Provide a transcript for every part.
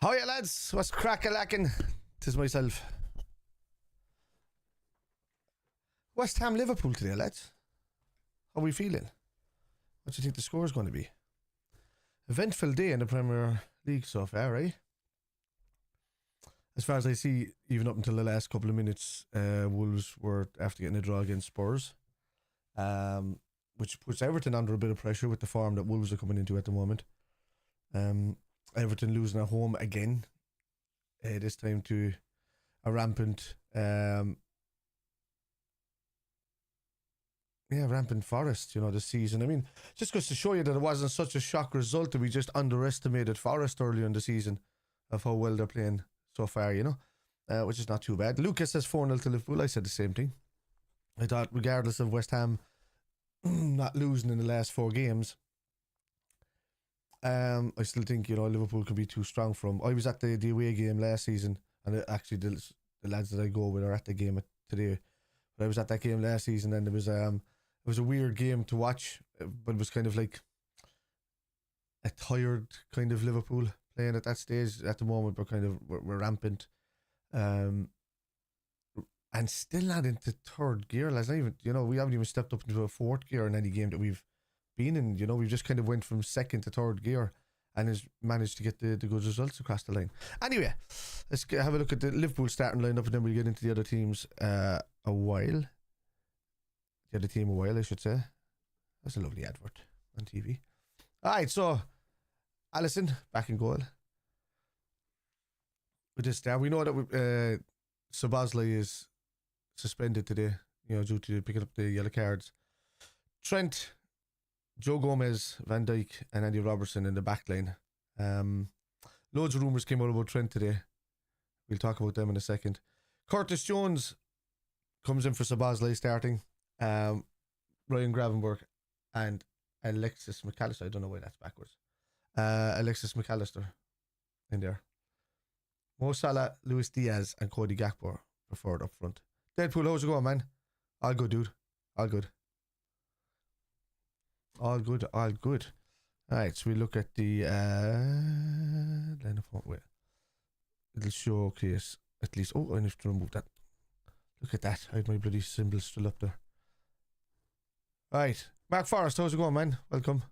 Hiya lads, what's crack-a-lackin'? Tis myself. West Ham Liverpool today, lads. How are we feeling? What do you think the score is going to be? Eventful day in the Premier League so far, right? As far as I see, even up until the last couple of minutes, Wolves were after getting a draw against Spurs, which puts Everton under a bit of pressure with the form that Wolves are coming into at the moment. Everton losing at home again, this time to a rampant rampant Forest, this season. I mean, just goes to show you that it wasn't such a shock result that we just underestimated Forest earlier in the season of how well they're playing so far, which is not too bad. Lucas says 4-0 to Liverpool. I said the same thing. I thought regardless of West Ham not losing in the last 4 games, I still think, Liverpool could be too strong for them. I was at the away game last season, and actually the lads that I go with are at the game today. But I was at that game last season, and it was a weird game to watch, but it was kind of like a tired kind of Liverpool playing at that stage. At the moment, we're rampant, and still not into third gear. Not even, we haven't even stepped up into a fourth gear in any game that we've been in. We've just kind of went from second to third gear and has managed to get the good results across the line. Anyway, let's have a look at the Liverpool starting lineup, and then we'll get into the other teams a while. The other team a while, I should say. That's a lovely advert on TV. Alright, so Alisson back in goal. With this there, we know that Szoboszlai is suspended today, due to picking up the yellow cards. Trent, Joe Gomez, Van Dijk, and Andy Robertson in the back line. Loads of rumours came out about Trent today. We'll talk about them in a second. Curtis Jones comes in for Szoboszlai starting. Ryan Gravenberch and Alexis McAllister. I don't know why that's backwards. Alexis McAllister in there. Mo Salah, Luis Diaz, and Cody Gakpo preferred up front. Deadpool, how's it going, man? All good, dude. All good. All good, all good. Alright, so we look at the line of front. Wait. It'll showcase at least. Oh, I need to remove that. Look at that. I had my bloody symbols still up there. Alright. Mark Forrest, how's it going, man? Welcome.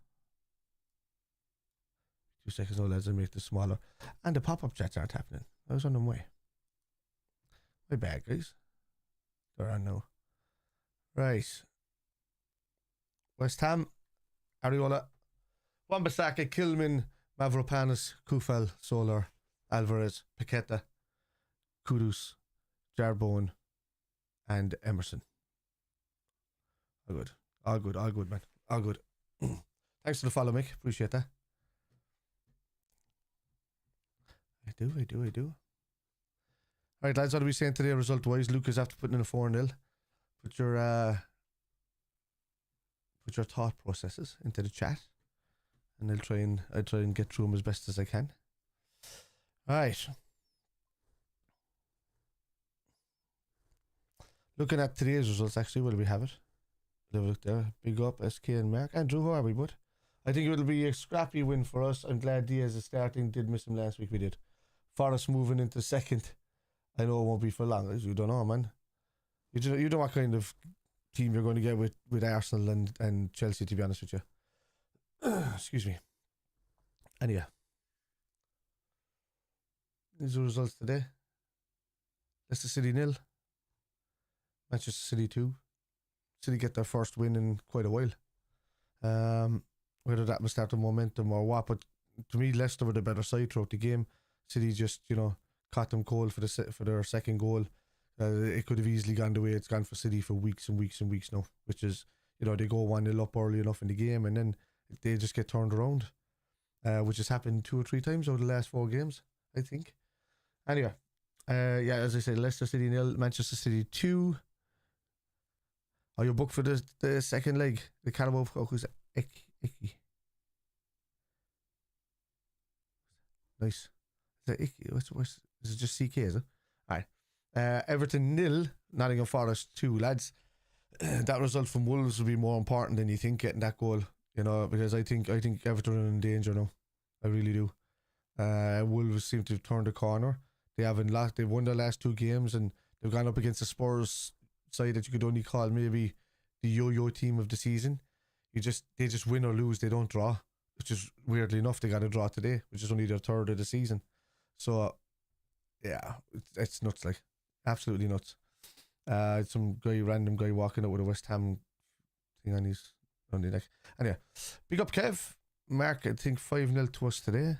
2 seconds now, lads. I make this smaller. And the pop-up chats aren't happening. I was on them way. My bad, guys. They're on now. Right. West Ham. Areola, Wan-Bissaka, Kilman, Mavropanos, Kufal, Solar, Alvarez, Paqueta, Kudus, Jarbone, and Emerson. All good. All good, all good, man. All good. Thanks for the follow, Mick. Appreciate that. I do. Alright, lads, what are we saying today result-wise? Lucas after putting in a 4-0. Put your thought processes into the chat, and I'll try and get through them as best as I can. Alright. Looking at today's results, actually, will we have it? We'll have a look there. Big up, SK and Mark. Andrew, how are we, bud? I think it'll be a scrappy win for us. I'm glad Diaz is starting. Did miss him last week, we did. Forest moving into second. I know it won't be for long. You don't know, man. You know what kind of team you're going to get with Arsenal and Chelsea, to be honest with you. Excuse me. Anyway. These are the results today. Leicester City 0. Manchester City 2. City get their first win in quite a while. Whether that will start the momentum or what, but to me, Leicester were the better side throughout the game. City just, caught them cold for their second goal. It could have easily gone the way it's gone for City for weeks and weeks and weeks now, which is, they go 1-0 up early enough in the game and then they just get turned around, which has happened 2 or 3 times over the last 4 games, I think. Anyway, as I said, Leicester City 0, Manchester City 2. Are you booked for the second leg? The Carabao Cup? Who's that? Icky. Nice. Is that Icky? What's is it just CK, is it? Alright. Everton 0, Nottingham Forest 2, lads. That result from Wolves will be more important than you think, getting that goal, because I think Everton are in danger now. I really do. Wolves seem to have turned the corner. They've won their last 2 games, and they've gone up against the Spurs side that you could only call maybe the yo-yo team of the season. They just win or lose, they don't draw, which is weirdly enough they got a draw today, which is only their 3rd of the season. So yeah, it's nuts, like absolutely nuts. Some random guy walking out with a West Ham thing on his neck. Anyway, big up Kev. Mark, I think 5-0 to us today.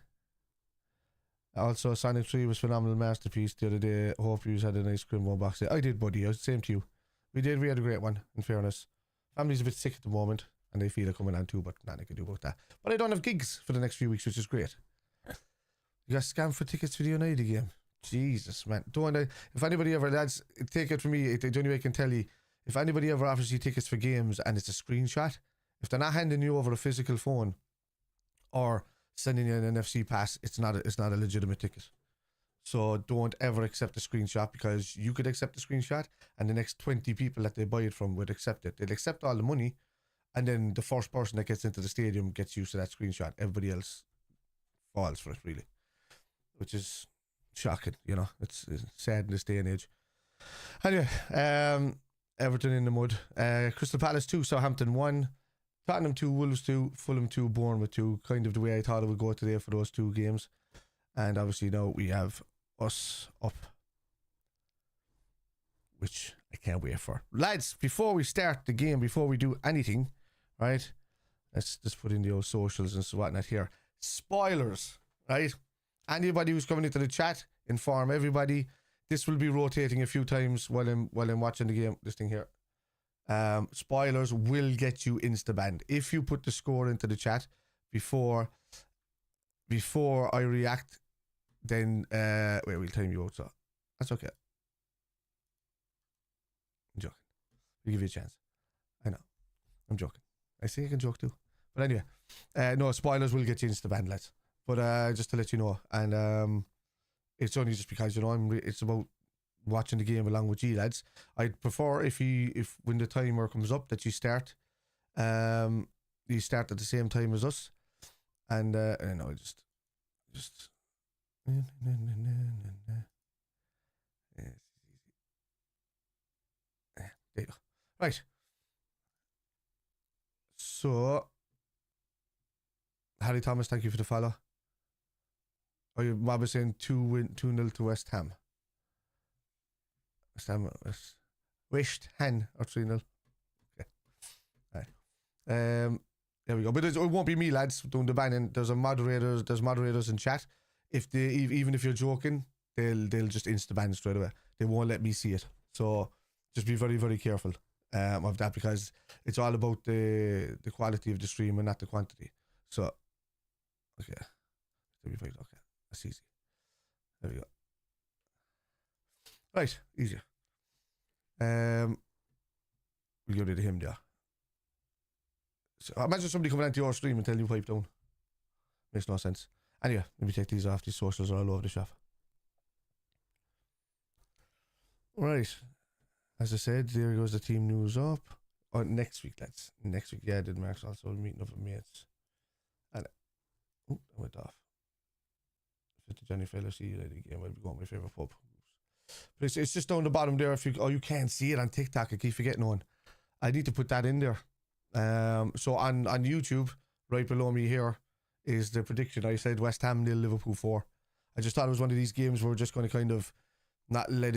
Also, Sonic 3 was phenomenal masterpiece the other day. Hope you had a nice Grimbo box day. I did, buddy. Same to you. We did. We had a great one, in fairness. Family's a bit sick at the moment, and they feel it coming on too, but nothing I can do about that. But I don't have gigs for the next few weeks, which is great. You got scammed for tickets for the United game. Jesus, man. If anybody ever, lads, take it from me, the only way I can tell you, if anybody ever offers you tickets for games and it's a screenshot, if they're not handing you over a physical phone or sending you an NFC pass, it's not a legitimate ticket. So don't ever accept a screenshot, because you could accept a screenshot and the next 20 people that they buy it from would accept it. They'll accept all the money, and then the first person that gets into the stadium gets used to that screenshot. Everybody else falls for it, really, which is shocking. You know, it's sad in this day and age. Anyway, Everton in the mud. Crystal Palace 2, Southampton 1, Tottenham 2, Wolves 2, Fulham 2, Bournemouth 2. Kind of the way I thought it would go today for those 2 games. And obviously now we have us up, which I can't wait for. Lads, before we start the game, before we do anything, right, let's just put in the old socials and so whatnot here. Spoilers, right? Anybody who's coming into the chat, inform everybody. This will be rotating a few times while I'm watching the game. This thing here. Spoilers will get you insta-banned. If you put the score into the chat before I react, then wait, we'll time you out, so that's okay. I'm joking. We'll give you a chance. I know. I'm joking. I say I can joke too. But anyway, no, spoilers will get you insta-banned, lads. But just to let you know, and it's only just because, you know, it's about watching the game along with you lads. I'd prefer if when the timer comes up that you start at the same time as us, and I know, just there you go. Right, so Harry Thomas, thank you for the follow. Oh, your Bob is saying 2-0 to West Ham. West Ham or 3-0. Okay. All right. There we go. But it won't be me, lads, doing the banning. There's moderators in chat. Even if you're joking, they'll just insta-ban straight away. They won't let me see it. So just be very, very careful of that, because it's all about the quality of the stream and not the quantity. So okay. Okay. That's easy. There we go. Right, easier. We'll get rid of him there. So imagine somebody coming onto your stream and telling you pipe down. Makes no sense. Anyway, let me take these off. These socials are all over the shop. Right. As I said, there goes the team news up. Oh, next week, lads. Next week, yeah, Mark's also meeting up with mates. And I went off. The Johnny Fella see the game. I'll be going to my favourite pub. But it's just down the bottom there. You can't see it on TikTok. I keep forgetting one. I need to put that in there. So on YouTube, right below me here, is the prediction. I said West Ham 0, Liverpool 4. I just thought it was one of these games where we're just going to kind of not let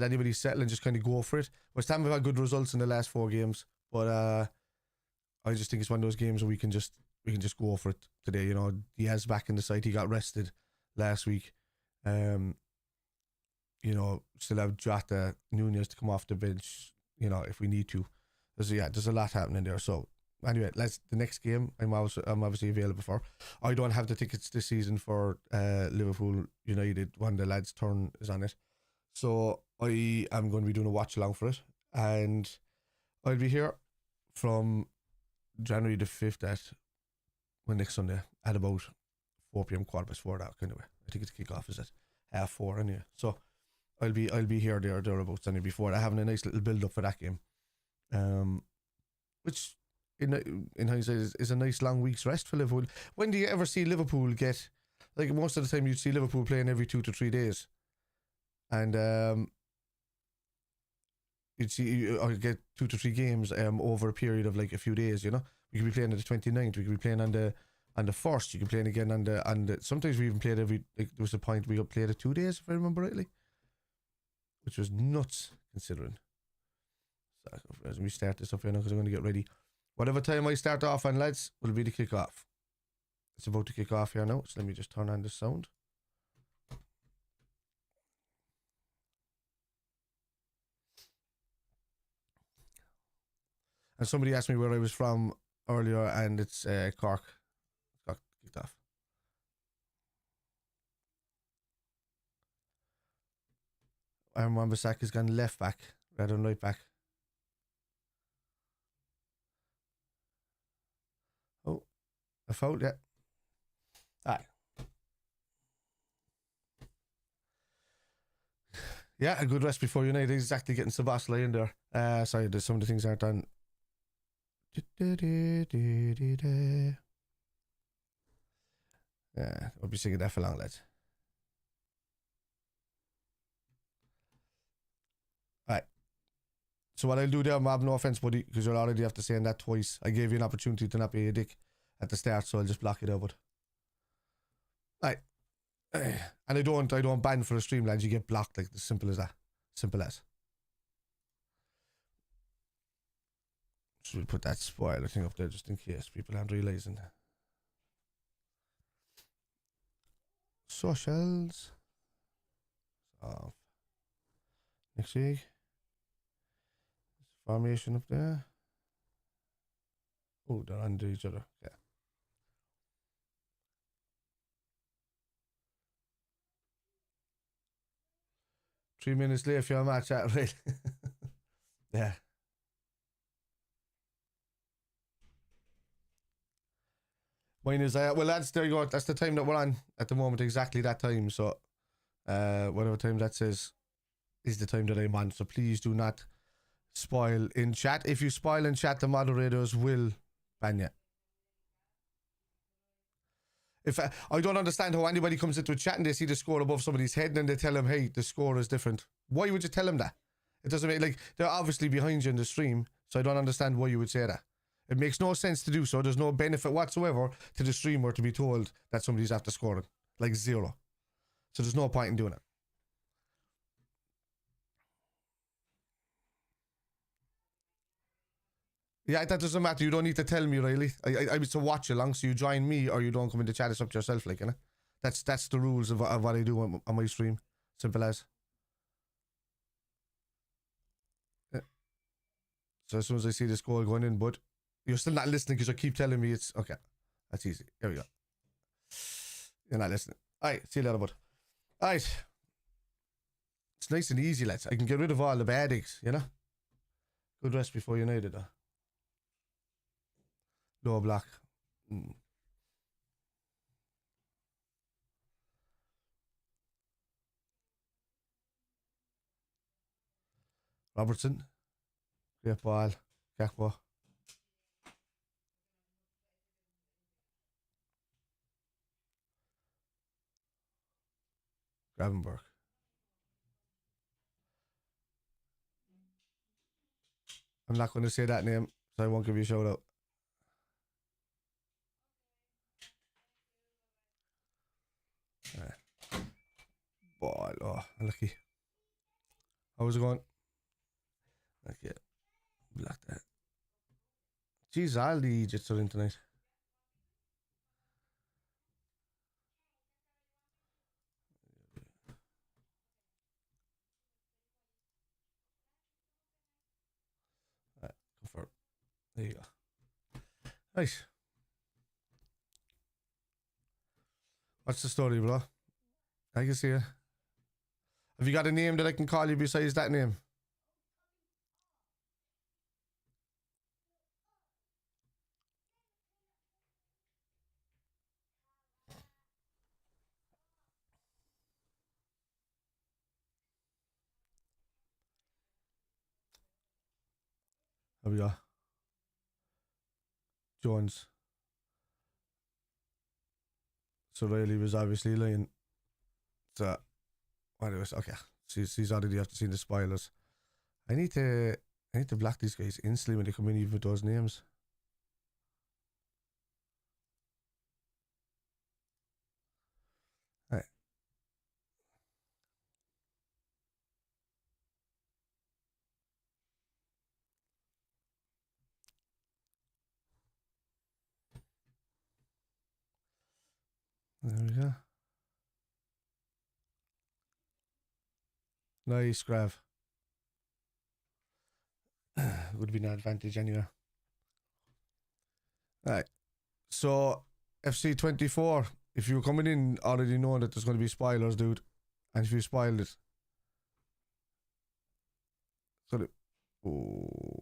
anybody settle and just kind of go for it. West Ham have had good results in the last 4 games, but I just think it's one of those games where we can just go for it today. You know, Diaz back in the side. He got rested last week. You know, still have Jota, Nunez to come off the bench, you know, if we need to. There's a lot happening there. So anyway, the next game I'm obviously available for. I don't have the tickets this season for Liverpool United. One of the lads' turn is on it. So I am going to be doing a watch along for it. And I'll be here from January the 5th next Sunday at about 4 p.m, 4:15, that kind of way. I think its kick-off is at 4:30 anyway. So I'll be here thereabouts anyway before that, having a nice little build up for that game. Which in hindsight is a nice long week's rest for Liverpool. When do you ever see Liverpool get, like most of the time you see Liverpool playing every 2 to 3 days, and you'd see or get 2 to 3 games over a period of like a few days. You know, we could be playing on the 29th, we could be playing on the 1st, you could play again on the sometimes we even played every, like there was a point we played it 2 days if I remember rightly, which was nuts considering. So as we start this up here now, because I'm going to get ready. Whatever time I start off on, lads, will be the kick off. It's about to kick off here now, so let me just turn on the sound. And somebody asked me where I was from earlier, and it's Cork. Got kicked off. Wan-Bissaka has gone left back rather than right back. Oh, a foul, yeah. Aye. Yeah, a good rest before United. Exactly, getting Szoboszlai in there. Sorry, there's some of the things aren't done. Yeah, I'll be singing that for long, lads. Alright. So what I'll do there, Mob, no offense, buddy, because you'll already have to say that twice. I gave you an opportunity to not be a dick at the start, so I'll just block it out. Alright. And I don't ban for a stream, lads. You get blocked, like as simple as that. Simple as. So we'll put that spoiler thing up there just in case people aren't realizing. Socials. Off. Next week. Formation up there. Oh, they're under each other. Yeah. Three minutes late for your match, right? Yeah. Mine is, well, lads, there you go. That's the time that we're on at the moment, exactly that time. So, whatever time that says is the time that I'm on. So please do not spoil in chat. If you spoil in chat, the moderators will ban you. If I don't understand how anybody comes into a chat and they see the score above somebody's head and then they tell them, hey, the score is different. Why would you tell them that? It doesn't make, like, they're obviously behind you in the stream, so I don't understand why you would say that. It makes no sense to do so. There's no benefit whatsoever to the streamer to be told that somebody's after scoring. Like, zero. So there's no point in doing it. Yeah, that doesn't matter. You don't need to tell me, really. I it's a watch along, so you join me or you don't come into chat. It's up to yourself, like, you know? That's the rules of what I do on my stream. Simple as. Yeah. So as soon as I see this goal going in, but you're still not listening because you keep telling me it's... Okay, that's easy. Here we go. You're not listening. Alright, see you later, bud. Alright. It's nice and easy, lads. I can get rid of all the bad eggs, you know? Good rest before United, though. Low block. Robertson. Great ball. Gakpo. Gravenberch. I'm not going to say that name, so I won't give you a shout out. Ball. Oh, unlucky. How's it going? Okay. Block that. Jeez, all the Egypts are in tonight. Confirm. There you go. Nice. What's the story, bro? I can see you. Have you got a name that I can call you besides that name? There we go. Jones. So Riley was obviously lying. So, anyways, okay. She's already after seeing the spoilers. I need to block these guys instantly when they come in, even with those names. Right. There we go. Nice, Grav. Would be an advantage anyway. Alright. So, FC24, if you're coming in already knowing that there's going to be spoilers, dude, and if you spoiled it, so oh.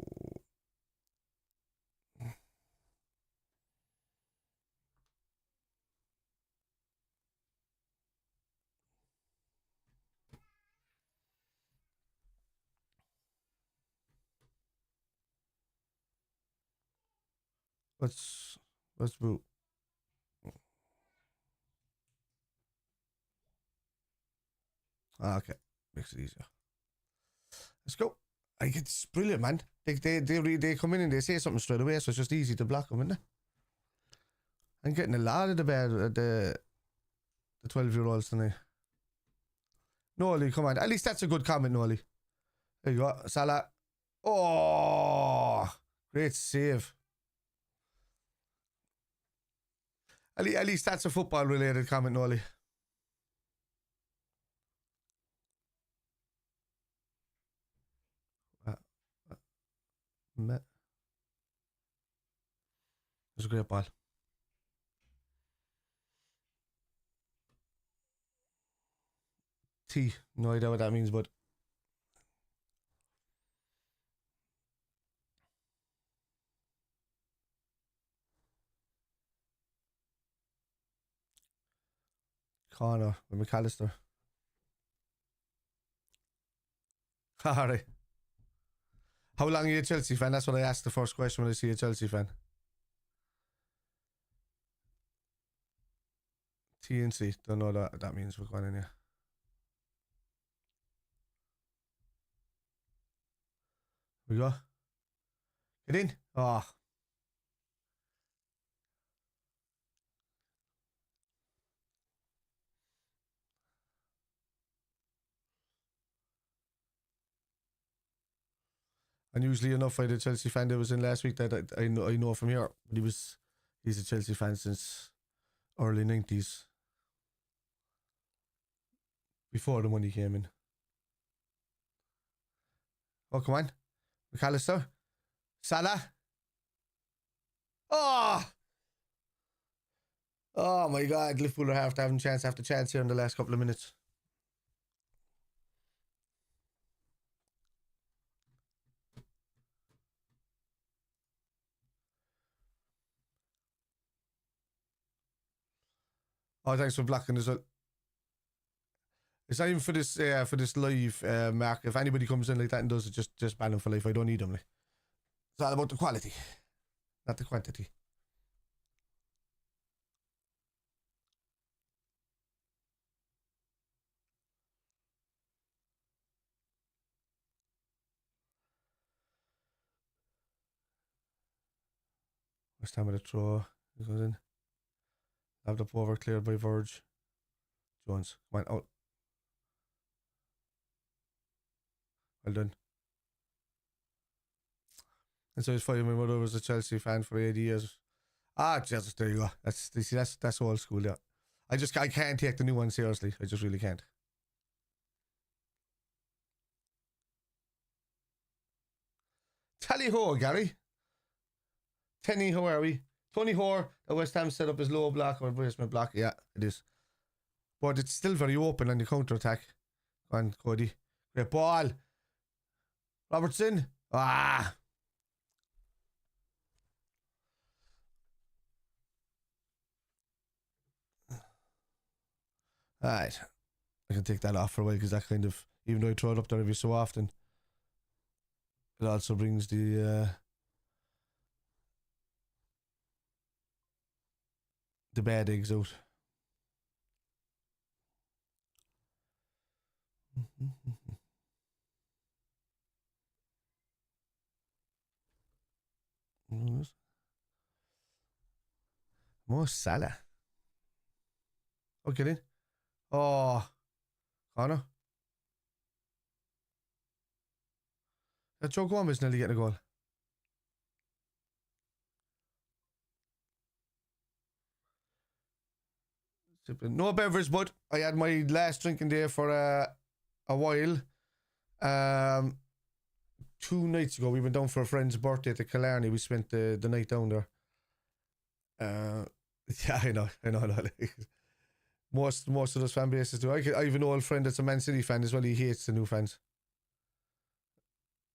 Let's boot. Okay, makes it easier. Let's go. It's brilliant, man. They come in and they say something straight away, so it's just easy to block them, isn't it? I'm getting a lot of the 12-year-olds tonight. Nolly, come on. At least that's a good comment, Nolly. There you go. Salah. Oh, great save. At least that's a football-related comment, Nolly. It was a great ball. T. No idea what that means, but corner with McAllister. Alright. How long are you a Chelsea fan? That's what I asked the first question when I see a Chelsea fan. TNC. Don't know what that means. We're going in here. We go. Get in. Oh. Unusually enough, I had a Chelsea fan that was in last week that I know from here. But he's a Chelsea fan since early 90s. Before the money came in. Oh, come on. McAllister. Salah. Oh! Oh my God. Liverpool are having chance after chance here in the last couple of minutes. Oh, thanks for blocking as well. It's not even for this live, Mark. If anybody comes in like that and does it, just ban them for life. I don't need them. Like. It's all about the quality, not the quantity. West Ham with a throw. He goes in. Lapped up over, cleared by Verge. Jones. Come on, out. Well done. And so it's funny, my mother was a Chelsea fan for 80 years. Ah, Jesus, there you go. That's old school, yeah. I can't take the new one seriously. I just really can't. Tally ho, Gary. Tenny, how are we? Tony Hoare, the West Ham set up his low block or basement block. Yeah, it is. But it's still very open on the counter attack. Go on, Cody. Great ball. Robertson. Ah. Alright. I can take that off for a while because that kind of, even though I throw it up there every so often, it also brings the the bad eggs out. More Salah. Okay then. Oh, Connor. That Joe Gomez nearly getting a goal. No beverage, but I had my last drinking day for a while. 2 nights ago, we went down for a friend's birthday to Killarney. We spent the night down there. Yeah, I know. Most of those fan bases do. I have an old friend that's a Man City fan as well. He hates the new fans.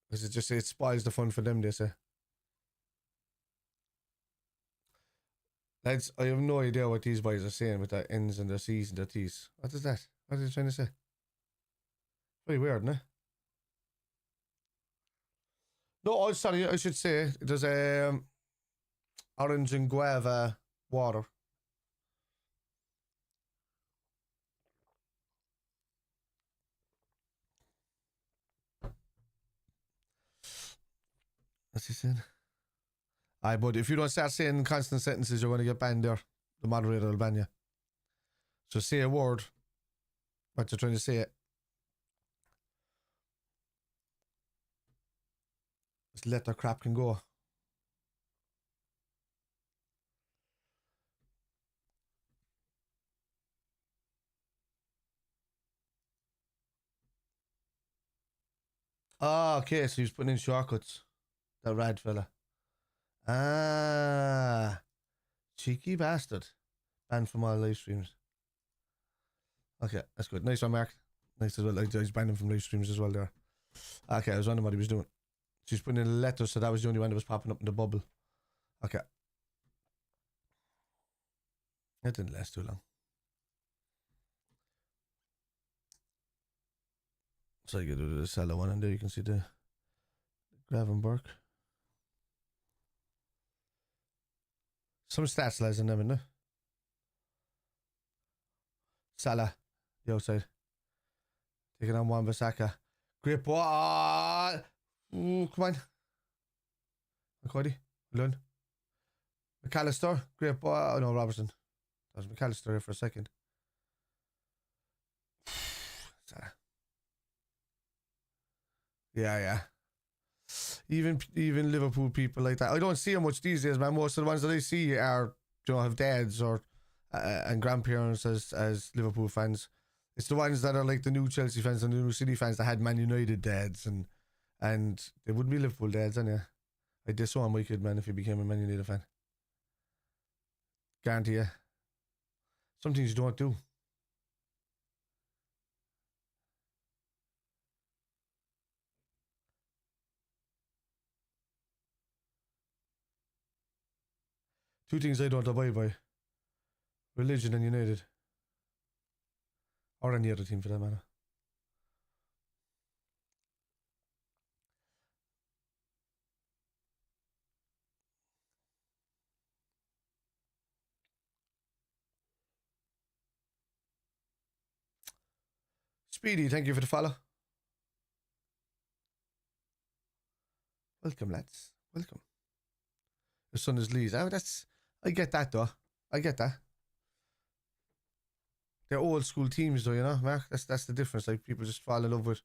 Because it spoils the fun for them, they say. Lads, I have no idea what these boys are saying with the ends and the C's and the T's. What is that? What are they trying to say? Very weird, isn't it? No, oh, sorry, I should say there's orange and guava water. What's he saying? Aye, but if you don't start saying constant sentences, you're going to get banned there. The moderator will ban you. So say a word. What you're trying to say. Just let the crap can go. Oh, okay, so he's putting in shortcuts. That rad fella. Ah, cheeky bastard. Banned from all live streams. Okay, that's good. Nice one, Mark. Nice as well. He's banned him from live streams as well there. Okay, I was wondering what he was doing. She's putting in a letter, so that was the only one that was popping up in the bubble. Okay. That didn't last too long. So you can do the SALAH one, and there you can see the GRAVENBERCH. Some stats, lads, in them, isn't there? SALAH, the outside. Taking on Wan-Bissaka. Great ball. Ooh, come on. McCarty. Lund. McAllister. Great ball. Oh, no, Robertson. That was McAllister here for a second. SALAH. Yeah. Even Liverpool people like that. I don't see them much these days, man. Most of the ones that I see are, have dads or and grandparents as Liverpool fans. It's the ones that are like the new Chelsea fans and the new City fans that had Man United dads, and they wouldn't be Liverpool dads, anyway. I'd disown my kid, man, if he became a Man United fan. Guarantee you. Some things you don't do. Two things I don't abide by. Religion and United. Or any other team for that matter. Speedy, thank you for the follow. Welcome, lads. Welcome. The son is Lee's. Oh, I get that, though. I get that. They're old school teams, though, you know, Mark. That's the difference. Like, people just fall in love with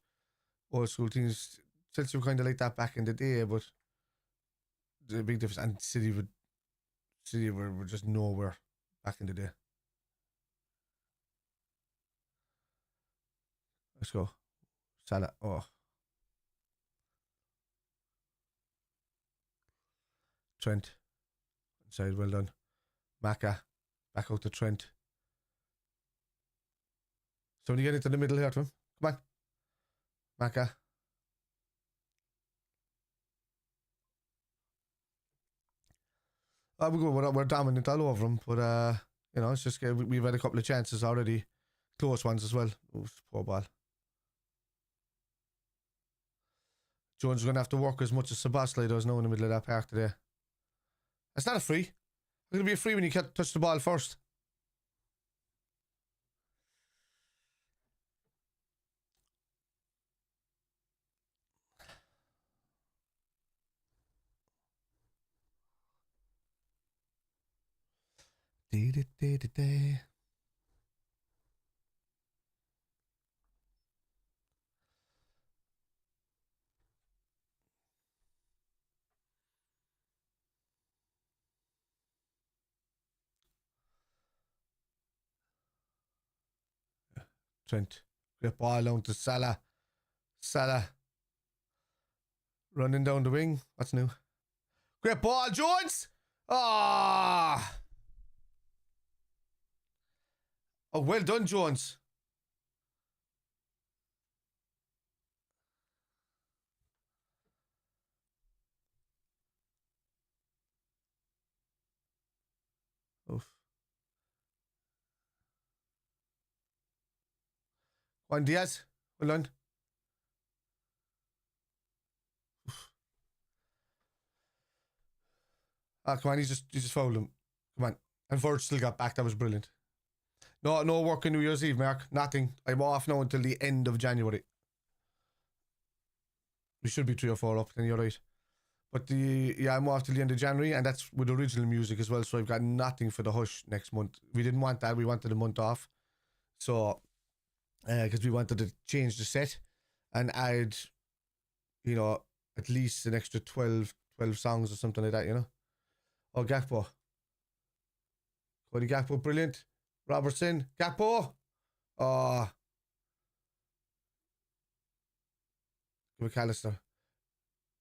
old school teams. Chelsea were kind of like that back in the day, but the big difference. And City were just nowhere back in the day. Let's go. SALAH. Oh. Trent. Inside, well done. Maka. Back out to Trent. Somebody get into the middle here to him. Come on. Maka. We're dominant all over them, but you know, it's just we've had a couple of chances already, close ones as well. Oof, poor ball. Jones is going to have to work as much as Szoboszlai does now in the middle of that park today. That's not a free. It's going to be a free when you can't touch the ball first. Trent. Great ball down to Salah. Salah. Running down the wing. What's new? Great ball, Jones! Ah! Oh, well done, Jones. Oof. Juan Diaz. Well done. Ah, come on, he just fouled him. Come on. And Verge still got back. That was brilliant. No work on New Year's Eve, Mark. Nothing. I'm off now until the end of January. We should be 3 or 4 up, then you're right. But I'm off till the end of January, and that's with original music as well, so I've got nothing for the Hush next month. We didn't want that. We wanted a month off. So, because we wanted to change the set and add, you know, at least an extra 12 songs or something like that, you know. Oh, Gakpo. Cody Gakpo, brilliant. Robertson, Gakpo. Oh. McAllister.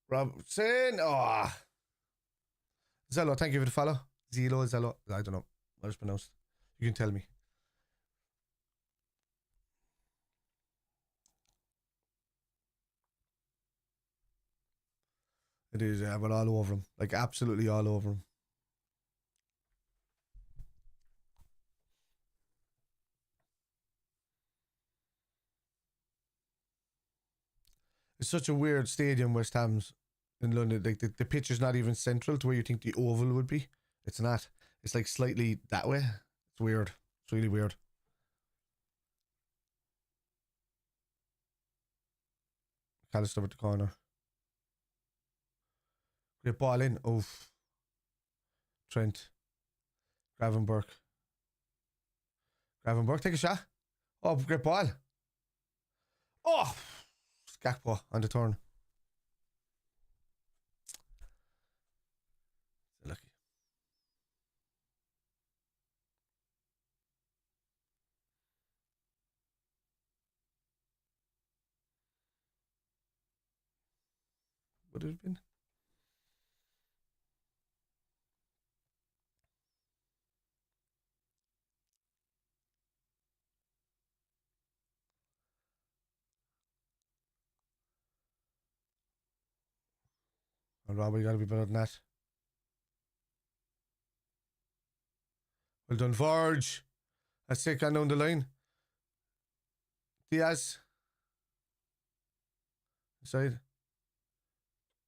Robertson. Oh. Zello, thank you for the follow. Zello. I don't know what it's pronounced. You can tell me. It is, yeah, we're all over him. Like, absolutely all over him. It's such a weird stadium, West Ham's in London. Like, the pitch is not even central to where you think the Oval would be. It's not. It's like slightly that way. It's weird. It's really weird. McAllister with the corner. Great ball in. Oof. Trent. Gravenberch, take a shot. Oh, great ball. Oh, Gakpo on the turn. Lucky. Would it have been? Oh, Rob, you gotta be better than that. Well done, Verge. That's it, gone down the line. Diaz. Inside.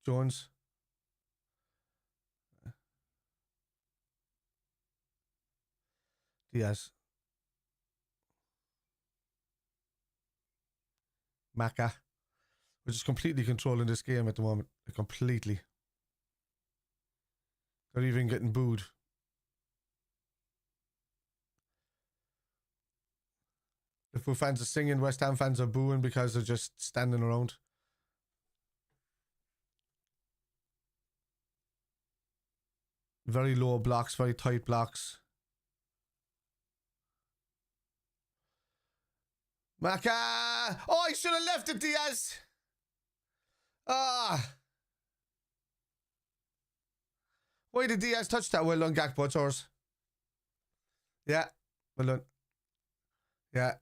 Jones. Diaz. Maka. We're just completely controlling this game at the moment. Completely. They're even getting booed. Liverpool fans are singing, West Ham fans are booing because they're just standing around. Very low blocks, very tight blocks. Maka! Oh, he should have left it, Diaz! Ah! Why did Diaz touch that? Well done, Gakpo, it's ours. Yeah, well done. Yeah.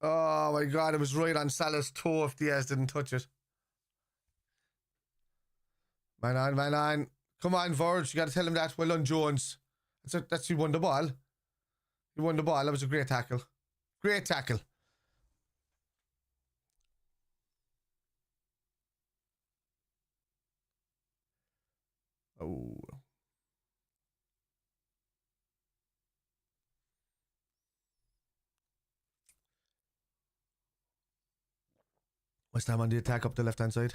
Oh my god, it was right on Salah's toe if Diaz didn't touch it. Man on. Come on, Verge, you gotta tell him that. Well done, Jones. That's you won the ball. You won the ball. That was a great tackle. Great tackle. Oh. West Ham on the attack up the left-hand side.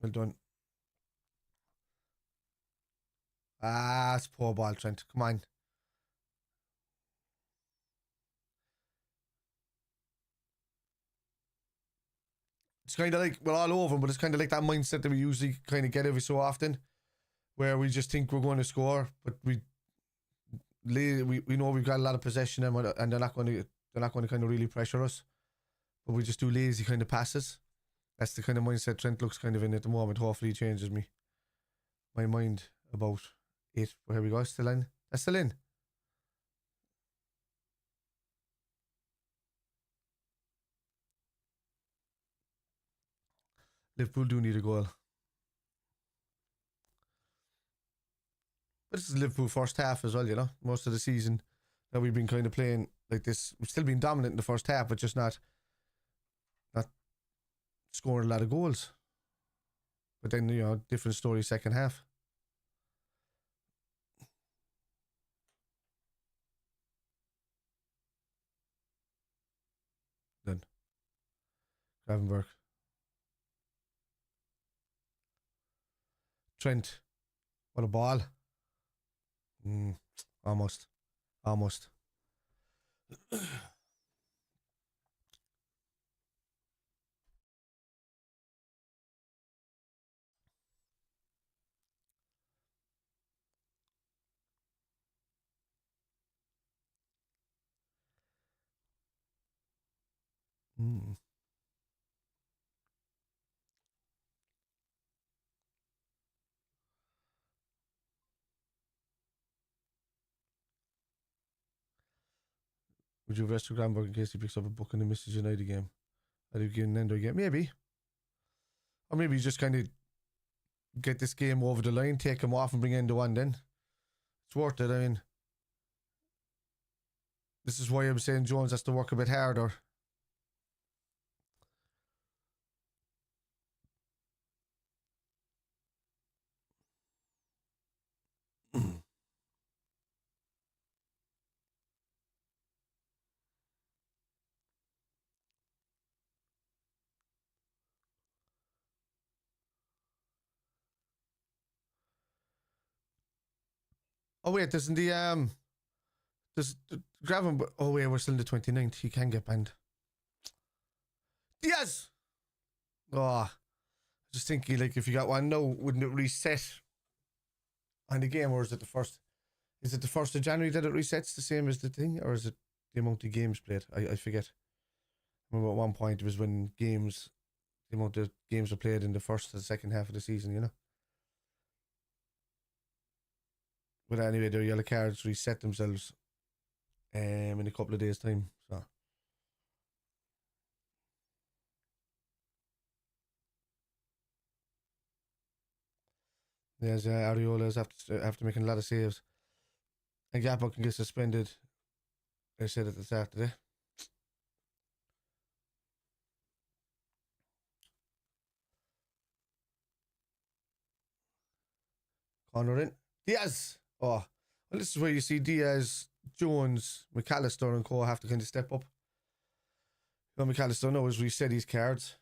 Well done. Ah, it's poor ball, Trent. Come on. It's kind of like, we're all over, but it's kind of like that mindset that we usually kind of get every so often, where we just think we're going to score, but we know we've got a lot of possession and they're not going to kind of really pressure us, but we just do lazy kind of passes. That's the kind of mindset Trent looks kind of in at the moment. Hopefully he changes my mind about it. But here we go, still in. That's still in. Liverpool do need a goal. But this is Liverpool first half as well, you know. Most of the season that we've been kind of playing like this, we've still been dominant in the first half, but just not scoring a lot of goals. But then, you know, different story second half. Then Gravenberch. Trent. What a ball. Almost. Would you rest Gravenberch in case he picks up a book and he misses United game? I'd give an endo game. Maybe. Or maybe you just kind of get this game over the line, take him off and bring Endo on then. It's worth it. I mean, this is why I'm saying Jones has to work a bit harder. Oh wait, doesn't does Gravenberch? Oh wait, we're still in the 29th. He can get banned. Diaz. Oh, just thinking like if you got one, no, wouldn't it reset on the game, or is it the first? Is it the 1st of January that it resets the same as the thing, or is it the amount of games played? I forget. I remember at one point it was when the amount of games were played in the first and second half of the season, you know. But anyway, their yellow cards reset themselves in a couple of days' time. So yes, Areola's after making a lot of saves. And Gappo can get suspended. I said at the start today. Corner in. Diaz! Oh, well, this is where you see Diaz, Jones, McAllister and co have to kind of step up. You know, McAllister knows reset his cards.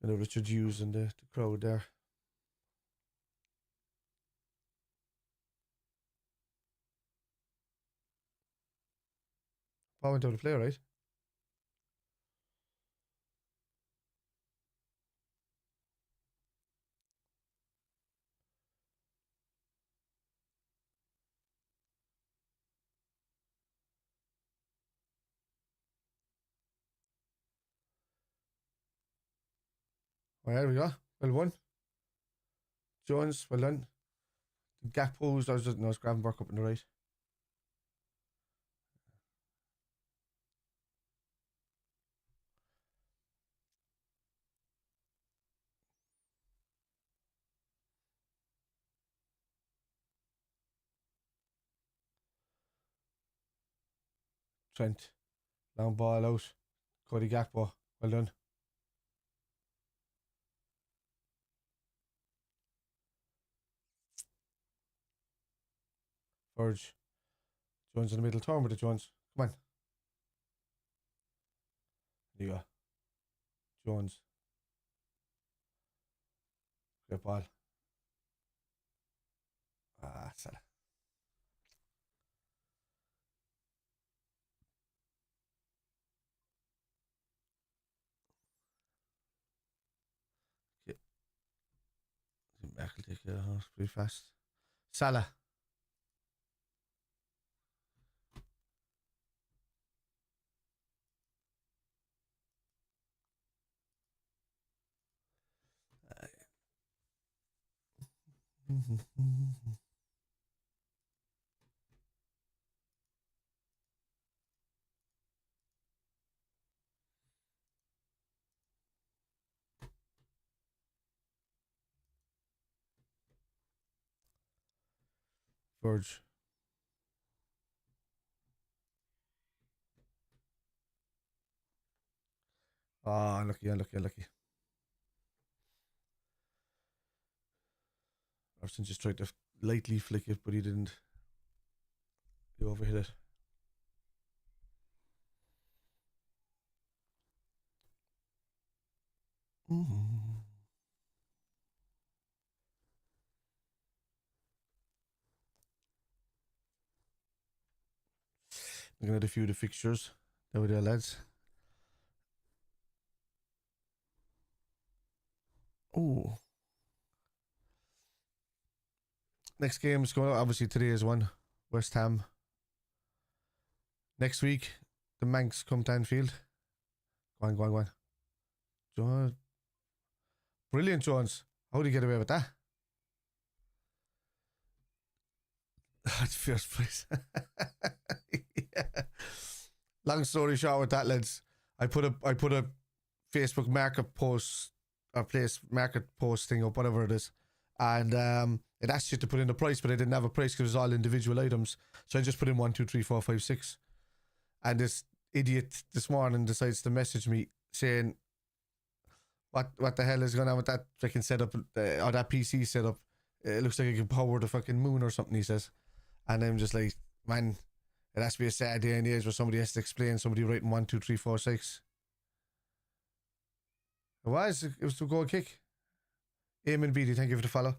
I know Richard Hughes and the crowd there. Paul went out to play, right? Well, there we go. Well won. Jones, well done. Gakpo's, I was just, no, it's Gravenberch up on the right. Trent. Long ball out. Cody Gakpo. Well done. Verge. Jones in the middle. Turn with it, Jones. Come on. There you go. Jones. Great ball. Ah, Salah. Okay. Back will take it pretty fast. Salah. Verge. Ah, unlucky, unlucky, unlucky. Arson just tried to lightly flick it, but he didn't. He overhit it. Looking at a few of the fixtures. There we go, lads. Oh. Next game is going out. Obviously, today is one. West Ham. Next week, the Manx come to Anfield. Go on, go on, go on. Jones. Brilliant, Jones. How did you get away with that? That's first place. Yeah. Long story short with that, lads. I put a Facebook market post or place market post thing up, whatever it is, and it asked you to put in the price, but I didn't have a price because it was all individual items. So I just put in 1, 2, 3, 4, 5, 6, and this idiot this morning decides to message me saying, "What the hell is going on with that freaking setup or that PC setup? It looks like it can power the fucking moon or something," he says. And I'm just like, man, it has to be a Saturday and age where somebody has to explain somebody writing 1, 2, 3, 4, 6. It was to go kick. Eamon Beatty, thank you for the follow.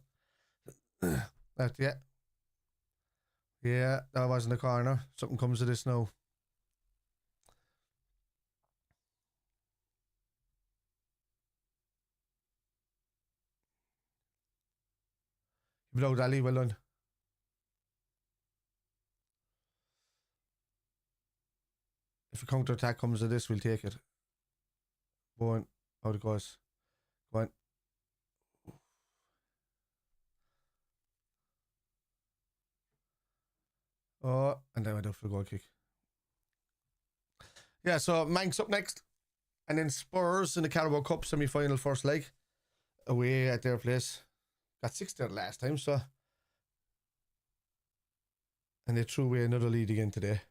Yeah. Yeah, that was in the corner. Something comes to this now. You blowed Ali, well done. If a counter attack comes to this, we'll take it. Go on. Out it goes. Go on. Oh, and then went out for the goal kick. Yeah, so Manx up next. And then Spurs in the Carabao Cup semi-final first leg. Away at their place. Got 6 there last time, so. And they threw away another lead again today.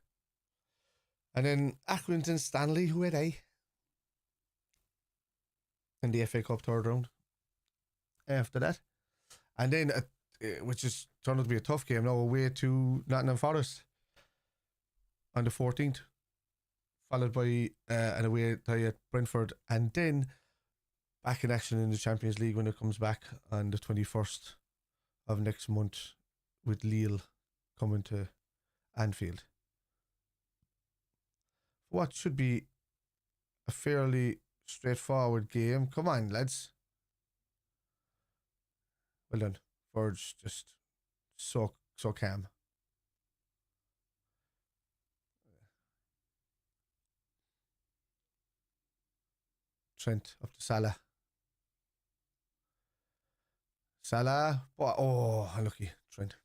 And then Accrington Stanley, who are they? In the FA Cup third round. After that. And then, which is turned out to be a tough game now, away to Nottingham Forest on the 14th. Followed by an away tie at Brentford. And then back in action in the Champions League when it comes back on the 21st of next month with Lille coming to Anfield. What should be a fairly straightforward game. Come on, lads. Well done. Verge just so calm. Trent up to Salah. Salah. Oh, unlucky. Trent.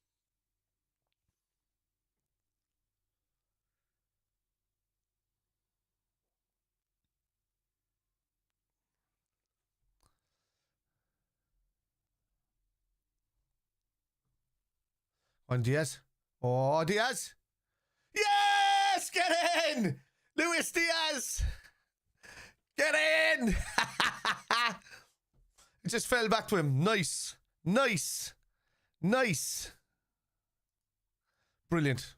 On Diaz. Oh, Diaz. Yes! Get in! Luis Diaz! Get in! It just fell back to him. Nice. Nice. Nice. Brilliant.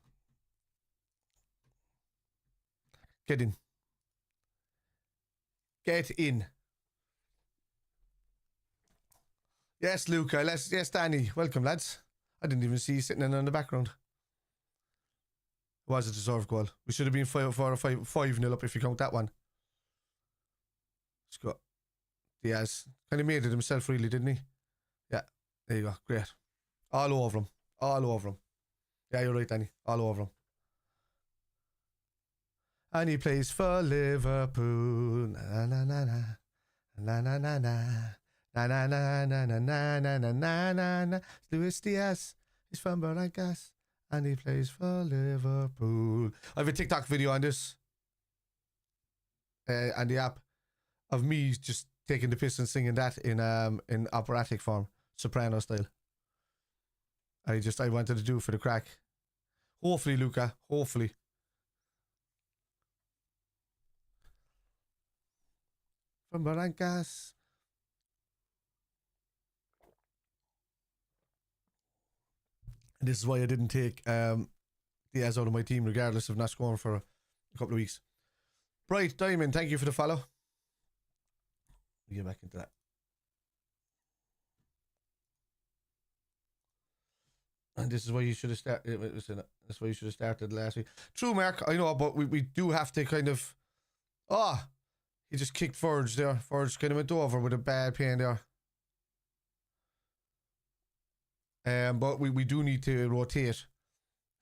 Get in. Get in. Yes, Luca. Yes, Danny. Welcome, lads. I didn't even see you sitting in the background. It was a deserved goal. We should have been 5-0 up if you count that one. Scott Diaz. Kind of made it himself, really, didn't he? Yeah. There you go. Great. All over him. All over him. Yeah, you're right, Danny. All over him. And he plays for Liverpool. Na na na na. Na na na na. Na na na na na na na na na na na. Luis Diaz. He's from Barrancas. And he plays for Liverpool. I have a TikTok video on this. On the app. Of me just taking the piss and singing that in operatic form. Soprano style. I wanted to do it for the crack. Hopefully, Luca. Hopefully. From Barrancas. And this is why I didn't take Diaz out of my team, regardless of not scoring for a couple of weeks. Bright Diamond, thank you for the follow. We get back into that. And this is why you should have started. That's why you should have started last week. True, Mark. I know, but we do have to kind of. Oh, he just kicked Forge there. Forge kind of went over with a bad pain there. But we do need to rotate.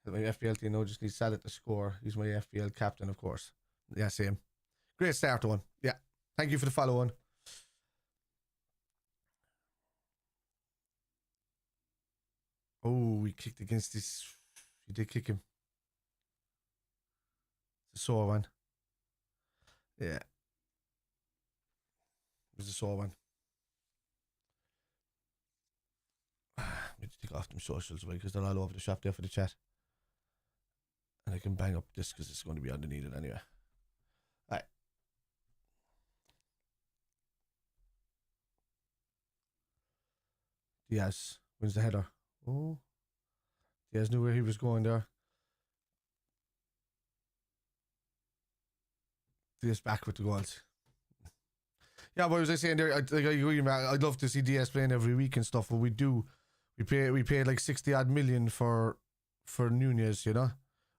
My FPL team now just needs Salah to score. He's my FPL captain, of course. Yeah, same. Great start to one. Yeah. Thank you for the follow on. Oh, we kicked against this. You did kick him. It's a sore one. Yeah. It was a sore one. I need to take off them socials away because they're all over the shop there for the chat. And I can bang up this because it's going to be underneath it anyway. Alright. Diaz wins the header. Oh. Diaz knew where he was going there. Diaz back with the goals. Yeah, what was I saying there? I agree, man. I'd love to see Diaz playing every week and stuff, but we do. We paid like 60 odd million for Nunez, you know.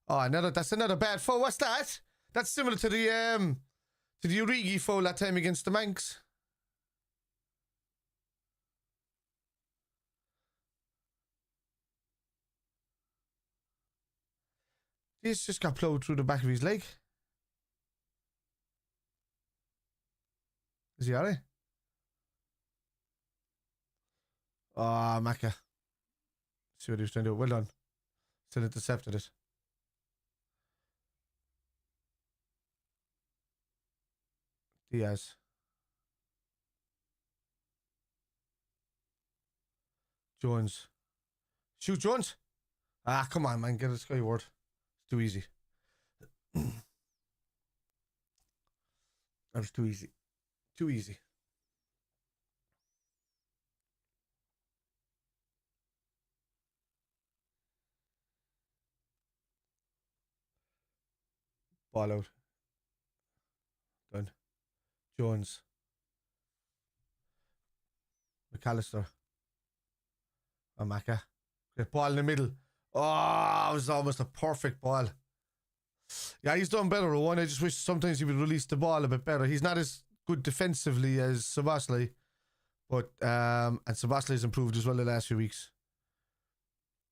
Oh, that's another bad foul. What's that? That's similar to the Origi foul that time against the Manx. This just got plowed through the back of his leg. Is he alright? Oh, Maka. See what he was trying to do. Well done. Still intercepted it. Diaz. Jones. Shoot Jones. Ah, come on, man. Get it skyward. It's too easy. That was too easy. Too easy. Ball out. Done. Jones. McAllister. Amaka. Great ball in the middle. Oh, it was almost a perfect ball. Yeah, he's done better, Rowan. I just wish sometimes he would release the ball a bit better. He's not as good defensively as Sabasli, but and Sabasli's improved as well the last few weeks.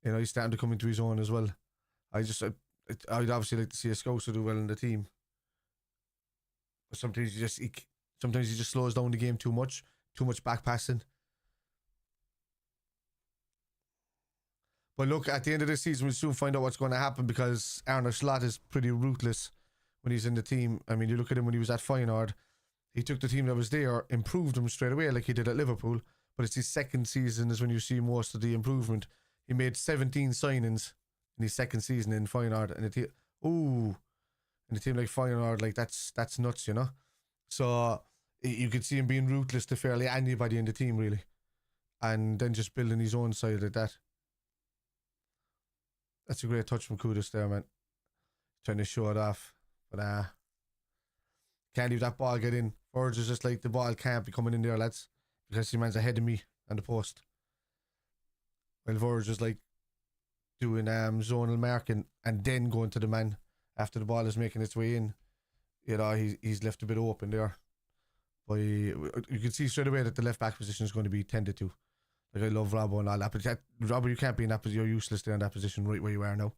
You know, he's starting to come into his own as well. I'd obviously like to see a Scouser do well in the team, but sometimes he just slows down the game too much back passing. But look, at the end of the season, we'll soon find out what's going to happen because ARNE Slot is pretty ruthless when he's in the team. I mean, you look at him when he was at Feyenoord. He took the team that was there, improved them straight away like he did at Liverpool. But it's his second season is when you see most of the improvement. He made 17 signings in his second season in Feyenoord. And in a team like Feyenoord, like that's nuts, you know? So you could see him being ruthless to fairly anybody in the team, really. And then just building his own side like that. That's a great touch from Kudus there, man. Trying to show it off. But can't leave that ball get in. Verge is just like, the ball can't be coming in there, lads. Because the man's ahead of me on the post. Well, Verge is like doing zonal marking and then going to the man after the ball is making its way in. You know, he's left a bit open there. But you can see straight away that the left back position is going to be tended to. Like, I love Robbo and all that, but Robbo, you can't be in that position. You're useless there in that position right where you are now.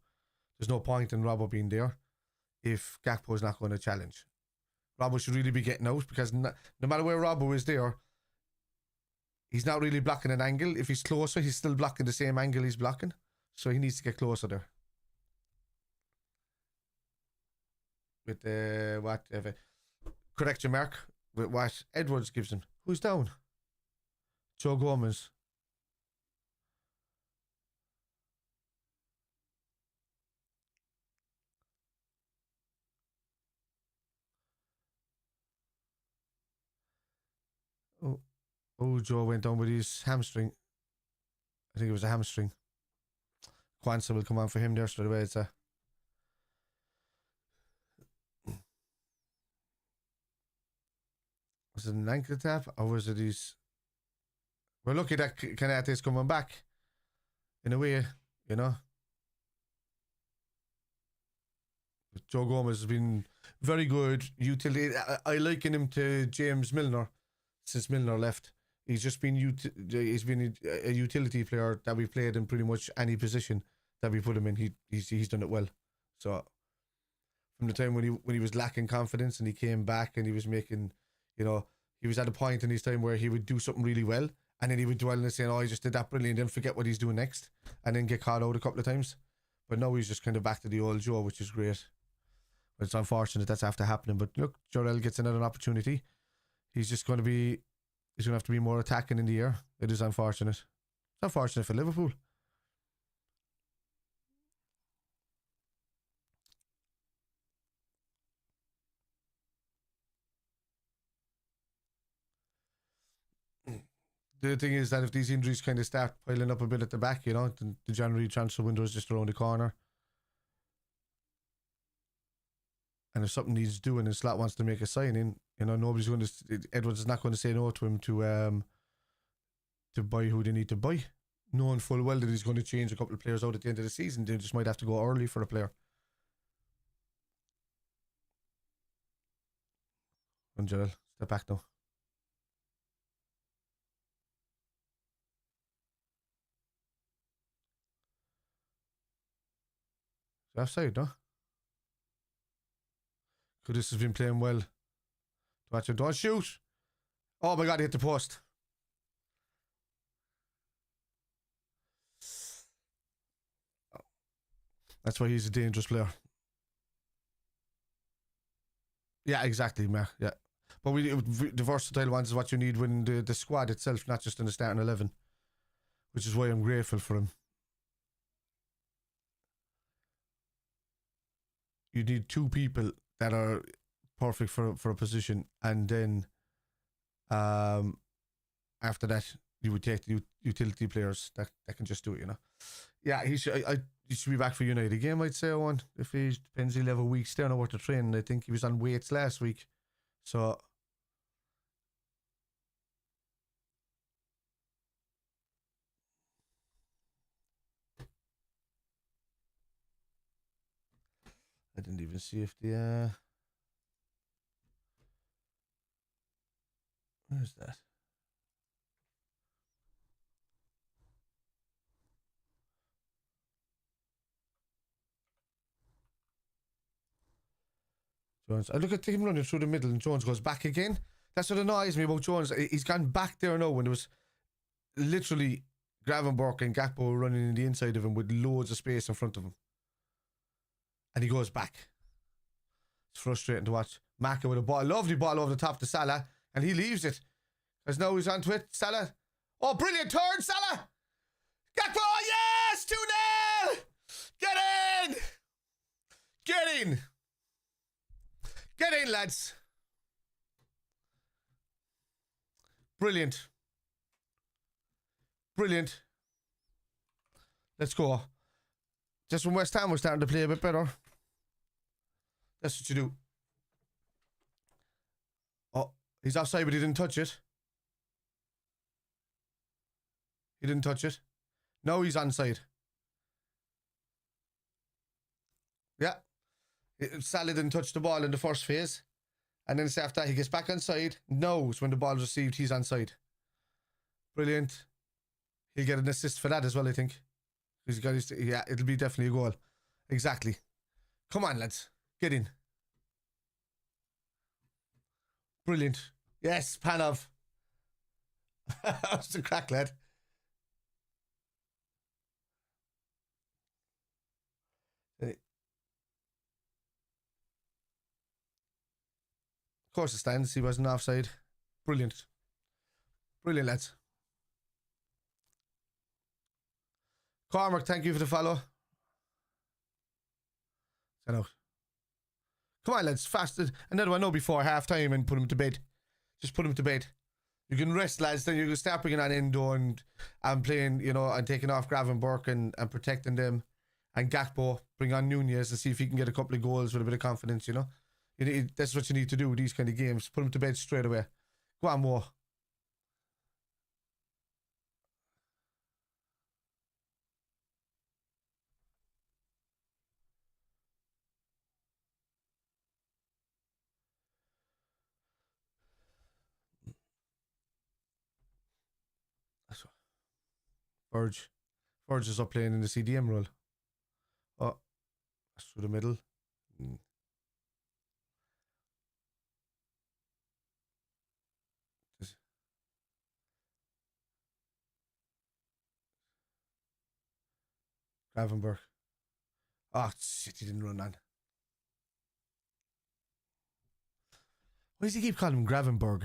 There's no point in Robbo being there if Gakpo is not going to challenge. Robbo should really be getting out, because no matter where Robbo is there, he's not really blocking an angle. If he's closer, he's still blocking the same angle he's blocking. So he needs to get closer there. With whatever correction mark with what Edwards gives him. Who's down? Joe Gomez. Oh, Joe went down with his hamstring. I think it was a hamstring. Kwanzaa will come on for him there straight away. It's a... Was it an ankle tap, or was it his... We're lucky that Kanate's coming back. In a way, you know. But Joe Gomez has been very good. Utility. I liken him to James Milner since Milner left. He's just been he's been a utility player that we played in pretty much any position that we put him in. He's done it well. So from the time when he was lacking confidence and he came back and he was making, you know, he was at a point in his time where he would do something really well and then he would dwell in it saying, oh, he just did that brilliant, then forget what he's doing next and then get caught out a couple of times. But now he's just kind of back to the old Joe, which is great. But it's unfortunate that's after happening. But look, Jorel gets another opportunity. He's going to have to be more attacking in the air. It is unfortunate. It's unfortunate for Liverpool. The thing is that if these injuries kind of start piling up a bit at the back, you know, the January transfer window is just around the corner. And if something needs doing and Slot wants to make a signing, you know, Edwards is not going to say no to him to buy who they need to buy, knowing full well that he's going to change a couple of players out at the end of the season. They just might have to go early for a player. And Gerald, step back now. Offside, no? Kudus has been playing well. Watch it, don't shoot. Oh my God, he hit the post. That's why he's a dangerous player. Yeah, exactly, Mark. Yeah. But the versatile ones is what you need when the squad itself, not just in the starting 11. Which is why I'm grateful for him. You need two people that are perfect for a position, and then after that you would take the utility players that can just do it, you know. Yeah, he should be back for United again, I'd say. One, if he depends, he'll have a week's down over to train. I think he was on weights last week, so I didn't even see if the where's that? Jones. I look at him running through the middle and Jones goes back again. That's what annoys me about Jones. He's gone back there now when there was literally Gravenberch and Gakpo running in the inside of him with loads of space in front of him. And he goes back. It's frustrating to watch. Maka with a ball, lovely ball over the top to Salah, and he leaves it. Because now he's onto it. Salah. Oh, brilliant turn, Salah! Gakpo, yes! 2-0! Get in! Get in! Get in, lads! Brilliant. Brilliant. Let's go. Just when West Ham was starting to play a bit better. That's what you do. Oh, he's offside, but he didn't touch it. He didn't touch it. No, he's onside. Yeah. Salah didn't touch the ball in the first phase. And then it's after that he gets back onside. Knows when the ball is received, he's onside. Brilliant. He'll get an assist for that as well, I think. He's got his, yeah, it'll be definitely a goal. Exactly. Come on, lads. Get in. Brilliant. Yes, Panov. That's the crack, lad. Of course it stands. He wasn't offside. Brilliant. Brilliant, lads. Cormac, thank you for the follow. Send out. Come on, lads. Fasted. Another one, no, before half time and put him to bed. Just put him to bed. You can rest, lads. Then you can start bringing on Endo and playing, you know, and taking off Gravenberch and protecting them. And Gakpo. Bring on Nunez and see if he can get a couple of goals with a bit of confidence, you know. That's what you need to do with these kind of games. Put him to bed straight away. Go on, Mo. Verge is up playing in the CDM role. Oh, that's through the middle. Gravenberch. Oh, shit, he didn't run on. Why does he keep calling him Gravenberch?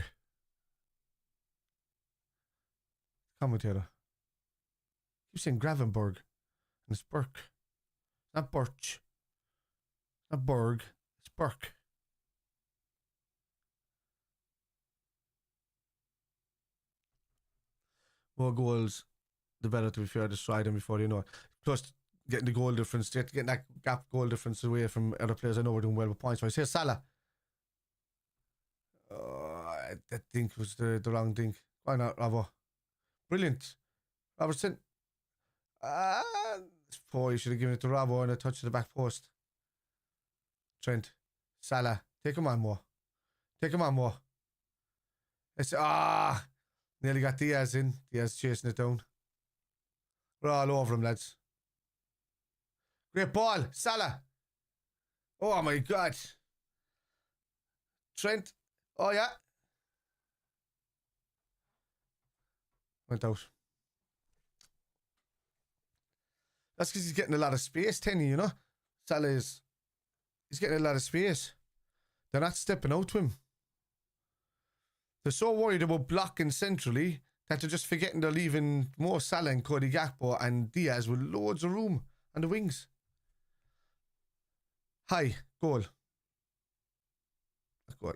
Commentator. Keep saying Gravenberch. And it's Burke. It's not Birch. It's not Berg. It's Burke. More goals, the better, to be fair. Destroy them before you know it. Plus, getting the goal difference, getting that gap goal difference away from other players. I know we're doing well with points. So I say Salah. That think was the wrong thing. Why not, Ravo? Brilliant. Robertson. Oh, you should have given it to Ravo and a touch to the back post. Trent. Salah. Take him on more. Take him on more. It's nearly got Diaz in. Diaz chasing it down. We're all over him, lads. Great ball. Salah. Oh my God. Trent. Oh yeah. Went out. That's because he's getting a lot of space, Tenny, you know? Salah is... He's getting a lot of space. They're not stepping out to him. They're so worried about blocking centrally that they're just forgetting they're leaving more Salah and Cody Gakpo and Diaz with loads of room on the wings. High. Goal. Goal.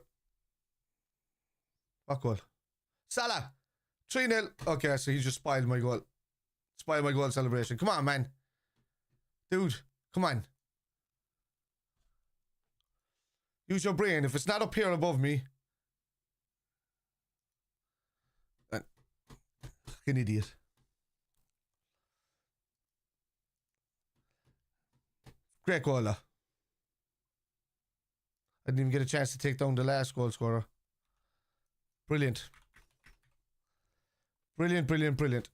What goal? Salah! 3-0. Okay, so he just spoiled my goal. Spoiled my goal celebration. Come on, man. Dude, come on. Use your brain. If it's not up here above me... Fucking idiot. Great goal, though. I didn't even get a chance to take down the last goal scorer. Brilliant. Brilliant, brilliant, brilliant.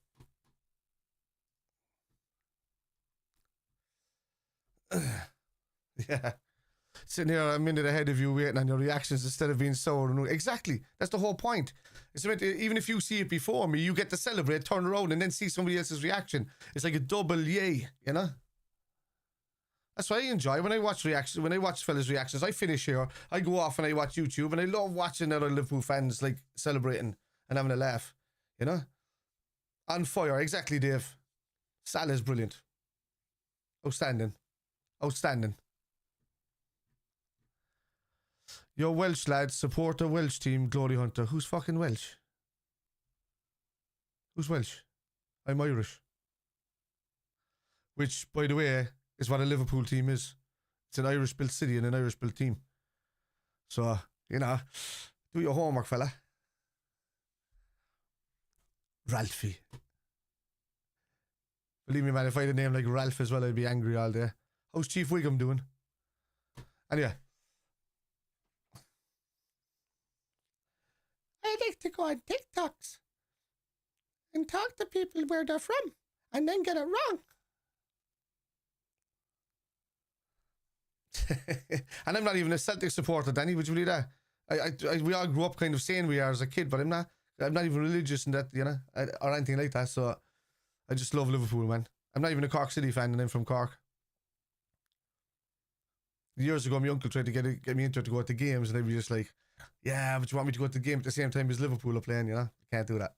Yeah. Sitting here a minute ahead of you waiting on your reactions instead of being sour. Exactly. That's the whole point. It's meant to, even if you see it before me, you get to celebrate, turn around, and then see somebody else's reaction. It's like a double yay, you know? That's what I enjoy when I watch reactions. When I watch fellas' reactions, I finish here, I go off and I watch YouTube, and I love watching other Liverpool fans like celebrating and having a laugh, you know? On fire, exactly, Dave. Salah's brilliant. Outstanding. Outstanding. Yo, Welsh lads, support the Welsh team, Glory Hunter. Who's fucking Welsh? Who's Welsh? I'm Irish. Which, by the way, is what a Liverpool team is. It's an Irish-built city and an Irish-built team. So, you know, do your homework, fella. Ralphie. Believe me, man, if I had a name like Ralph as well, I'd be angry all day. How's Chief Wiggum doing? Anyway. I like to go on TikToks and talk to people where they're from and then get it wrong. And I'm not even a Celtic supporter, Danny. Would you believe that? We all grew up kind of saying we are as a kid, but I'm not even religious in that, you know, or anything like that. So I just love Liverpool, man. I'm not even a Cork City fan, and I'm from Cork. Years ago, my uncle tried to get me into it to go to games, and I'd be just like, yeah, but you want me to go to the game at the same time as Liverpool are playing, you know? You can't do that.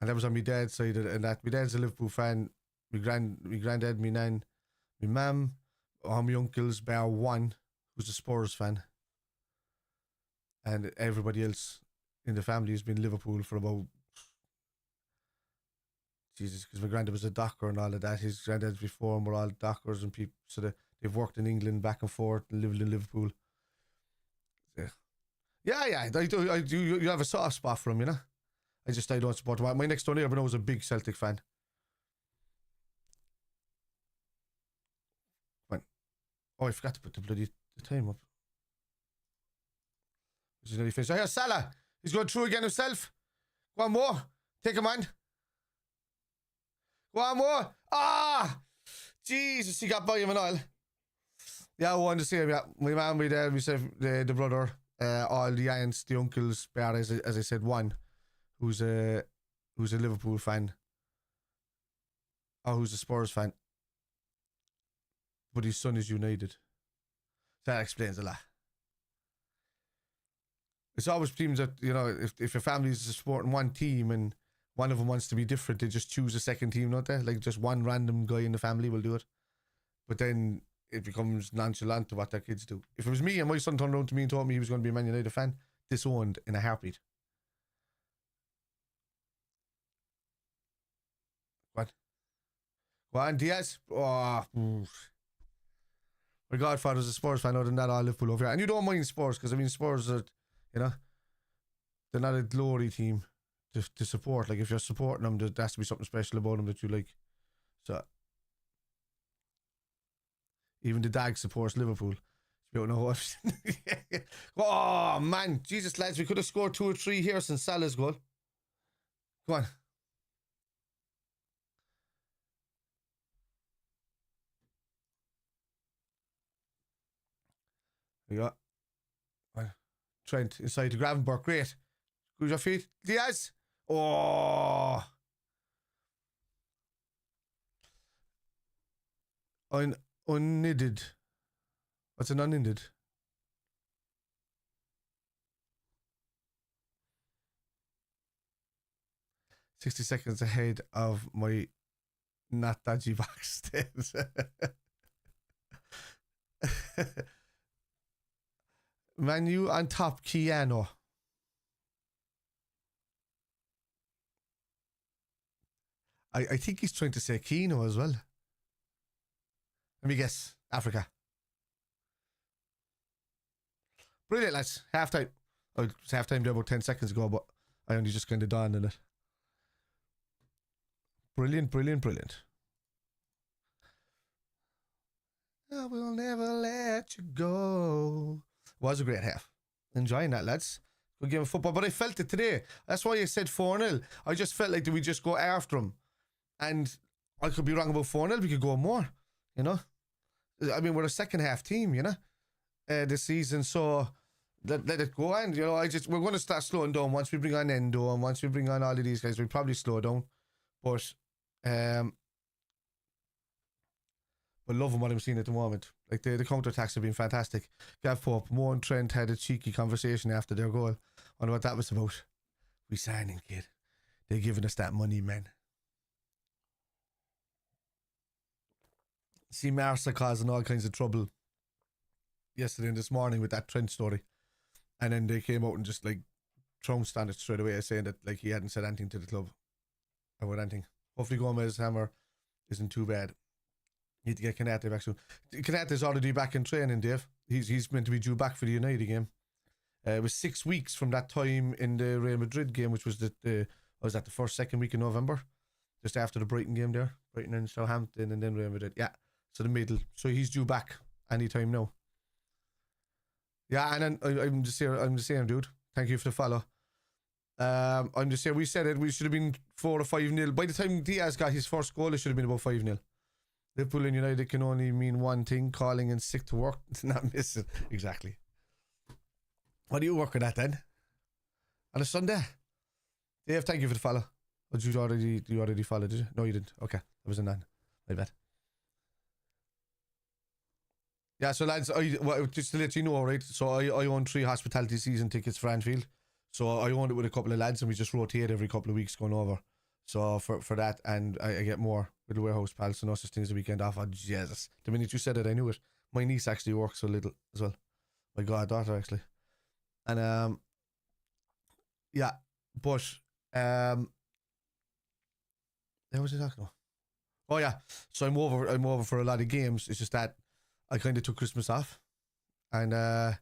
And that was on my dad's side, and that my dad's a Liverpool fan. My granddad, my nan, my mum, all my uncles, bar one, who's a Spurs fan. And everybody else in the family has been Liverpool for about, Jesus, because my granddad was a docker and all of that. His granddads before him were all dockers and people, so they've worked in England back and forth and lived in Liverpool. Yeah, I do. You have a soft spot for him, you know? I don't support him. My next door neighbour was a big Celtic fan. Oh, I forgot to put the time up. Which is nearly finished. Oh, here's Salah. He's going through again himself. Go on, more. Take him on. Go on, more. Ah! Jesus, he got by him and all. Yeah, I wanted to say, yeah, my mum, my dad, myself, the brother, all the aunts, the uncles, as I said, one who's a Liverpool fan. Or who's a Spurs fan. But his son is United. That explains a lot. It's always teams that, you know, if your family is supporting one team and one of them wants to be different, they just choose a second team, don't they? Like just one random guy in the family will do it. But then it becomes nonchalant to what their kids do. If it was me and my son turned around to me and told me he was going to be a Man United fan, disowned in a heartbeat. What? Go on, Diaz. Oh, my godfather's a Spurs fan. Other than that, all Liverpool over here. And you don't mind Spurs, because I mean, Spurs are, you know, they're not a glory team to support. Like if you're supporting them, there has to be something special about them that you like. So even the dog supports Liverpool. You don't know what. Oh man, Jesus lads, we could have scored 2 or 3 here since Salah's goal. Go on. There you go. Trent inside to Gravenberch. Great. Good your feet. Diaz. Oh. Unknitted. What's an unknitted? "60 seconds ahead of my not dodgy box steps." Manu on top, Keanu. I think he's trying to say Keno as well. Let me guess. Africa. Brilliant, lads. Half time. Oh, it was half time there about 10 seconds ago, but I only just kind of dawned on it. Brilliant, brilliant, brilliant. I will never let you go. Was a great half. Enjoying that, lads. Good game of football, but I felt it today. That's why I said 4-0. I just felt like, did we just go after them? And I could be wrong about 4-0. We could go more, you know? I mean, we're a second half team, you know, this season. So let it go. And, you know, we're going to start slowing down once we bring on Endo and once we bring on all of these guys. We'll probably slow down. But loving what I'm seeing at the moment. Like the counter-attacks have been fantastic. Gav Pope, Mo and Trent had a cheeky conversation after their goal. I wonder what that was about. We signing, kid. They're giving us that money, man. See Marsa causing all kinds of trouble yesterday and this morning with that Trent story. And then they came out and just like trounced on it straight away, saying that like he hadn't said anything to the club about anything. Hopefully Gomez hammer isn't too bad. Need to get Kanate back soon. Kanate's already back in training, Dave. He's meant to be due back for the United game. It was 6 weeks from that time in the Real Madrid game, which was the second week in November, just after the Brighton game there, Brighton and Southampton, and then Real Madrid. Yeah, so the middle. So he's due back anytime now. Yeah, and then I'm just here. I'm the same, dude. Thank you for the follow. I'm just here. We said it. We should have been 4 or 5-0. By the time Diaz got his first goal, it should have been about 5-0. Liverpool and United can only mean one thing: calling in sick to work. Not miss it. Exactly. What are you working at then? On a Sunday? Dave, thank you for the follow. Oh, you already followed, did you? No, you didn't. Okay, that was a 9. My bad. Yeah, so lads, just to let you know, right? So I own 3 hospitality season tickets for Anfield. So I owned it with a couple of lads, and we just rotate every couple of weeks going over. So for that, and I get more with the warehouse pals and us as things the weekend off. Oh, Jesus. The minute you said it, I knew it. My niece actually works a little as well. My goddaughter, actually. And, yeah, but, what was I talking about? Oh, yeah. So I'm over for a lot of games. It's just that I kind of took Christmas off, and, I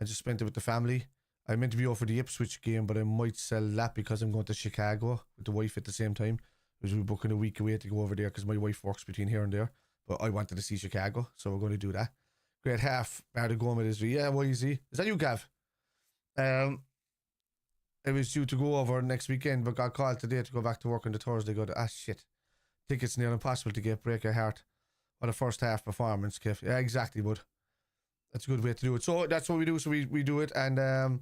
just spent it with the family. I meant to be over for the Ipswich game, but I might sell that because I'm going to Chicago with the wife at the same time. Because we're booking a week away to go over there because my wife works between here and there. But I wanted to see Chicago, so we're going to do that. Great half. Barda Gomez is yeah, why is he? Is that you, Gav? It was due to go over next weekend, but got called today to go back to work on the Thursday. Go to shit. Tickets near impossible to get. Break your heart. What a first half performance, Kev. Yeah, exactly, bud. That's a good way to do it. So that's what we do. So we do it, and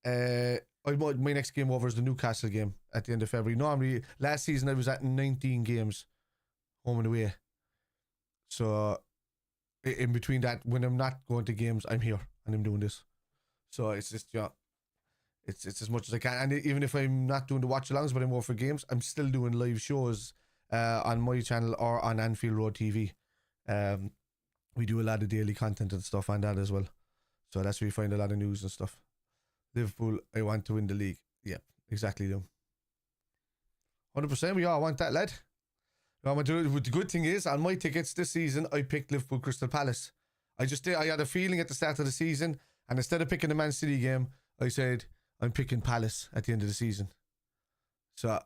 my next game over is the Newcastle game at the end of February. Normally, last season I was at 19 games, home and away. So in between that, when I'm not going to games, I'm here and I'm doing this. So it's just it's as much as I can. And even if I'm not doing the watch-alongs, but I'm over for games, I'm still doing live shows on my channel or on Anfield Road TV. We do a lot of daily content and stuff on that as well. So that's where you find a lot of news and stuff. Liverpool, I want to win the league. Yep, exactly them. 100%, we all want that, lad. The good thing is, on my tickets this season, I picked Liverpool Crystal Palace. I had a feeling at the start of the season, and instead of picking the Man City game, I said, I'm picking Palace at the end of the season. So,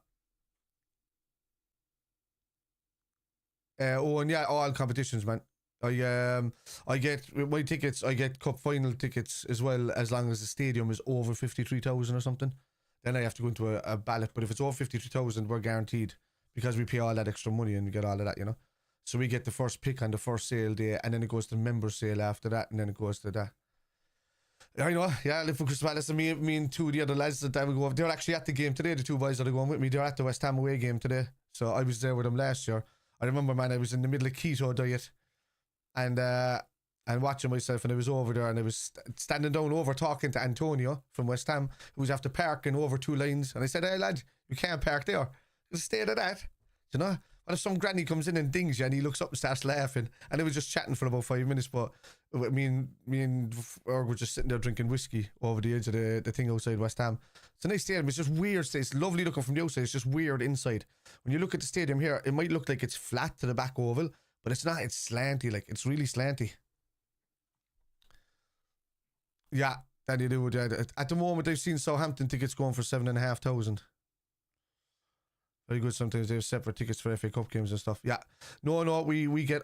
and yeah, all competitions, man. I get with my tickets. I get cup final tickets as well, as long as the stadium is over 53,000 or something. Then I have to go into a ballot. But if it's over 53,000, we're guaranteed because we pay all that extra money and we get all of that, you know. So we get the first pick on the first sale day, and then it goes to the member sale after that, and then it goes to that. I know, yeah. Liverpool Crystal Palace, and me and 2 of the other lads that will go over. They're actually at the game today. The 2 boys that are going with me, they're at the West Ham away game today. So I was there with them last year. I remember, man, I was in the middle of keto diet. And watching myself, and I was over there, and I was standing down over talking to Antonio from West Ham, who was after parking over 2 lines, and I said, hey lad, you can't park there, just stay at that, you know. What if some granny comes in and dings you, and he looks up and starts laughing? And I was just chatting for about 5 minutes, but me and Erg were just sitting there drinking whiskey over the edge of the thing outside West Ham. It's a nice stadium. It's just weird. It's lovely looking from the outside. It's just weird inside. When you look at the stadium here, it might look like it's flat to the back oval, but it's not. It's slanty. Like, it's really slanty. Yeah, that you do. At the moment, I've seen Southampton tickets going for 7,500. Very good. Sometimes they have separate tickets for FA Cup games and stuff. Yeah. No, we get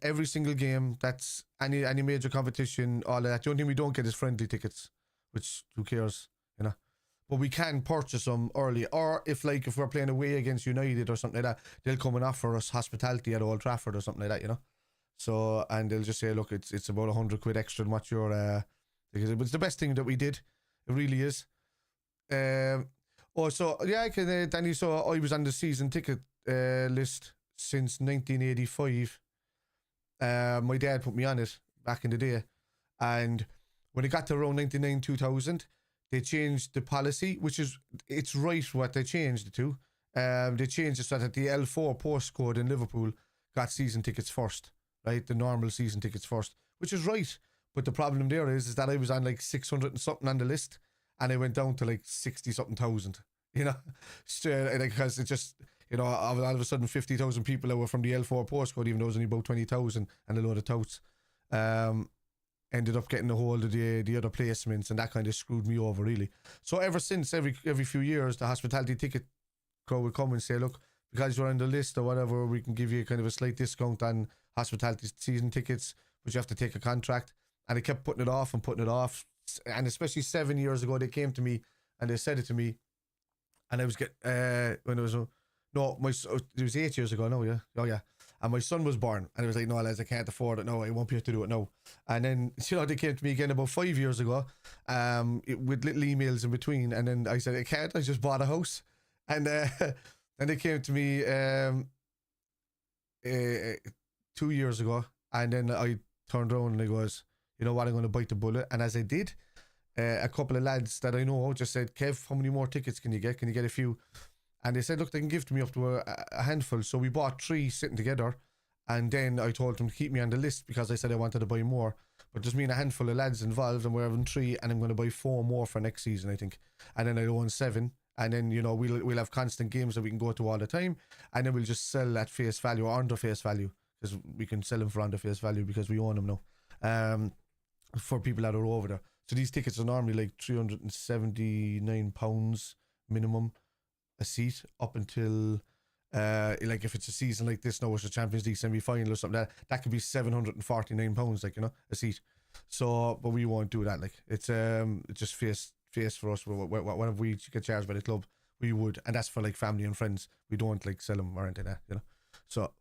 every single game. That's any major competition, all of that. The only thing we don't get is friendly tickets, which, who cares, you know. But we can purchase them early. Or if we're playing away against United or something like that, they'll come and offer us hospitality at Old Trafford or something like that, you know. So, and they'll just say, look, it's about 100 quid extra than what your because it was the best thing that we did. It really is. So yeah, Danny. So I was on the season ticket list since 1985. My dad put me on it back in the day, and when it got to around 99, 2000, they changed the policy, it's right what they changed it to. They changed it so that the L4 postcode in Liverpool got season tickets first, right? The normal season tickets first, which is right. But the problem there is that I was on like 600 and something on the list, and I went down to like 60 something thousand, you know, because it just, You know, all of a sudden 50,000 people that were from the L4 postcode, even though it was only about 20,000 and a load of touts, ended up getting a hold of the other placements, and that kind of screwed me over, really. So ever since, every few years, the hospitality ticket crowd would come and say, look, because you're on the list or whatever, we can give you kind of a slight discount on hospitality season tickets, but you have to take a contract. And they kept putting it off, and especially 7 years ago, they came to me and they said it to me, and I was getting when it was it was 8 years ago. No, yeah, oh yeah. And my son was born, and I was like, no, lads, I can't afford it. No, I won't be able to do it now. And then, you know, they came to me again about 5 years ago, with little emails in between. And then I said, I can't. I just bought a house, and then they came to me 2 years ago, and then I turned around and I goes, you know what, I'm going to bite the bullet. And as I did, a couple of lads that I know just said, Kev, how many more tickets can you get? Can you get a few? And they said, look, they can give to me up to a handful. So we bought 3 sitting together. And then I told them to keep me on the list because I said I wanted to buy more. But there's me and a handful of lads involved, and we're having 3, and I'm going to buy 4 more for next season, I think. And then I own 7. And then, you know, we'll have constant games that we can go to all the time. And then we'll just sell at face value or under face value, because we can sell them for under face value because we own them now. For people that are over there. So these tickets are normally like £379 minimum a seat, up until like if it's a season like this now, it's a Champions League semi-final or something, that could be £749, like, you know, a seat. So, but we won't do that. Like, it's just face for us. Whenever we get charged by the club, we would, and that's for like family and friends. We don't like sell them or anything like that, you know. So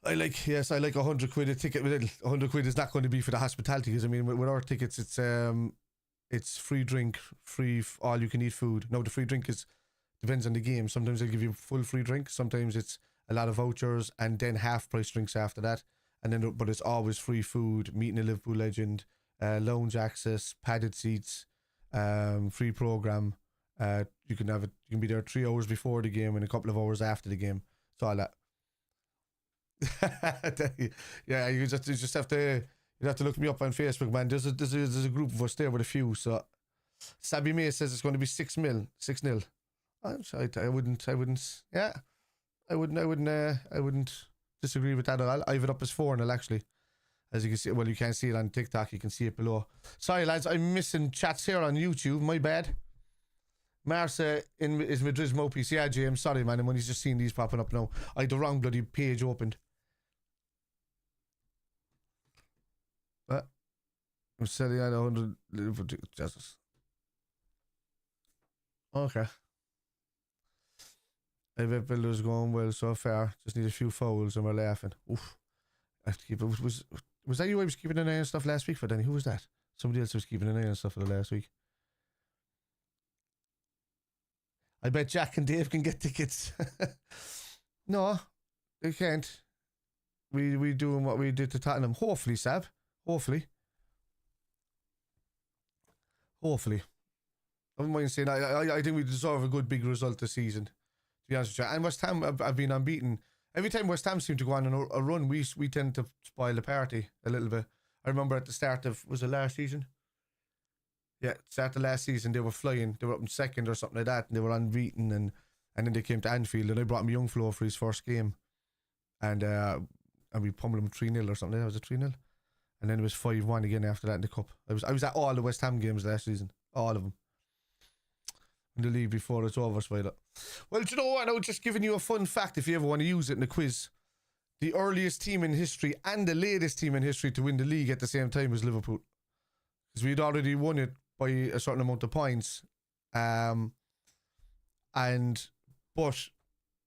I like 100 quid a ticket. 100 quid is not going to be for the hospitality, because I mean, with our tickets, it's free drink, free all you can eat food. Now the free drink depends on the game. Sometimes they'll give you full free drink. Sometimes it's a lot of vouchers and then half price drinks after that. And then, but it's always free food, meeting a Liverpool legend, lounge access, padded seats, free program. You can be there 3 hours before the game and a couple of hours after the game. So all that. Yeah, you just have to. You have to look me up on Facebook, man. There's a group of us there with a few. So Sabby May says it's going to be 6-0. I wouldn't disagree with that at all. I have it up as 4-0 actually. As you can see, well, you can't see it on TikTok. You can see it below. Sorry, lads, I'm missing chats here on YouTube. My bad. Marsa is Madrid's Mopies. Yeah, James, sorry, man. I'm only just seeing these popping up now. I had the wrong bloody page opened. I'm selling at 100 Liverpool justice. Okay. I bet Builder's going well so far. Just need a few fouls and we're laughing. Oof. I have to keep it. Was that you I was keeping an eye on stuff last week for, Danny? Who was that? Somebody else was keeping an eye on stuff for the last week. I bet Jack and Dave can get tickets. No, they can't. We doing what we did to Tottenham. Hopefully, Sab. Hopefully. I wouldn't mind saying I think we deserve a good big result this season, to be honest with you. And West Ham have been unbeaten. Every time West Ham seem to go on a run, we tend to spoil the party a little bit. I remember at the start of, was it last season? Yeah, start of last season, they were flying. They were up in second or something like that, and they were unbeaten. And then they came to Anfield, and I brought him Young Flo for his first game. And we pummeled him 3-0 or something. That was a 3-0. And then it was 5-1 again after that in the cup. I was at all the West Ham games last season. All of them. In the league before it's over, Spider. Well, do you know what? I was just giving you a fun fact if you ever want to use it in a quiz. The earliest team in history and the latest team in history to win the league at the same time was Liverpool. Because we'd already won it by a certain amount of points. But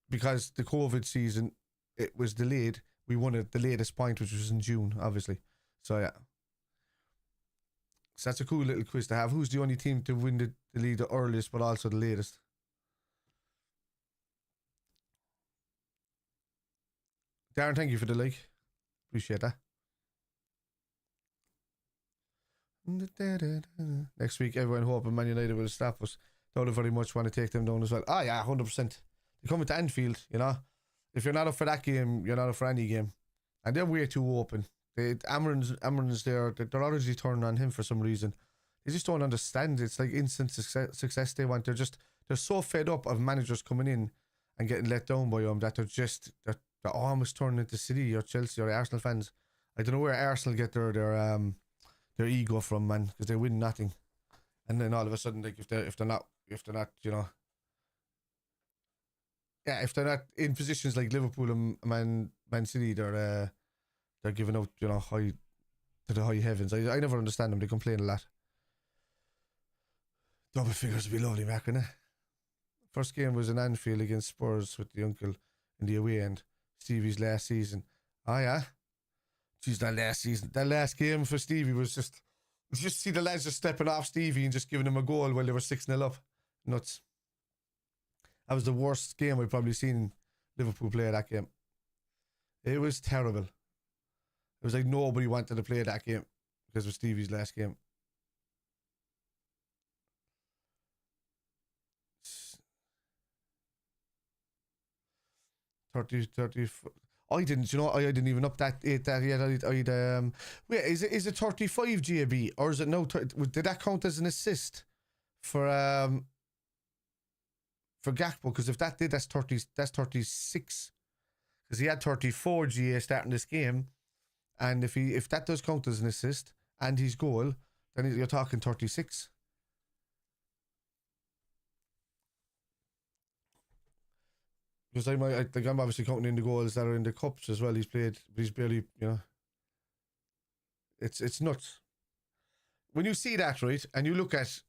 because the COVID season, it was delayed, we won it the latest point, which was in June, obviously. So, yeah. So that's a cool little quiz to have. Who's the only team to win the league the earliest, but also the latest? Darren, thank you for the like. Appreciate that. Next week, everyone hoping Man United will stop us. Don't very much want to take them down as well. Oh, yeah, 100%. They're coming to Anfield, you know. If you're not up for that game, you're not up for any game. And they're way too open. Amarin's there. They're already turning on him for some reason. They just don't understand. It's like instant success they want. they're so fed up of managers coming in and getting let down by them that they're almost turning into City or Chelsea or Arsenal fans. I don't know where Arsenal get their ego from, man, because they win nothing, and then all of a sudden, like if they're not, you know, yeah, if they're not in positions like Liverpool and Man City, they're giving out, you know, high to the high heavens. I never understand them. They complain a lot. Double figures would be lovely, Mark, innit? First game was in Anfield against Spurs with the uncle in the away end. Stevie's last season. Oh yeah. Jeez, that last game for Stevie was just see the lads just stepping off Stevie and just giving him a goal while they were 6-0 up. Nuts. That was the worst game I've probably seen Liverpool play that game. It was terrible. It was like nobody wanted to play that game because it was Stevie's last game. I didn't, you know, I didn't even up that yet. Wait, is it 35 GAB or is it no? Did that count as an assist for Gakpo? Because if that did, that's 36. Because he had 34 GA starting this game, and if that does count as an assist and his goal, then you're talking 36. Because I'm obviously counting in the goals that are in the cups as well. He's played, but he's barely, you know. It's nuts. When you see that, right, and you look at,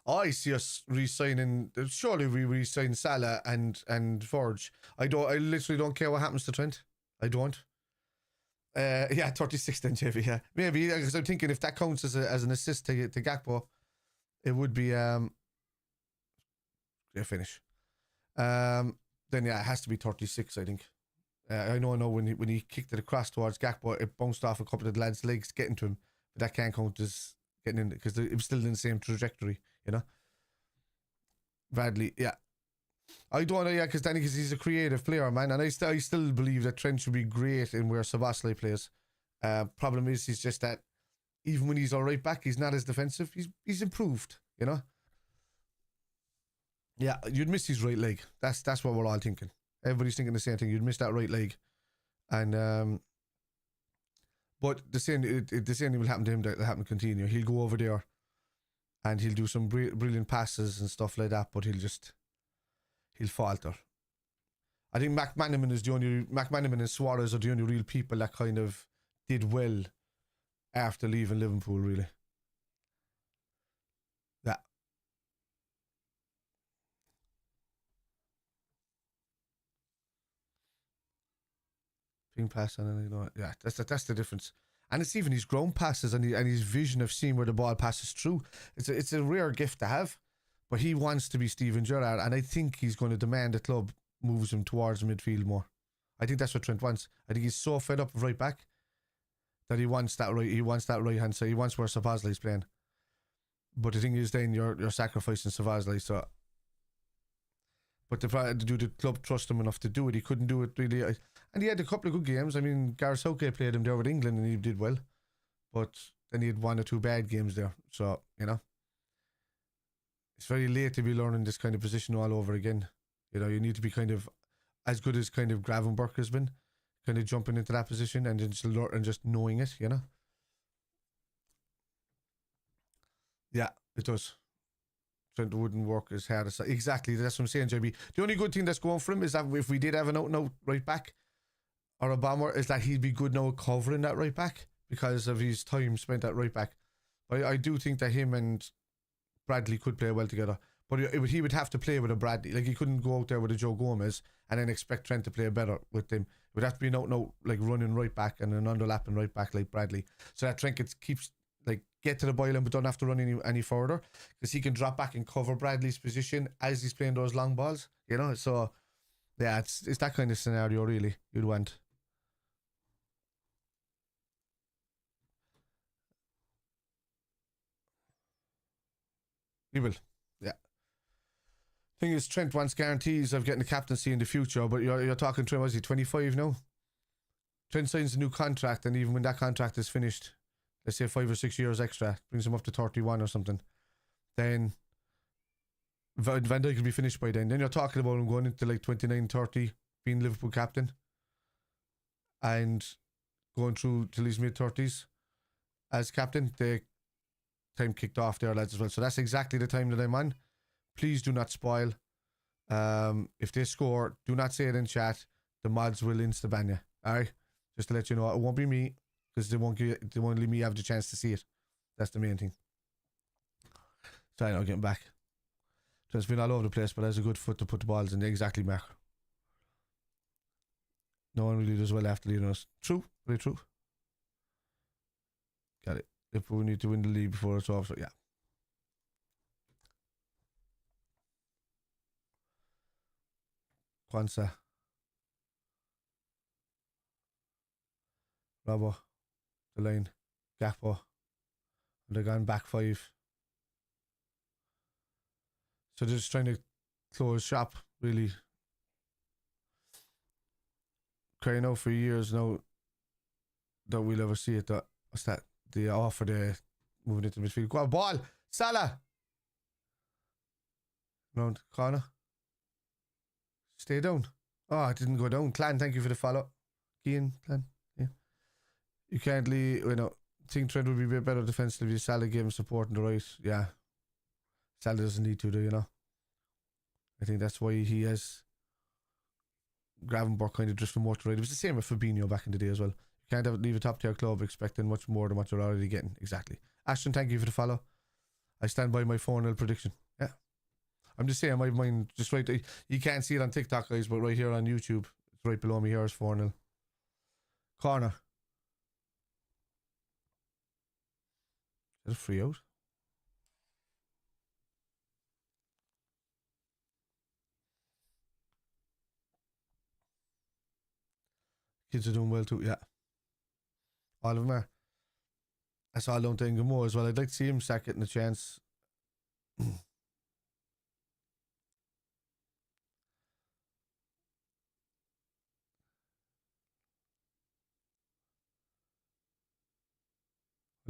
I see us re-signing. Surely we re-sign Salah and Verge. I literally don't care what happens to Trent. I don't. Yeah, 36 then, JV. Yeah, maybe because I'm thinking if that counts as an assist to Gakpo, it would be a finish. Then yeah, it has to be 36. I think. I know when he kicked it across towards Gakpo, it bounced off a couple of the lads' legs getting to him, but that can't count as getting in because it was still in the same trajectory, you know. Bradley, yeah. I don't know, yeah, because he's a creative player, man, and I still believe that Trent should be great in where Szoboszlai plays. Problem is, he's just that even when he's all right back, he's not as defensive. He's improved, you know. Yeah, you'd miss his right leg. That's what we're all thinking. Everybody's thinking the same thing. You'd miss that right leg, and but the same will happen to him. That will happen to continue. He'll go over there, and he'll do some brilliant passes and stuff like that. But he'll falter. I think McManaman and Suarez are the only real people that kind of did well after leaving Liverpool, really. Yeah. Ping pass and you know, yeah, that's the difference. And it's even his ground passes and his vision of seeing where the ball passes through. It's a rare gift to have, but he wants to be Steven Gerrard, and I think he's going to demand the club moves him towards midfield more. I think that's what Trent wants. I think he's so fed up of right back that he wants that right hand side. He wants where Szoboszlai's playing. But the thing is, then you're sacrificing Szoboszlai. So, but do the club trust him enough to do it? He couldn't do it really. And he had a couple of good games. I mean, Gareth Southgate played him there with England and he did well. But then he had 1 or 2 bad games there. So, you know, it's very late to be learning this kind of position all over again. You know, you need to be kind of as good as kind of Gravenberch has been, kind of jumping into that position and just knowing it, you know. Yeah, it does. Trent wouldn't work as hard as exactly. That's what I'm saying, JB. The only good thing that's going for him is that if we did have an out right back or a bomber, is that he'd be good now covering that right back because of his time spent at right back. But I do think that him and Bradley could play well together. But he would have to play with a Bradley. Like, he couldn't go out there with a Joe Gomez and then expect Trent to play better with him. It would have to be an out like running right back and an underlapping right back like Bradley. So that Trent keeps like get to the byline but don't have to run any further because he can drop back and cover Bradley's position as he's playing those long balls, you know. So yeah, it's that kind of scenario really you'd want. He will, yeah. Thing is, Trent wants guarantees of getting a captaincy in the future, but you're talking to him, was he 25 now? Trent signs a new contract, and even when that contract is finished, let's say 5 or 6 years extra, brings him up to 31 or something, then Van Dijk will be finished by then. Then you're talking about him going into like 29, 30, being Liverpool captain, and going through till his mid-30s as captain. The time kicked off there, lads, as well. So that's exactly the time that I'm on. Please do not spoil. If they score, do not say it in chat. The mods will insta-ban you. Alright? Just to let you know, it won't be me, because they won't let me have the chance to see it. That's the main thing. So I know, getting back. So it's been all over the place, but has a good foot to put the balls in the exactly mark. No one really does well after leading us. True, very true. Got it. If we need to win the league before it's off, so yeah. Kwanzaa. Robbo. The line. Gakpo. And they're going back 5. So they're just trying to close shop, really. Crying out for years now that we'll ever see it. What's that? The offer the moving into midfield. Go on, ball! Salah! Round corner. Stay down. Oh, it didn't go down. Clan, thank you for the follow. Kian, Clan. Yeah. You can't leave. I think Trent would be a bit better defensively. Salah gave him support on the right. Yeah. Salah doesn't need to, do you know? I think that's why he has Gravenberch kind of drifting more to right. It was the same with Fabinho back in the day as well. You can't leave a top tier club expecting much more than what you're already getting. Exactly. Ashton, thank you for the follow. I stand by my 4-0 prediction. Yeah. I'm just saying, my mind just right. You can't see it on TikTok, guys, but right here on YouTube, it's right below me here is 4-0. Corner. Is that a free out? Kids are doing well too, yeah. All of them are. That's all down to Ngamo as well. I'd like to see him start getting a chance. Well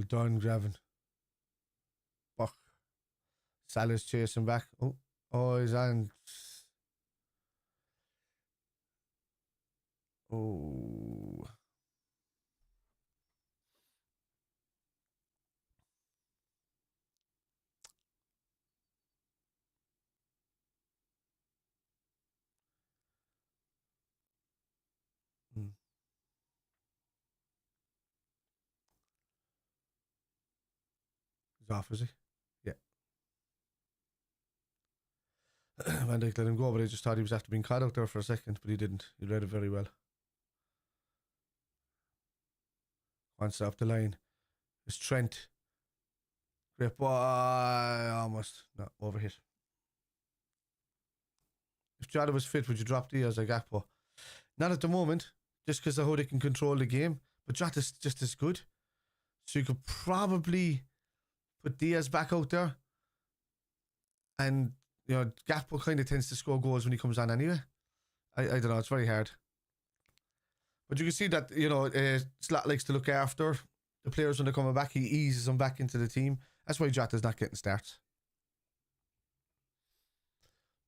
done, Graven. Buck. Salah's chasing back. Oh, he's on. Oh. He's off, is he? Yeah. Van Dijk let him go, but I just thought he was after being caught out there for a second, but he didn't. He read it very well. Wants up the line. It's Trent. Great ball. Almost. No, overhit. If Jota was fit, would you drop Diaz or Gakpo? Not at the moment, just because of how they can control the game. But Jota's just as good. So you could probably put Diaz back out there. And, you know, Gakpo kind of tends to score goals when he comes on anyway. I don't know, it's very hard. But you can see that, you know, Slot likes to look after the players when they're coming back. He eases them back into the team. That's why Jota's not getting starts.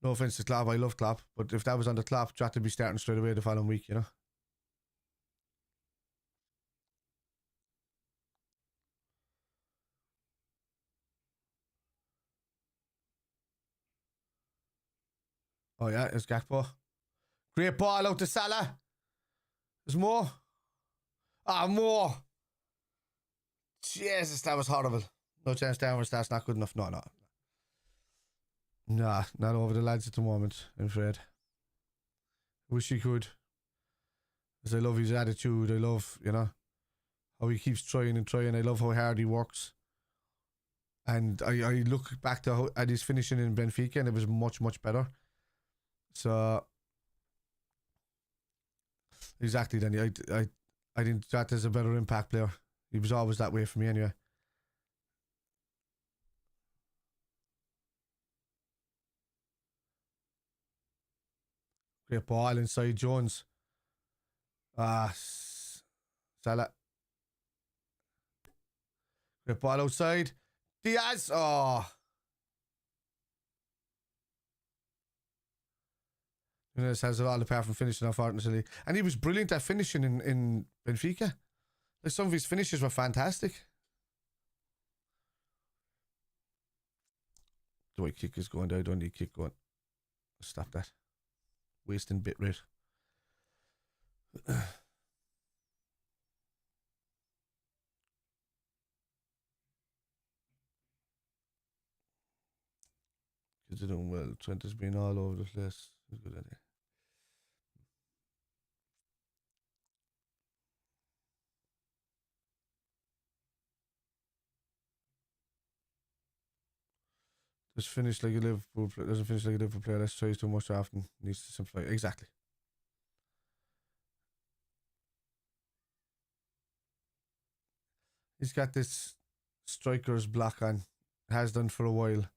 No offense to Klopp, I love Klopp, but if that was on the Klopp, Jota would be starting straight away the following week, you know. Oh yeah, it's Gakpo. Great ball out to Salah. There's more. More. Jesus, that was horrible. No chance downwards, that's not good enough. No. Nah, not over the lads at the moment, I'm afraid. Wish he could. Because I love his attitude. I love, you know, how he keeps trying and trying. I love how hard he works. And I look back to at his finishing in Benfica and it was much, much better. So, exactly, Danny. I think that is a better impact player. He was always that way for me anyway. Great ball inside Jones. Salah. Great ball outside. Diaz. Oh. Nunes has it all apart from finishing, unfortunately. And he was brilliant at finishing in Benfica. Like, some of his finishes were fantastic. The way kick is going down, I don't need kick going. Stop that. Wasting bit rate. Kids are doing well. Trent has been all over the place. Good idea. Doesn't finish like a Liverpool player. Let's try too much often. Needs to simplify. Exactly. He's got this striker's block on. Has done for a while.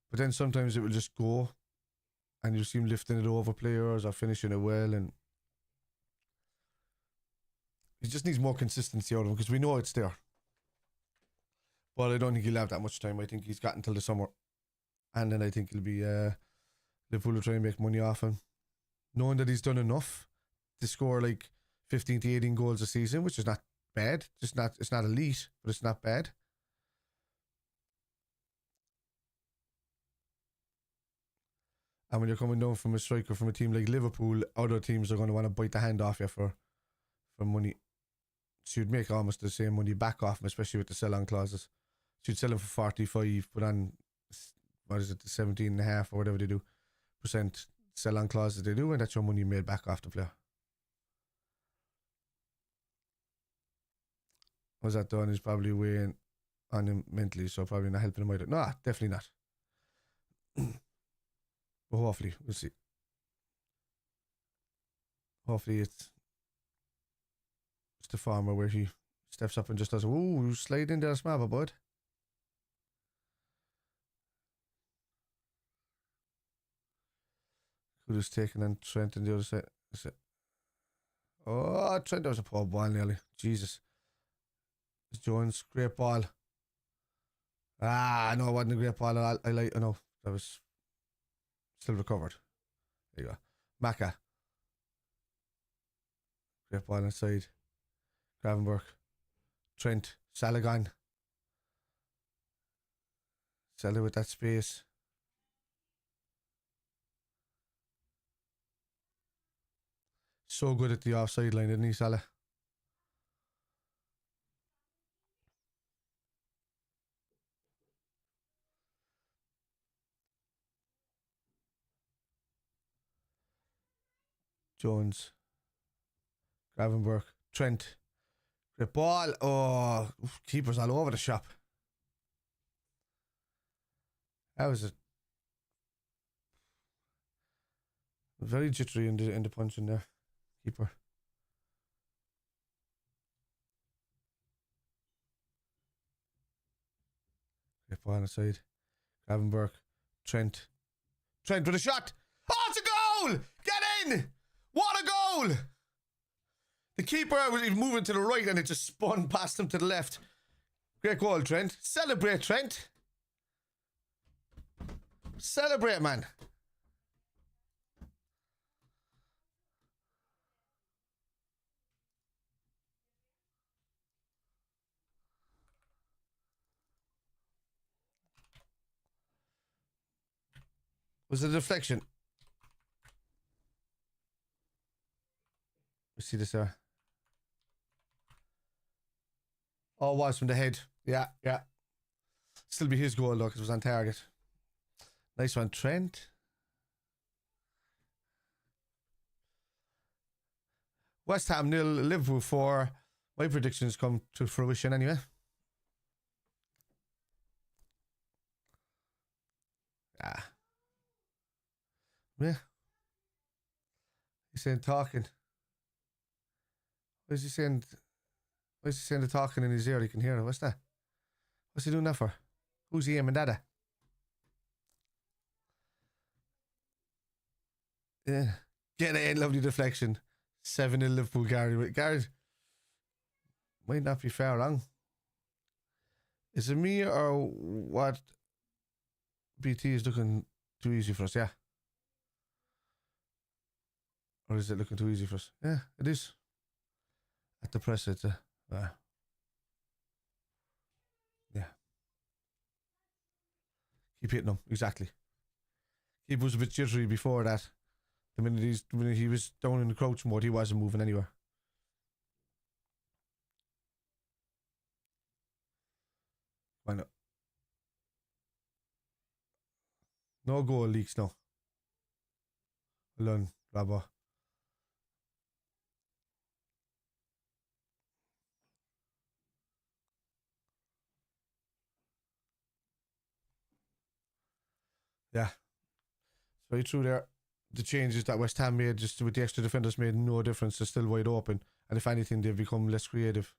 But then sometimes it will just go and you see him lifting it over players or finishing it well, and he just needs more consistency out of him because we know it's there. But I don't think he'll have that much time. I think he's got until the summer. And then I think he'll be Liverpool will try and make money off him. Knowing that he's done enough to score like 15 to 18 goals a season, which is not bad. It's not elite, but it's not bad. And when you're coming down from a striker from a team like Liverpool, other teams are going to want to bite the hand off you for money. So you'd make almost the same money back off him, especially with the sell-on clauses. So you'd sell him for 45, put on, what is it, the 17.5 or whatever they do, % sell-on clauses they do, and that's your money made back off the player. Was that done? He's probably weighing on him mentally, so probably not helping him out. No, definitely not. But hopefully, we'll see. Hopefully it's the farmer where he steps up and just does, ooh, slide in there, small bud. Could have taken on Trent on the other side. Oh, Trent, that was a poor ball nearly. Jesus. It's Jones, great ball. Ah, no, it wasn't a great ball. I know. That was still recovered. There you go. Maka. Great ball inside. Gravenberch. Trent. Salah gone. Salah with that space. So good at the offside line, isn't he, Salah? Jones. Gravenberch. Trent. Great ball. Oh, keepers all over the shop. That was a very jittery in the punching there. Keeper. Great ball on the side. Gravenberch. Trent. Trent with a shot. Oh, it's a goal! Get in! What a goal! The keeper was moving to the right and it just spun past him to the left. Great goal, Trent. Celebrate, Trent. Celebrate, man. Was it a deflection? We see this there. Oh, it was from the head. Yeah. Still be his goal though, because it was on target. Nice one, Trent. West Ham 0, Liverpool 4. My predictions come to fruition anyway. Yeah. He's saying talking. Why is he saying the talking in his ear? He can hear it. What's that? What's he doing that for? Who's he aiming that at? Yeah. Get it in, lovely deflection. 7-0 Liverpool, Gary. Gary might not be far wrong. Is it me or what? BT is looking too easy for us, yeah. Or is it looking too easy for us? Yeah, it is. At the press, it's yeah. Keep hitting him, exactly. He was a bit jittery before that. When he was down in the crouch mode, he wasn't moving anywhere. Why not? No goal leaks now. Well done, Rabbo. Yeah. It's very true there. The changes that West Ham made, just with the extra defenders, made no difference. They're still wide open. And if anything, they've become less creative.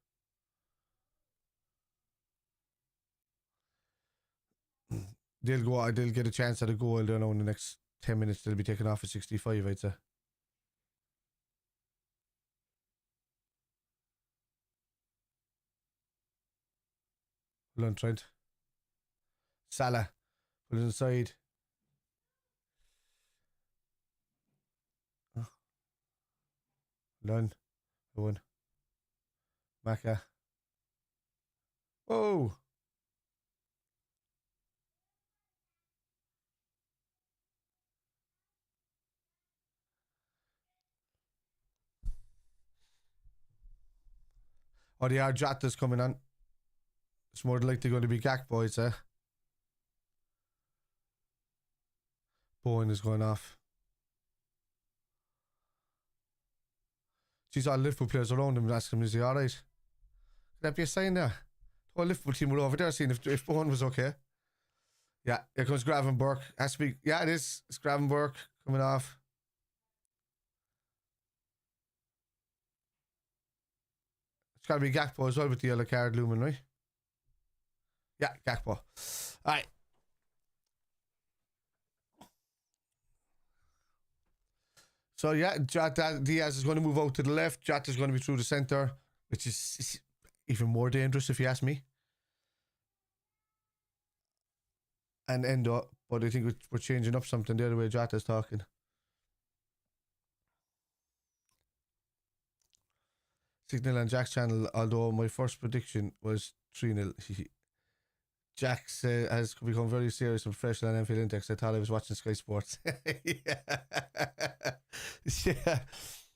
They'll get a chance at a goal there now in the next 10 minutes. They'll be taken off at 65, I'd say. Well done, Trent. Salah. Put it inside. Oh. Well done. Owen. Maka. Oh! Oh, the Jota's coming on. It's more likely going to be Gakpo, I'd say. Bowen is going off. Geez, all Liverpool players around him asking him, is he alright? Could that be a sign there? The whole Liverpool team were over there seeing if Bowen was okay. Yeah, here comes Gravenberch. Has to be, yeah, it is. It's Gravenberch coming off. It's got to be Gakpo as well with the yellow card looming, right? Yeah, Gakpo. Alright. So yeah, Diaz is going to move out to the left. Jota is going to be through the centre, which is even more dangerous if you ask me. And Endo, but I think we're changing up something there the way Jota's talking. Signal on Jack's channel, although my first prediction was 3-0. Jack has become very serious and professional on Enfield Index. I thought I was watching Sky Sports. Yeah.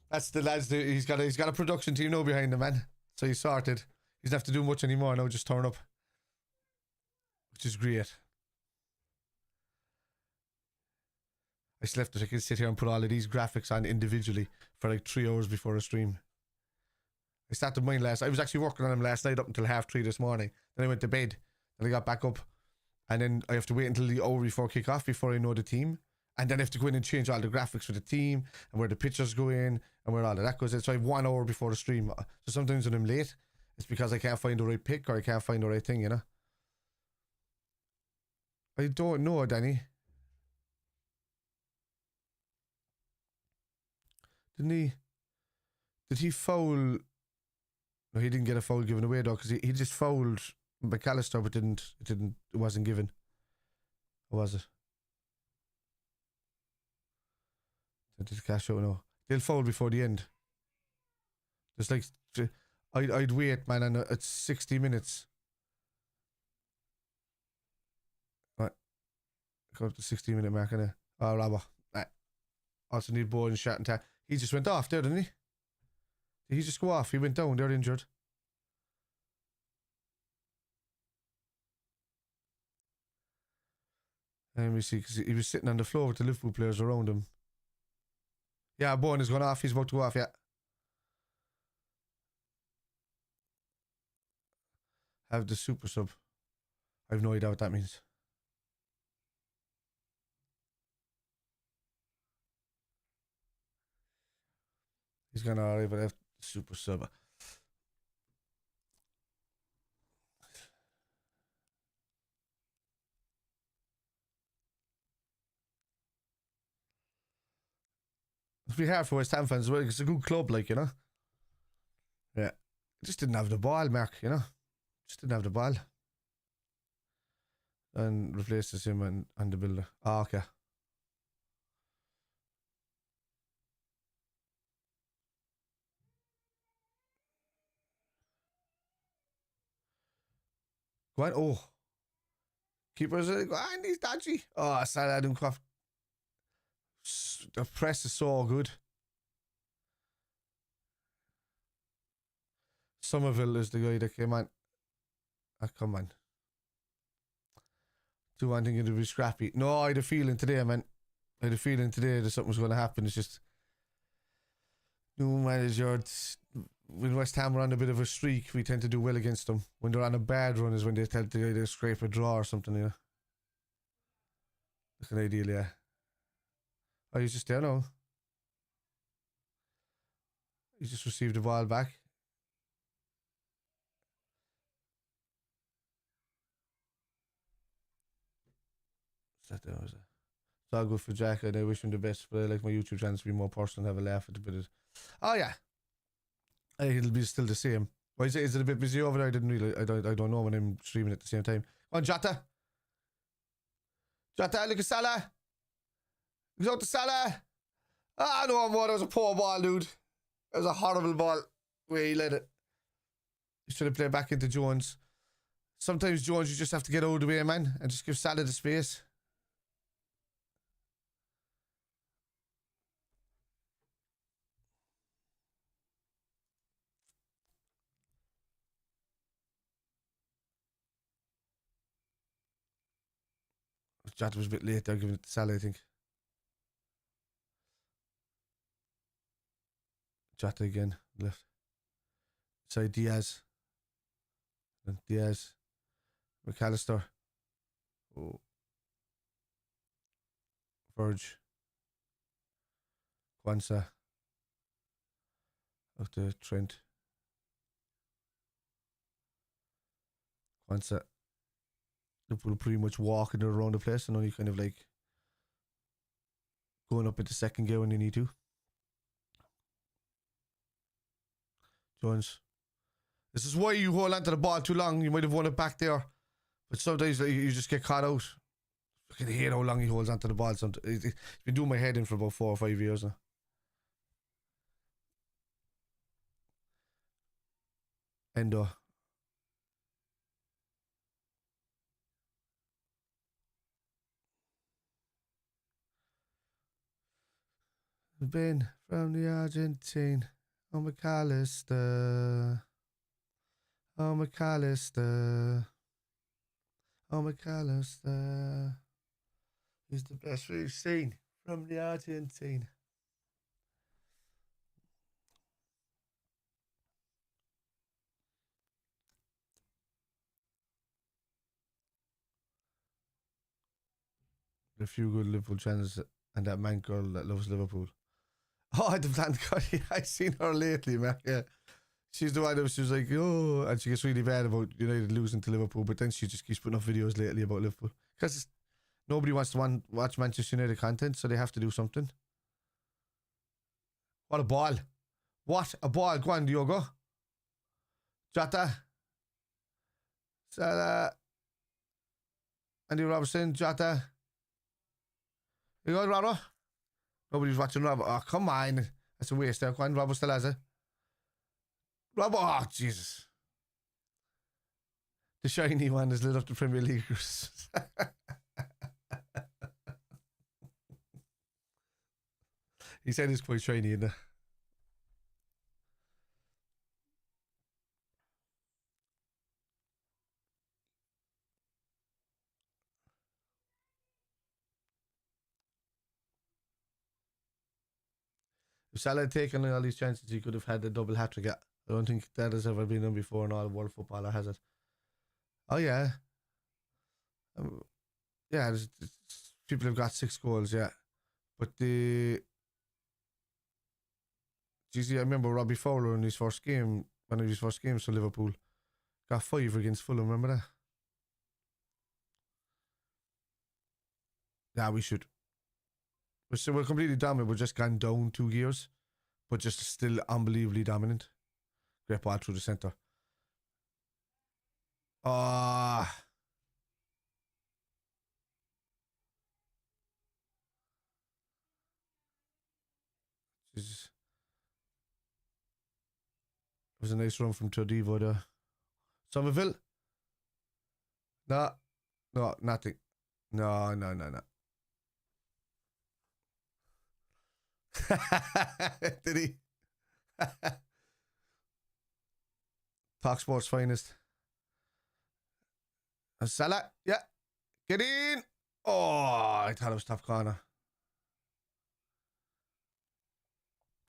That's the lads. He's got a production team now behind him, man. So he's sorted. He doesn't have to do much anymore now, just turn up. Which is great. I slept. I could sit here and put all of these graphics on individually for like 3 hours before a stream. I started mine I was actually working on them last night up until 3:30 this morning. Then I went to bed. Then I got back up. And then I have to wait until the hour before kick-off before I know the team. And then I have to go in and change all the graphics for the team and where the pictures go in and where all of that goes in. So I have 1 hour before the stream. So sometimes when I'm late, it's because I can't find the right pick or I can't find the right thing, you know? I don't know, Danny. Did he foul? No, he didn't get a foul given away though, because he just fouled McAllister, but it wasn't given. Or was it? Did cash out? No. They'll foul before the end. There's like, I'd wait, man, and it's 60 minutes. Right. Go up to 60-minute mark, innit? Oh, Rabbo. Right. Also need Bowen and shot and tag. He just went off there, didn't he? Did he just go off? He went down. They're injured. Let me see, because he was sitting on the floor with the Liverpool players around him. Yeah, Bowen is going off. He's about to go off, yeah. Have the super sub. I have no idea what that means. He's going to arrive, but I have the super sub. It's be hard for West Ham fans as well. It's a good club, like, you know. Yeah. Just didn't have the ball, Mark, you know. Just didn't have the ball. And replaces him and the builder. Oh, okay. Go on. Oh. Keepers are go on, he's dodgy. Oh, Salah didn't quite. The press is so good. Somerville is the guy that came on. Ah, come on. 2-1 thinking it'd be scrappy. No, I had a feeling today, man. I had a feeling today that something was going to happen. It's just new manager. When West Ham are on a bit of a streak, we tend to do well against them. When they're on a bad run is when they tell the guy to scrape a draw or something, you know. That's an ideal, yeah. Oh, he's just there now. He just received the ball back. What's that there? It's all good for Jack, and I wish him the best, but I like my YouTube channel to be more personal and have a laugh at the bit of... Oh, yeah. It'll be still the same. Why is it a bit busy over there? I don't know when I'm streaming at the same time. Come on, Jota. Jota, look at Salah. Look out to Salah. Ah, no more. That was a poor ball, dude. That was a horrible ball. Where he let it. He should have played back into Jones. Sometimes, Jones, you just have to get out of the way, man, and just give Salah the space. Jota was a bit late there, giving it to Salah, I think. Jota again, left. Side Diaz. And Diaz. McAllister. Oh. Verge. Kwanzaa. Out to Trent. Kwanzaa. Liverpool pretty much walking around the place and only kind of like going up into second gear when you need to. Jones. This is why you hold onto the ball too long. You might have won it back there. But sometimes you just get caught out. I can hate how long he holds onto the ball. It's been doing my head in for about 4 or 5 years now. Endo. Ben from the Argentine. Oh, McAllister. Oh, McAllister. Oh, McAllister. He's the best we've seen from the Argentine. A few good Liverpool channels and that man girl that loves Liverpool. Oh, the plant Cuddy. I've seen her lately, man. Yeah. She's the one that she was like, oh, and she gets really bad about United losing to Liverpool, but then she just keeps putting up videos lately about Liverpool. Because nobody wants to watch Manchester United content, so they have to do something. What a ball. What a ball. Go on, Diogo. Jota. Salah. Andy Robertson. Jota. You go, Robbo. Nobody's watching Robbo. Oh, come on. That's a waste there. Go on, Robbo still has it. Robbo. Oh, Jesus. The shiny one has lit up the Premier League. He said it's quite shiny, isn't it? If Salah had taken all these chances, he could have had a double hat-trick. I don't think that has ever been done before in all world football, or has it? Oh, yeah. Yeah, people have got 6 goals, yeah. But the... Geez, I remember Robbie Fowler in his first game, one of his first games for Liverpool, got 5 against Fulham, remember that? Yeah, we should. We're completely dominant. We're just gone down 2 gears, but just still unbelievably dominant. Great ball through the centre. Ah. Jesus. It was a nice run from Todivo there. Somerville. No, no, nothing. No, no, no, no. Did he? Talk Sports finest. Salah, yeah. Get in. Oh, I thought it was top corner.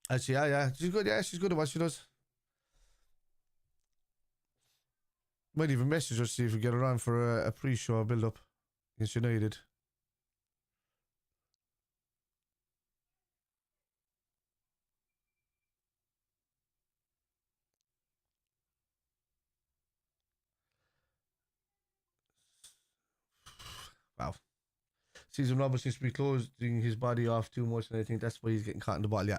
Actually, yeah. She's good, yeah. She's good at what she does. Might even message her, see if we get her on for a pre-show build-up against United. Wow. Season Roberts seems to be closing his body off too much, and I think that's why he's getting caught in the ball, yeah.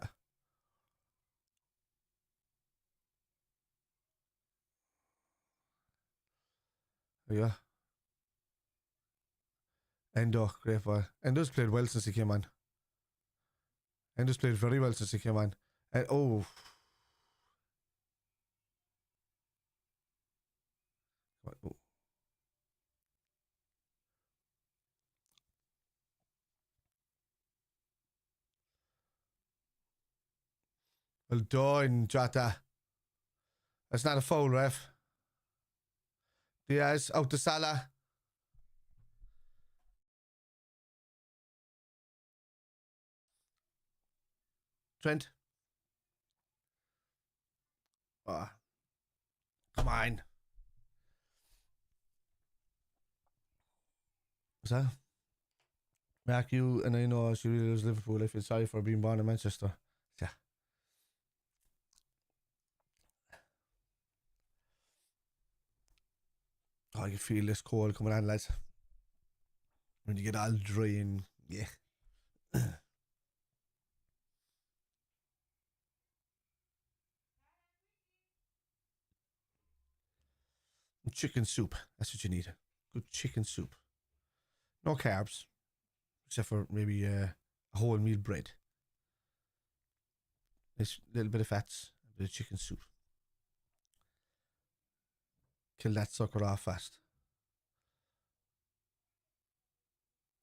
Yeah. Endo, great ball. Endo's played well since he came on. Endo's played very well since he came on. And oh. Well done, Jota. That's not a foul, ref. Diaz out to Salah. Trent. Oh. Come on. What's that? Mark, you and I know she really loves Liverpool. I feel sorry for being born in Manchester. Yeah. Oh, I can feel this cold coming on, lads. When you get all dry and yeah. Chicken soup. That's what you need. Good chicken soup. No carbs. Except for maybe a whole meal bread. This little bit of fats. A bit of chicken soup. Kill that sucker off fast.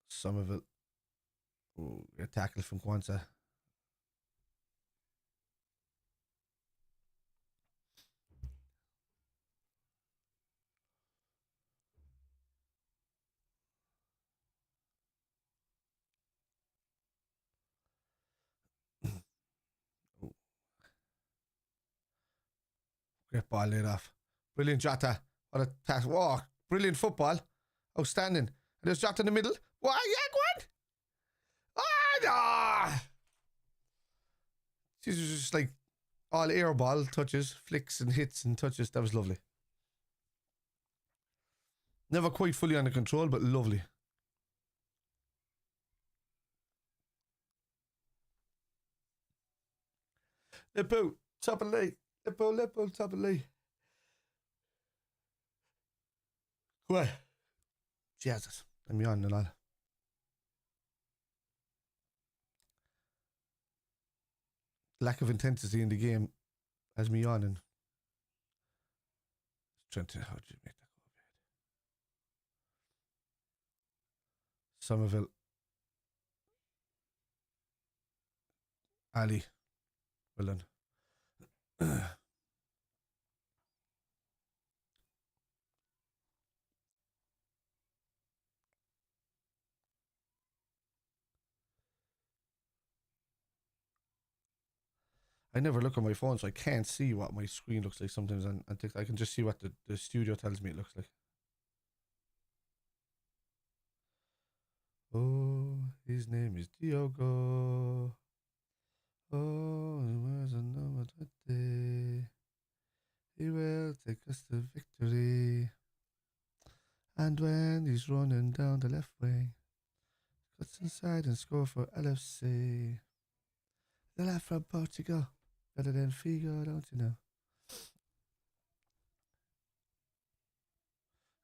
Somerville. Oh, a tackle from Kwanzaa. Great ball laid off. Brilliant Jota. What a task. Oh, brilliant football. Outstanding. And there's Jota in the middle. What? Yeah, go on. Oh, no. These are just like all air ball touches, flicks and hits and touches. That was lovely. Never quite fully under control, but lovely. Liverpool, top of the league. Liverpool, top of the league. What? Jesus. I'm yawning and all. Lack of intensity in the game has me yawning. Trying to, how did you make that go bad? Somerville. Ali. Well done. I never look at my phone, so I can't see what my screen looks like sometimes. And I can just see what the studio tells me it looks like. Oh, his name is Diogo. Oh, and where's the number 20? He will take us to victory. And when he's running down the left wing, cuts inside and score for LFC. The lad from Portugal, better than Figo, don't you know?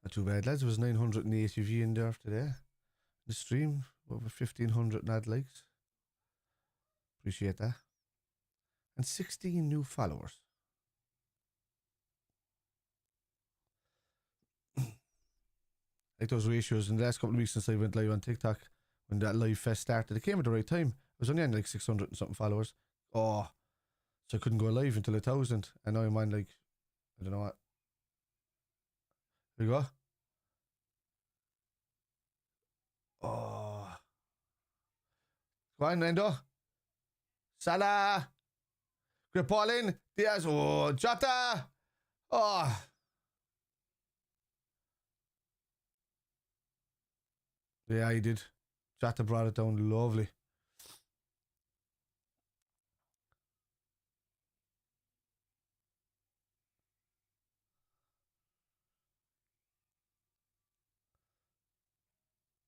Not too bad, lads. There was 980 V in there today. The stream, over 1,500 nad likes. Appreciate that. And 16 new followers. like those ratios in the last couple of weeks since I went live on TikTok, when that live fest started, it came at the right time. I was only on like 600 and something followers. Oh, so I couldn't go live until 1,000, and now I'm on like, I don't know what. There you go. Oh, go on, Endo. Salah. Great ball in. Diaz. Oh, Jota. Oh. Yeah, he did. Jota brought it down lovely.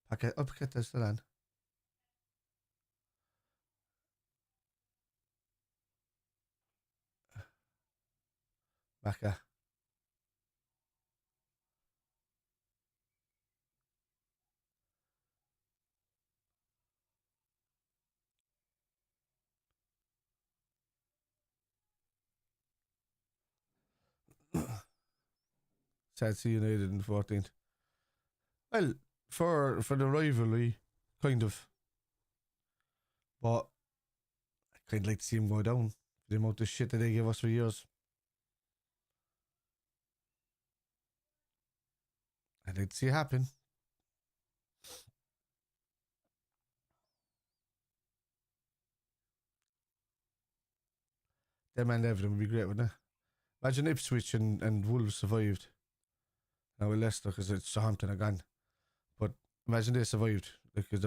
Paket det still on. Backa. Sad see United in the 14th. Well, for the rivalry, kind of. But I kind of like to see him go down. The amount of shit that they gave us for years. I'd like to see it happen. Them and Everton would be great, wouldn't it? Imagine Ipswich and Wolves survived. Now with Leicester, because it's Southampton are gone. But imagine they survived. Because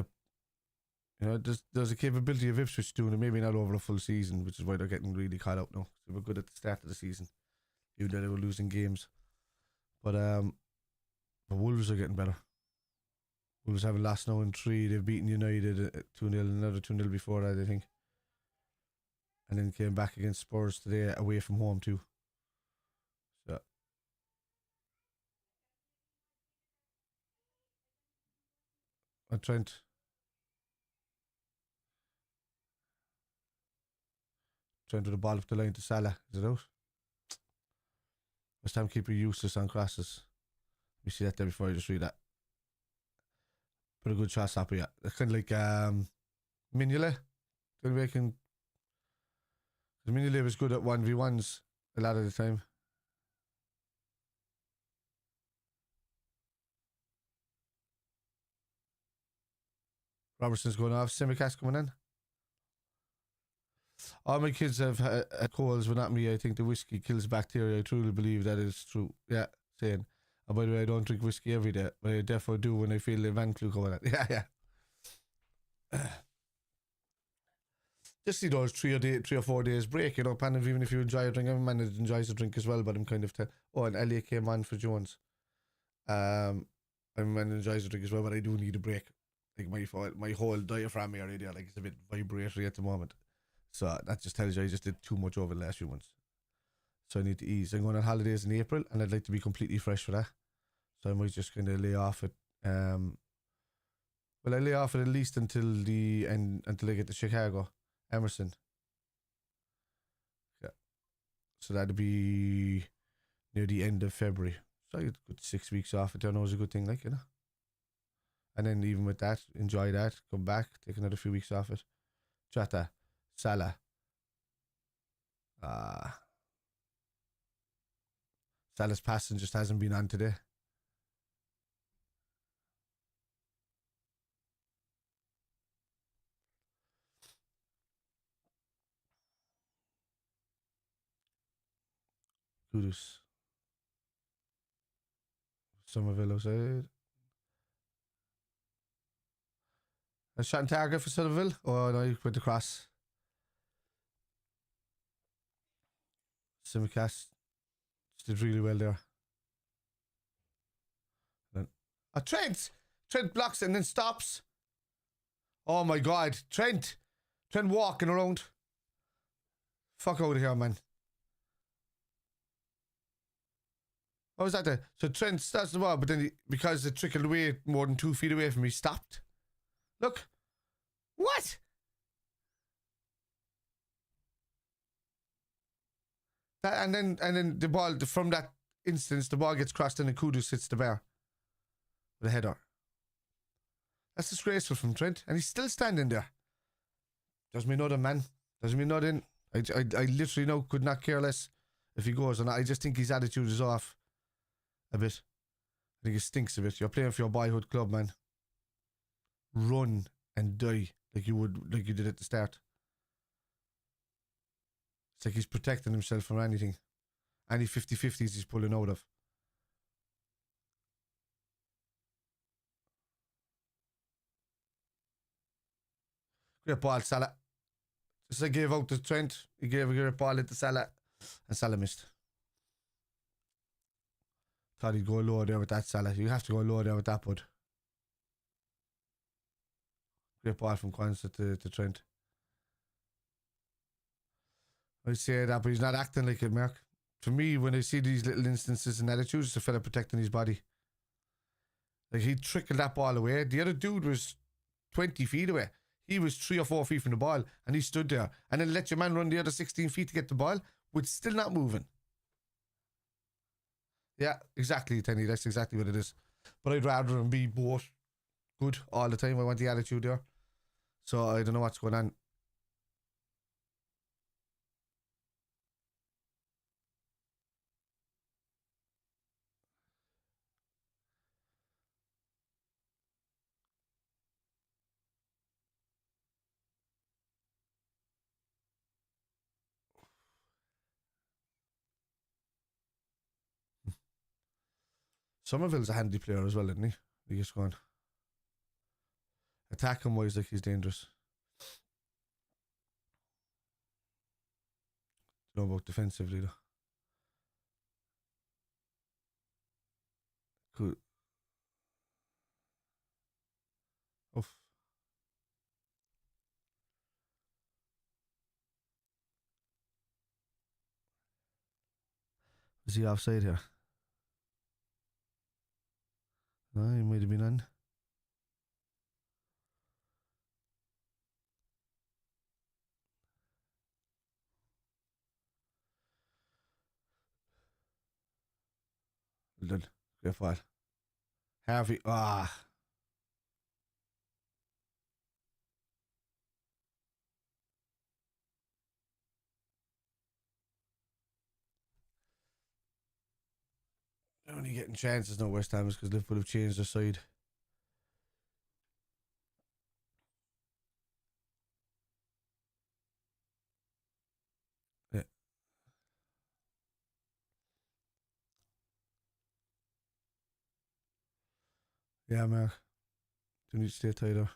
there's a capability of Ipswich doing it, maybe not over a full season, which is why they're getting really caught out now. They were good at the start of the season, even though they were losing games. But Wolves are getting better. Wolves haven't lost now in 3. They've beaten United 2-0, another 2-0 before that, I think. And then came back against Spurs today away from home too. So I'm Trent with the ball up the line to Salah. Is it out? West Ham keeper useless on crosses. You see that there before I just read that. But a good shot stopper, yeah. It's kind of like Mignolet. Because Mignolet was good at 1v1s a lot of the time. Robertson's going off. Simicast coming in. All my kids have had colds, but not me. I think the whiskey kills bacteria. I truly believe that is true. Yeah, saying. And by the way, I don't drink whiskey every day, but I definitely do when I feel the van flu coming out. Yeah. Just see those 3 or 4 days break, you know, Pan, even if you enjoy a drink. I'm a man that enjoys a drink as well, but I'm kind of and Elliot came on for Jones. I'm a man that enjoys a drink as well, but I do need a break. Like my whole diaphragm area, like, it's a bit vibratory at the moment. So that just tells you I just did too much over the last few months. So I need to ease. I'm going on holidays in April, and I'd like to be completely fresh for that. So I might just kind of lay off it. Well, I lay off it at least until the end, until I get to Chicago, Emerson. Yeah. So that'd be near the end of February. So I get a good 6 weeks off. I don't know, it's a good thing, like, you know. And then even with that, enjoy that, come back, take another few weeks off it. Jota, Salah. Salah's passing just hasn't been on today. Kudus. Somerville outside. A shot on target for Somerville. Oh no, he went across. Simicast did really well there. Then, Trent blocks and then stops. Oh my god, Trent walking around. Fuck out of here, man. What was that there? So Trent starts the ball, but then because it trickled away more than 2 feet away from me, stopped. Look. What? And then the ball, from that instance, the ball gets crossed and the Kudus hits the bar. with a header. That's disgraceful from Trent, and he's still standing there. Doesn't mean nothing, man. Doesn't mean nothing. I literally now could not care less if he goes or not. I just think his attitude is off a bit. I think it stinks a bit. You're playing for your boyhood club, man. Run and die like you did at the start. It's like he's protecting himself from anything. Any 50-50s he's pulling out of. Great ball, Salah. Just I gave out to Trent. He gave a great ball into Salah. And Salah missed. Thought he'd go lower there with that, Salah. You have to go lower there with that, bud. Great ball from Kwanzaa to Trent. I say that, but he's not acting like it, Mark. For me, when I see these little instances and attitudes, it's a fella protecting his body. Like, he trickled that ball away. The other dude was 20 feet away. He was 3 or 4 feet from the ball, and he stood there. And then let your man run the other 16 feet to get the ball, with still not moving. Yeah, exactly, Tenny. That's exactly what it is. But I'd rather him be both good all the time. I want the attitude there. So I don't know what's going on. Somerville's a handy player as well, isn't he? He just going. Attacking wise, like he's dangerous. Don't know about defensively though. Cool. Oof. Is he offside here? No, he might have been on. Well done. Great foul. Harvey. Ah. They're only getting chances now, West Ham, because Liverpool have changed their side. Yeah. Yeah, Mark. Do need to stay tighter.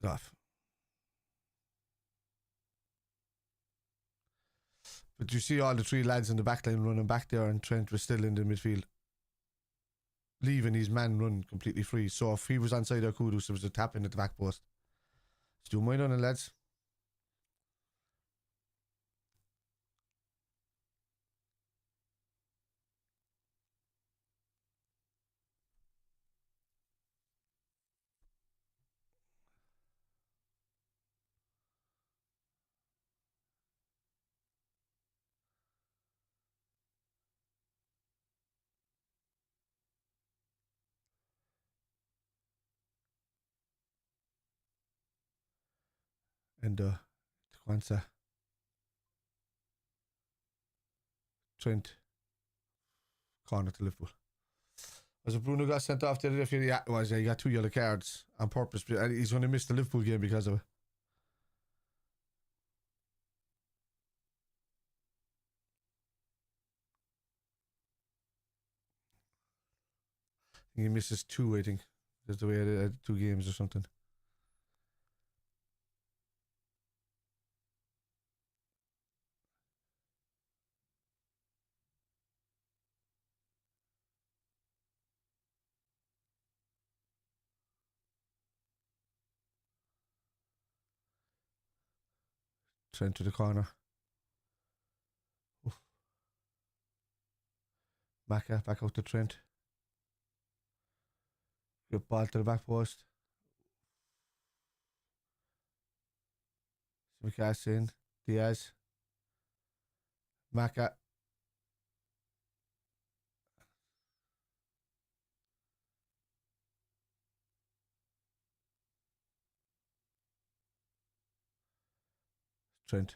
Off. But you see all the 3 lads in the back line running back there, and Trent was still in the midfield, leaving his man run completely free. So if he was onside our Kudus, there was a tap in at the back post. So do mind on it, lads. And Kwanzaa. Trent. Corner to Liverpool. Was it Bruno got sent off the other day? Yeah, it was. Yeah, he got 2 yellow cards on purpose. And he's going to miss the Liverpool game because of it. He misses 2, I think. That's the way I did 2 games or something. Trent to the corner. Oof. Maka back out to Trent. Good ball to the back post. Simicast in. Diaz. Maka. Trent.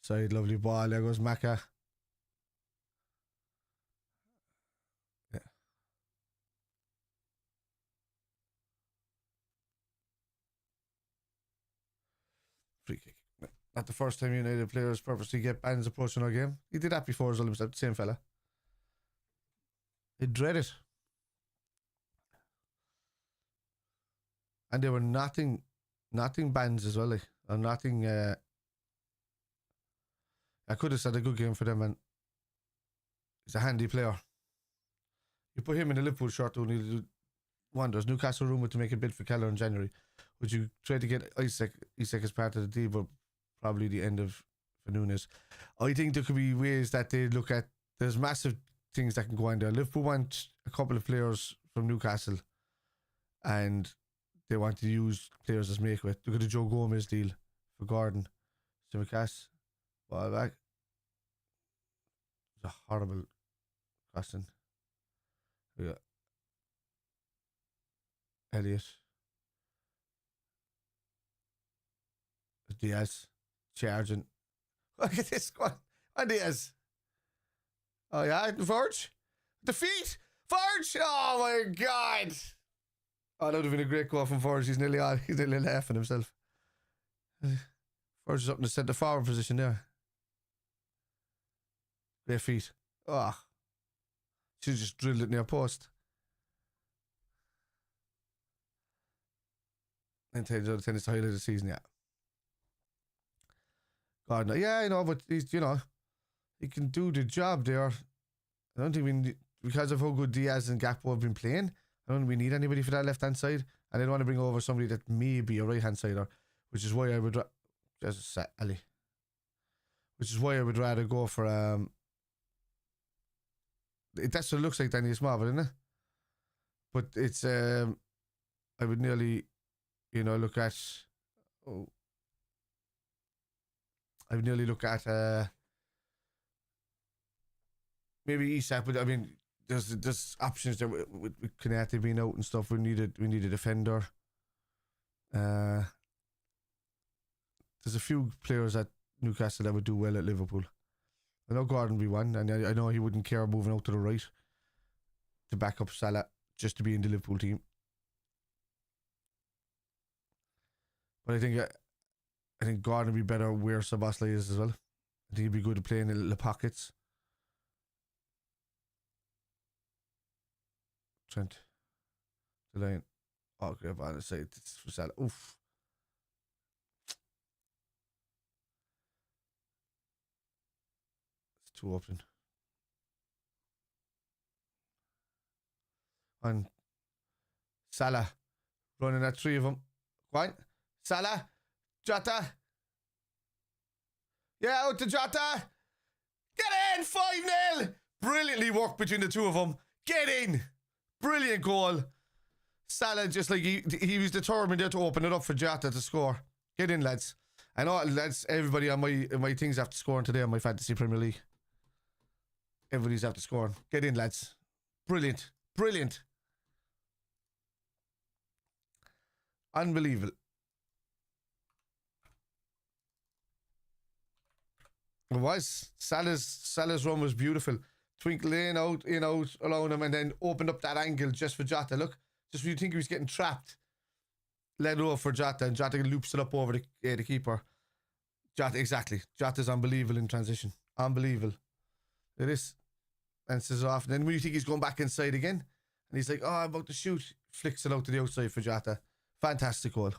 Side, lovely ball. There goes Maka. Yeah. Free kick. Not the first time United players purposely get bans approaching our game. He did that before as well himself, the same fella. They dread it. And they were nothing bans as well, like, or nothing. I could have said a good game for them, and he's a handy player. You put him in a Liverpool shirt, and he'll do wonders. Newcastle rumoured to make a bid for Keller in January. Would you try to get Isak as part of the deal, but probably the end of for Nunes? I think there could be ways that they look at. There's massive things that can go on there. Liverpool want a couple of players from Newcastle, and they want to use players as make with. Look at the Joe Gomez deal for Gordon. Simicast. Ball back. It's a horrible crossing. We got Elliot. Diaz. Charging. Look at this one. Oh, Diaz. Oh, yeah. Verge. The feet. Verge. Oh, my God. Oh, that would have been a great goal from Forge. He's nearly laughing himself. Forge is up in the centre forward position there. Great feet. Oh. Should have just drilled it near post. 9 times out of 10 it's the highlight of the season, yeah. God, no. Yeah, I know, but he's, he can do the job there. I don't think we need, because of how good Diaz and Gakpo have been playing, I don't think we need anybody for that left-hand side. And I don't want to bring over somebody that may be a right-hand sider, which is why I would rather go for that's what it looks like, Danny Small, isn't it? But it's I would nearly look at maybe Isak, but I mean there's options there with Konate being out and stuff. We need a defender. There's a few players at Newcastle that would do well at Liverpool. I know Gordon would be one, and I know he wouldn't care moving out to the right to back up Salah just to be in the Liverpool team. But I think Gordon would be better where Szoboszlai is as well. I think he'd be good at playing in the pockets. Trent. The line. Oh, great on the side. It's for Salah. Oof. It's too open. And Salah running at 3 of them. Go on. Salah. Jota. Yeah, out to Jota. Get in. 5-0. Brilliantly worked between the 2 of them. Get in. Brilliant goal. Salah just like he was determined there to open it up for Jota to score. Get in, lads. I know, lads, everybody on my things after scoring today on my Fantasy Premier League. Everybody's after scoring. Get in, lads. Brilliant. Brilliant. Unbelievable. It was. Salah's run was beautiful. Twinkle in, out, along him, and then opened up that angle just for Jota. Look, just when you think he was getting trapped, let it over for Jota, and Jota loops it up over the keeper. Jota, exactly. Jota's unbelievable in transition. Unbelievable. It is. And says off. And then when you think he's going back inside again, and he's like, oh, I'm about to shoot, flicks it out to the outside for Jota. Fantastic goal.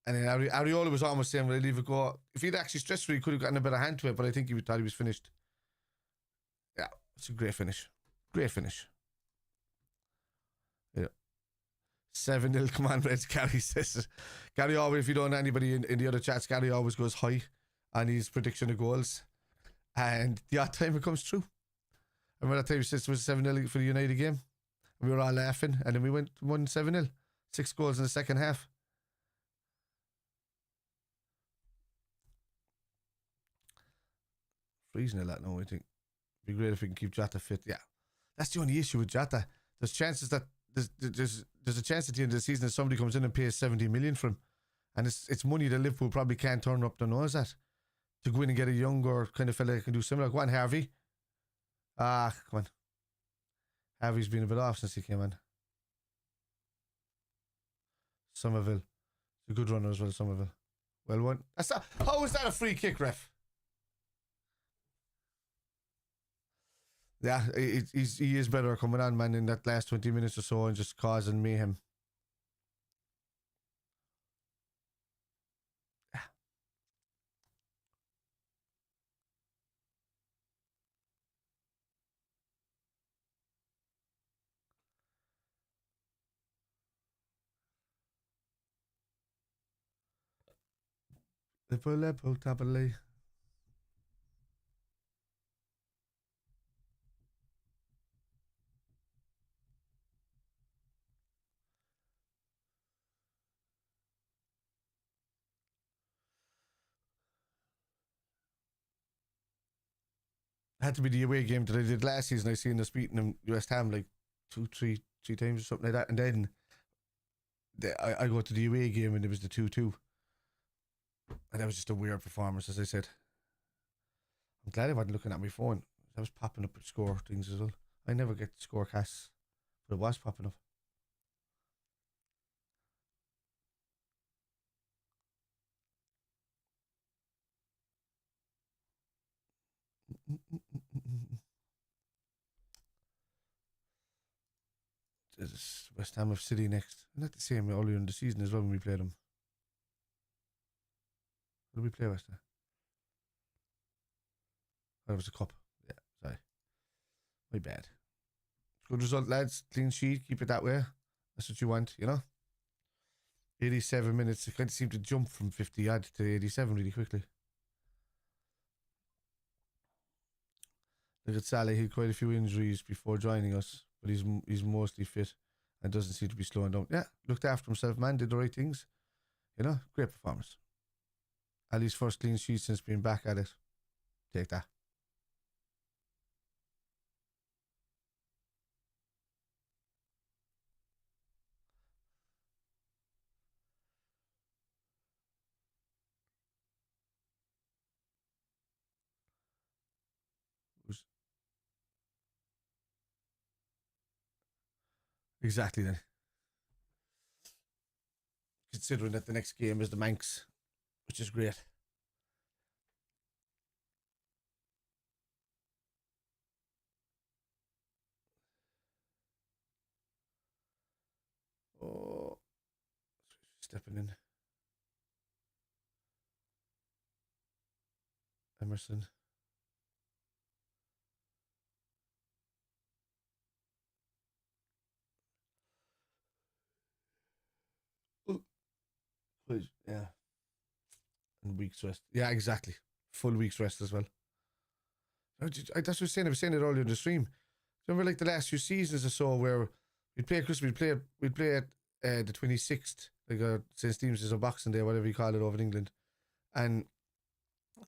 And then Areola was almost saying, will I leave it go? If he'd actually stretched it, he could have gotten a better hand to it, but I think he thought he was finished. Yeah, it's a great finish. Great finish. Yeah. 7-0, come on, Reds. Gary says. Gary always, if you don't know anybody in the other chats, Gary always goes high on his prediction of goals. And the odd time it comes true. I remember that time he said it was 7-0 for the United game. We were all laughing, and then we won 7-0. 6 goals in the second half. Freezing a lot now, I think. It'd be great if we can keep Jota fit. Yeah. That's the only issue with Jota. There's chances that there's a chance at the end of the season that somebody comes in and pays 70 million for him, and it's money that Liverpool probably can't turn up their nose at, to go in and get a younger kind of fella that can do similar. Go on, Harvey. Come on. Harvey's been a bit off since he came in. Somerville. He's a good runner as well, Somerville. Well won. How is that a free kick, ref? Yeah, he is better coming on, man, in that last 20 minutes or so and just causing mayhem. Yeah. Liverpool, tably. Had to be the away game that I did last season. I seen us beating them West Ham like three times or something like that, and then I go to the away game and it was the 2-2, and that was just a weird performance, as I said. I'm glad I wasn't looking at my phone. I was popping up score things as well. I never get score casts, but it was popping up. It's West Ham of City next. Not the same earlier in the season as well when we played them. What did we play West Ham? Oh, it was a cup. Yeah, sorry. My bad. Good result, lads. Clean sheet. Keep it that way. That's what you want, you know? 87 minutes. It kind of seemed to jump from 50 odd to 87 really quickly. Look at Salah. He had quite a few injuries before joining us, but he's mostly fit and doesn't seem to be slowing down. Yeah, looked after himself, man. Did the right things. You know, great performance. Ali's first clean sheet since being back at it. Take that. Exactly then. Considering that the next game is the Manx, which is great. Oh, stepping in. Emerson. Yeah. And week's rest. Yeah, exactly. Full week's rest as well. That's what I was saying. I was saying it earlier in the stream. Remember, like the last few seasons or so, where we'd play Christmas, we'd play at the 26th, like St. Stephen's or Boxing Day, whatever you call it over in England, and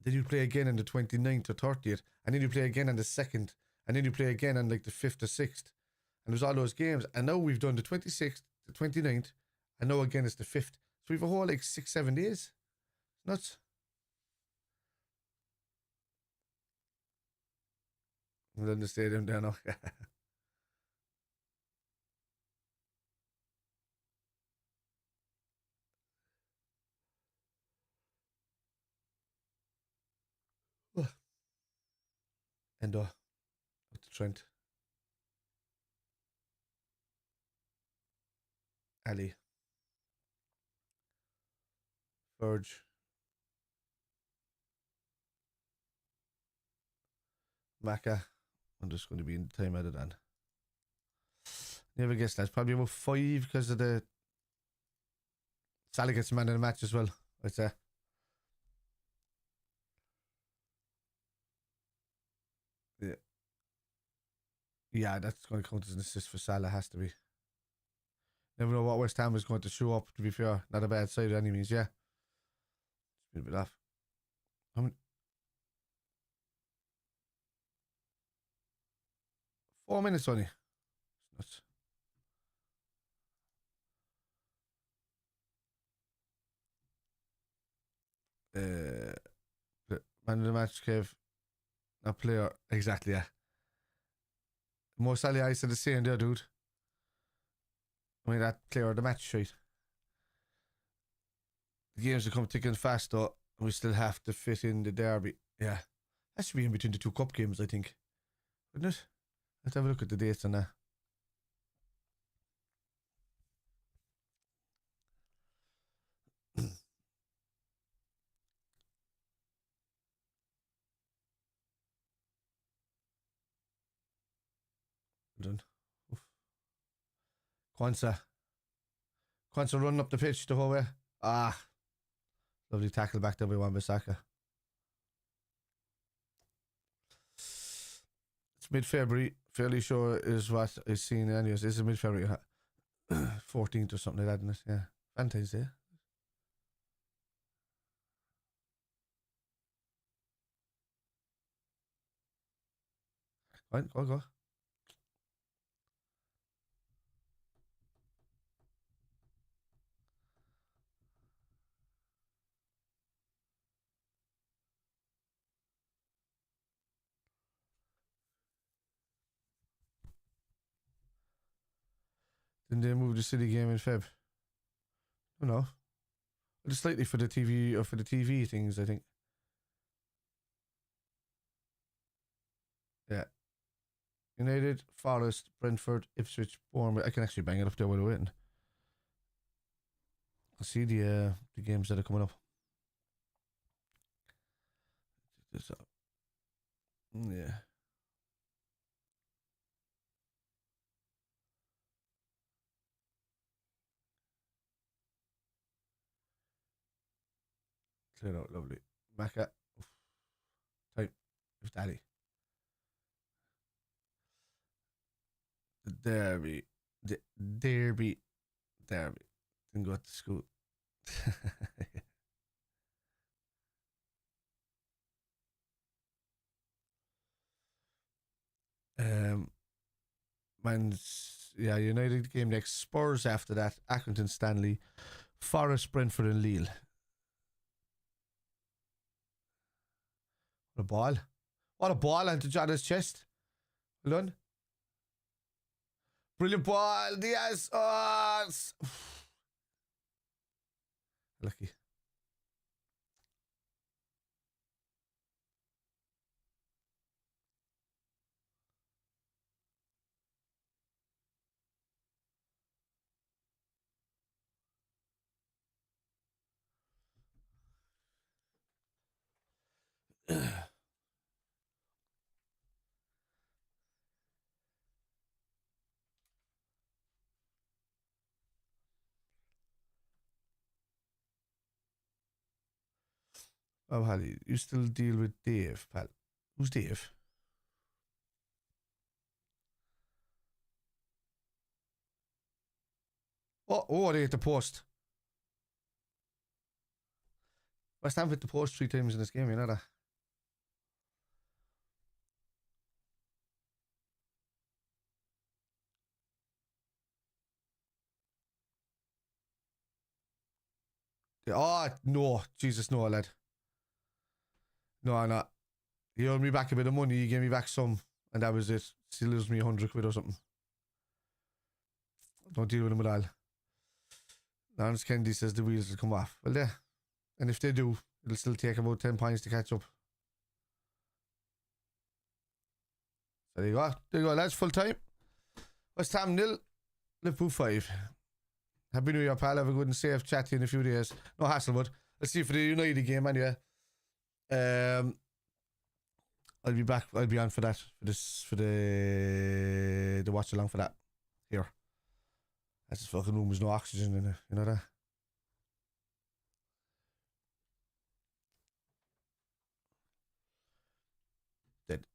then you play again on the 29th or 30th, and then you play again on the 2nd, and then you play again on like the 5th or 6th, and there's all those games, and now we've done the 26th, the 29th, and now again it's the 5th, so we've a whole like 6-7 days. It's nuts. And then the stadium there now. And with the Trent. Ali. Verge. Maka. I'm just going to be in time out of that. Never guessed that. Probably about 5 because of the Salah gets man of the match as well, I'd say. Yeah. Yeah, that's going to count as an assist for Salah, has to be. Never know what West Ham is going to show up, to be fair. Not a bad side by any means, yeah. It's been a bit off. How many? 4 minutes only. It's nuts. Man of the match, Kev. Not player. Exactly, yeah. Mo Salah, I said the same there, dude. I mean, that player of the match, right? The games will come thick and fast, though. We still have to fit in the derby. Yeah. That should be in between the two cup games, I think. Wouldn't it? Let's have a look at the dates on that. Done. Kwanzaa running up the pitch the whole way. Ah. Lovely tackle back there by Wan-Bissaka. It's mid-February. Fairly sure is what is seen anyways. This is mid-February. 14th or something like that, isn't it? Yeah. Valentine's Day. Right, go. Didn't they move the City game in Feb? I don't know. Just slightly for the TV or for the TV things, I think. Yeah. United, Forest, Brentford, Ipswich, Bournemouth. I can actually bang it up there while we're waiting. I'll see the games that are coming up. Yeah. Clear out, lovely. Macca. Time. If daddy. The Derby. The Derby. Didn't go to school. United game next. Spurs after that. Accrington, Stanley, Forest, Brentford, and Lille. What a ball! What a ball onto John's chest. Well done. Brilliant ball, Diaz. Oh, lucky. Oh, Hallie, you still deal with Dave, pal. Who's Dave? Oh, they hit the post. West Ham hit the post 3 times in this game, you know that? Oh, no. Jesus, no, lad. No. He owed me back a bit of money. He gave me back some. And that was it. Still lose me 100 quid or something. Don't deal with him at all. Lawrence Kennedy says the wheels will come off. Well, yeah. And if they do, it'll still take about 10 points to catch up. So there you go. There you go, lads. Full time. West Ham 0. Liverpool 5. Happy New Year, pal. Have a good and safe chat to you in a few days. No hassle, but let's see for the United game anyway. I'll be back. I'll be on for that. For the watch along for that. Here. That's this fucking room. There's no oxygen in it. You know that? Dead.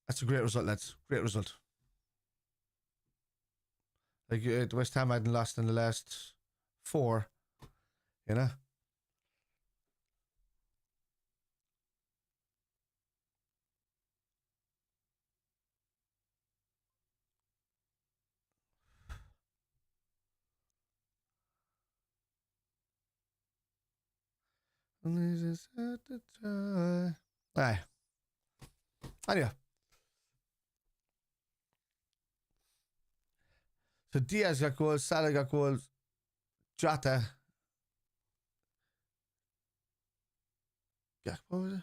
That's a great result, lads. Great result. Like the West Ham hadn't lost in the last 4. You know? Aye. Anyway. So Diaz got goals, Salah got goals, Jota. Yeah, what was it?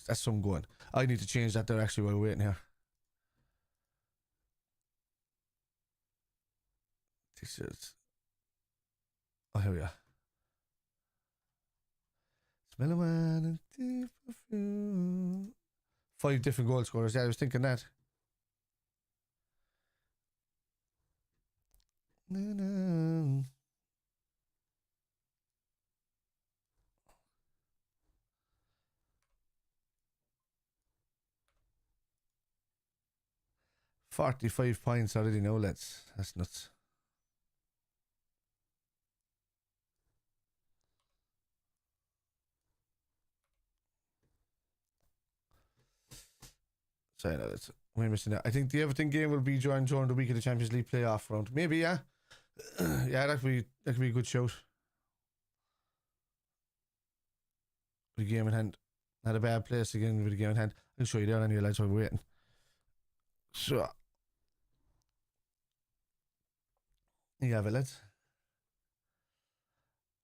That's some going. I need to change that there actually while we're waiting here. This is. Oh, here we are. Smell a man and deep perfume. 5 different goal scorers. Yeah, I was thinking that. No. 45 points already now, lads. That's nuts. Sorry, no, that's we're missing that. I think the Everton game will be during the week of the Champions League playoff round. Maybe, yeah. Yeah, that could be a good shout. The game in hand. Not a bad place again with the game in hand. I'll show you there anyway, lads, while we're waiting. So you have it, lads.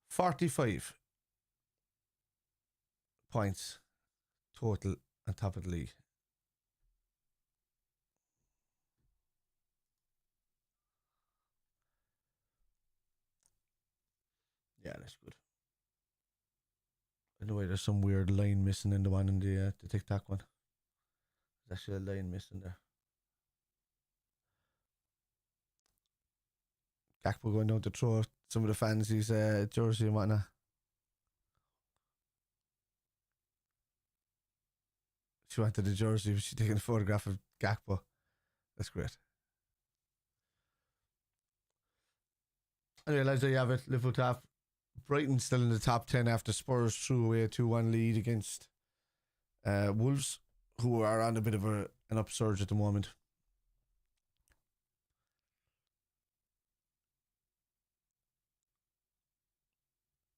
45 points total on top of the league. Yeah, that's good. Anyway, there's some weird line missing in the one in the TikTok one. There's actually a line missing there. Gakpo going down to throw some of the fans his jersey and whatnot. She wanted the jersey, but she's taking a photograph of Gakpo. That's great. Anyway, lads, there you have it. Liverpool top. Brighton still in the top 10 after Spurs threw away a 2-1 lead against Wolves, who are on a bit of an upsurge at the moment.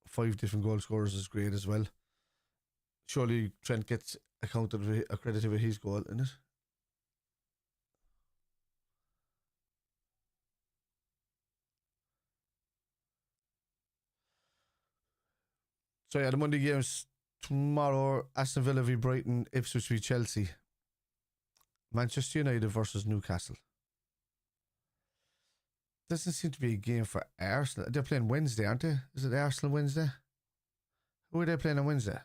Five different goal scorers is great as well. Surely Trent gets accredited with his goal, isn't it? So yeah, the Monday games tomorrow: Aston Villa v Brighton, Ipswich v Chelsea, Manchester United versus Newcastle. Doesn't seem to be a game for Arsenal. They're playing Wednesday, aren't they? Is it Arsenal Wednesday? Who are they playing on Wednesday?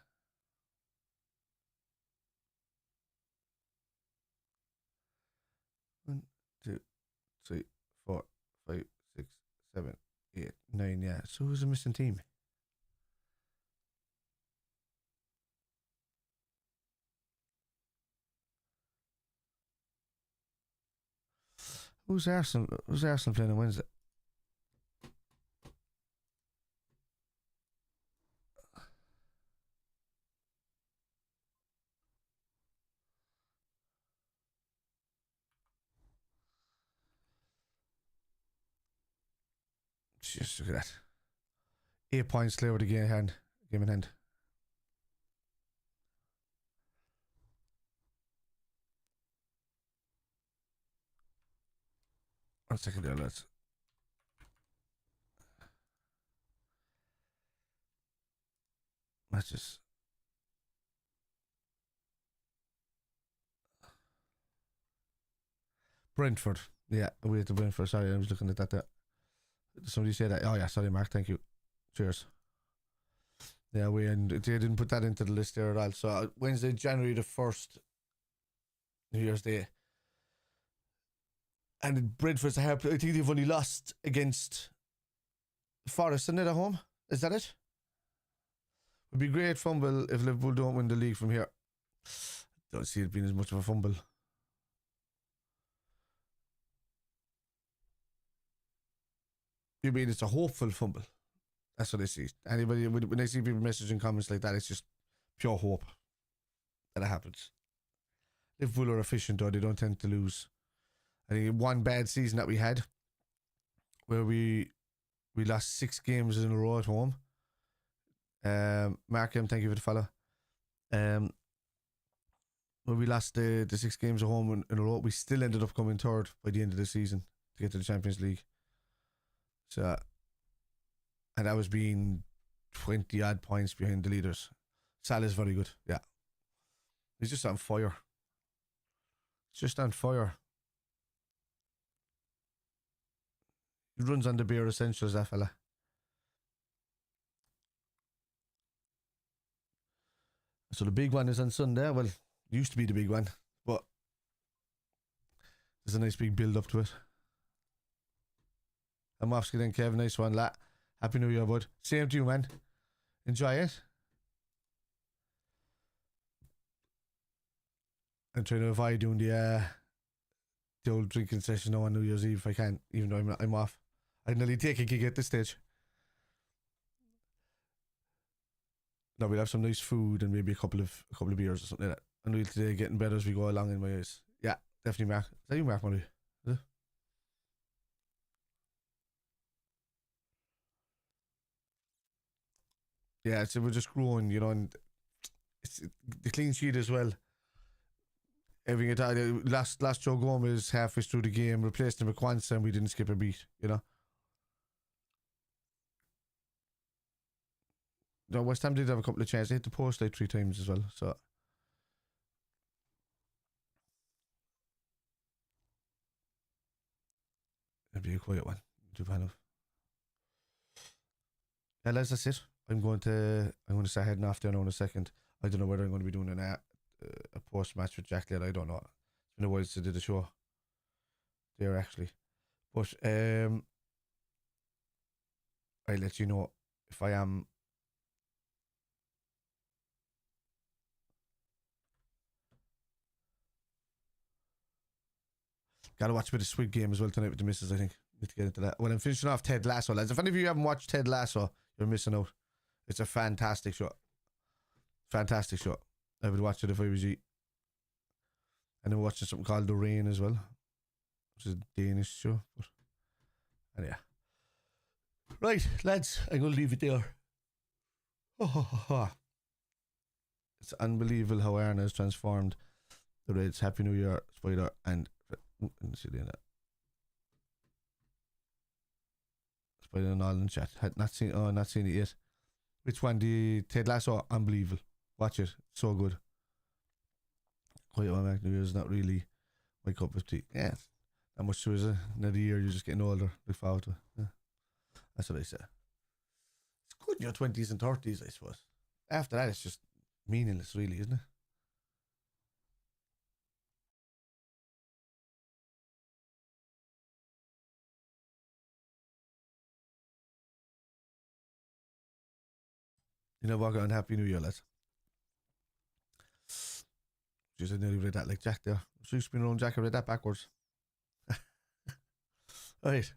1, 2, 3, 4, 5, 6, 7, 8, 9. Yeah. So who's the missing team? Who's Arsenal? Who's Arsenal playing on Wednesday? Just look at that. 8 points clear with the game in hand. One second there, lads. Matches. Brentford. Yeah, away to Brentford. Sorry, I was looking at that there. Somebody said that. Oh yeah, sorry, Mark. Thank you. Cheers. Yeah, they didn't put that into the list there at all. So Wednesday, January the 1st, New Year's Day. And Brentford's a hard play. I think they've only lost against Forest, isn't it, at home? Is that it? Would be great fumble if Liverpool don't win the league from here. Don't see it being as much of a fumble. You mean it's a hopeful fumble? That's what I see. Anybody, when I see people messaging comments like that, it's just pure hope that it happens. Liverpool are efficient, though. They don't tend to lose. I think one bad season that we had, where we lost 6 games in a row at home, Markham, thank you for the follow. When we lost the 6 games at home in a row, we still ended up coming third by the end of the season to get to the Champions League. So, and that was being 20 odd points behind the leaders. Salah's very good, yeah. He's just on fire. Just on fire. He runs on the bare essentials, that fella. So the big one is on Sunday. Well, it used to be the big one, but there's a nice big build up to it. I'm off then, Kev. Nice one, lad. Happy New Year, bud. Same to you, man. Enjoy it. I'm trying to avoid doing the old drinking session on New Year's Eve if I can, even though I'm off. I'd nearly take a gig at this stage. No, we'll have some nice food and maybe a couple of beers or something like that. And we'll today getting better as we go along in my eyes. Yeah, definitely, Mark. Is that you, Mark, Murray? Is it? Yeah, so we're just growing, you know, and it's the clean sheet as well. Everything at all. Last Joe Gomez halfway through the game replaced him with Kwanzaa and we didn't skip a beat, you know. No, West Ham did have a couple of chances. They hit the post like 3 times as well, so. It'd be a quiet one. Yeah, lads, that's it. I'm going to start heading off there now in a second. I don't know whether I'm going to be doing a post match with Jack later. I don't know. It's been a while since I did a show there actually, but I'll let you know if I am. Gotta watch a bit of Squid Game as well tonight with the missus, I think. Need to get into that. Well, I'm finishing off Ted Lasso, lads. If any of you haven't watched Ted Lasso, you're missing out. It's a fantastic show. Fantastic show. I would watch it if I was you. And I'm watching something called The Rain as well, which is a Danish show. But and yeah. Right, lads, I'm going to leave it there. It's unbelievable how ARNE has transformed the Reds. Happy New Year, Spider, and Spider and all in chat. Had not seen it yet. Which one? The Ted Lasso? Unbelievable. Watch it. So good. Quiet one back. New Year's not really my cup of tea. Yeah, not much to it, is it? Another year, you're just getting older. Look forward to it. Yeah. That's what I say. It's good in your 20s and 30s, I suppose. After that, it's just meaningless, really, isn't it? You know, walk on Happy New Year, lads. Just I nearly read that like Jack there. So you spin around Jack, I read that backwards. Alright.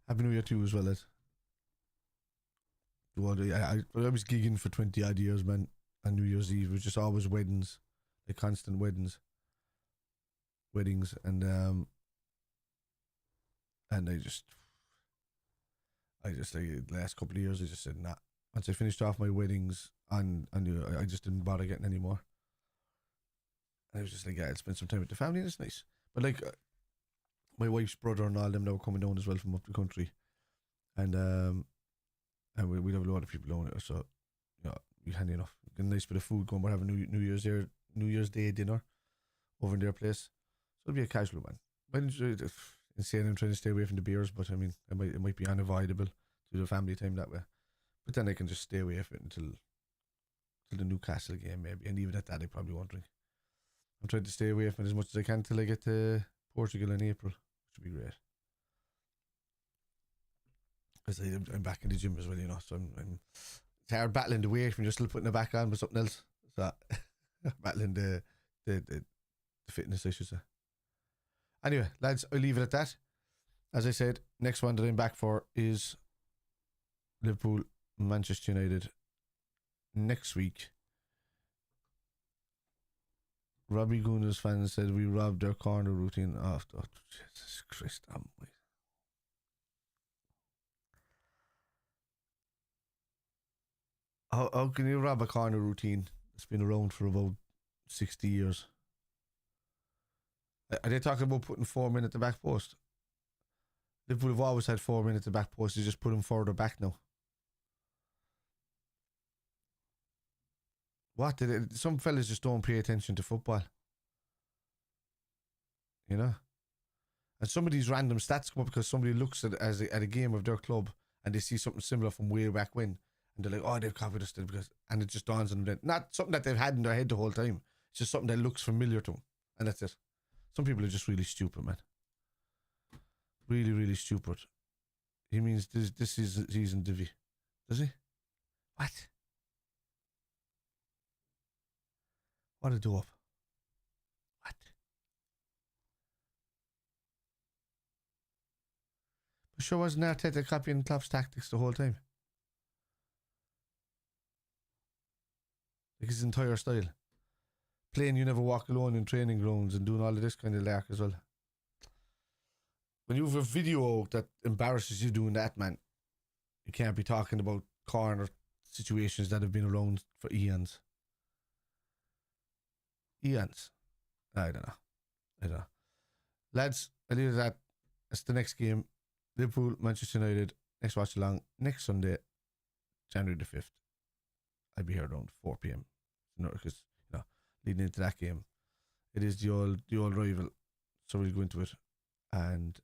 Happy New Year to you as well, lads. I was gigging for 20 odd years, man. On New Year's Eve, it was just always weddings, like constant weddings, and I just like the last couple of years, I just said nah. Once I finished off my weddings, and I just didn't bother getting any more. And I was just like, yeah, I'll spend some time with the family, and it's nice. But like, my wife's brother and all them now coming down as well from up the country, and we'd have a lot of people down there, so yeah, be handy enough. Get a nice bit of food going. We're having New Year's Day dinner over in their place, so it'll be a casual one. Insane, I'm trying to stay away from the beers, but I mean, it might be unavoidable to do the family time that way. But then I can just stay away from it until the Newcastle game, maybe. And even at that, I probably won't drink. I'm trying to stay away from it as much as I can till I get to Portugal in April, which would be great. Because I'm back in the gym as well, you know. So it's hard battling the weight when you're still putting it back on with something else. So battling the fitness, I should say. Anyway, lads, I'll leave it at that. As I said, next one that I'm back for is Liverpool, Manchester United next week. Robbie Guna's fans said we robbed their corner routine after. Oh, Jesus Christ, How can you rob a corner routine that's been around for about 60 years? Are they talking about putting 4 men at the back post? Liverpool have always had 4 men at the back post. They just put them further back now. What? Some fellas just don't pay attention to football. You know? And some of these random stats come up because somebody looks at a game of their club and they see something similar from way back when. And they're like, oh, they've copied us still because, and it just dawns on them then. Not something that they've had in their head the whole time. It's just something that looks familiar to them. And that's it. Some people are just really stupid, man. Really, really stupid. He means this is season Divi. Does he? What? What a dope. What? But sure wasn't Arteta copying Klopp's tactics the whole time? Like his entire style. Playing you never walk alone in training grounds and doing all of this kind of lark as well. When you have a video that embarrasses you doing that, man, you can't be talking about corner situations that have been around for eons. Eons. I don't know. Lads, I leave it at that. It's the next game. Liverpool, Manchester United, next watch along, next Sunday, January the 5th. I'll be here around 4 p.m. Because, leading into that game, it is the old rival. So we'll go into it. And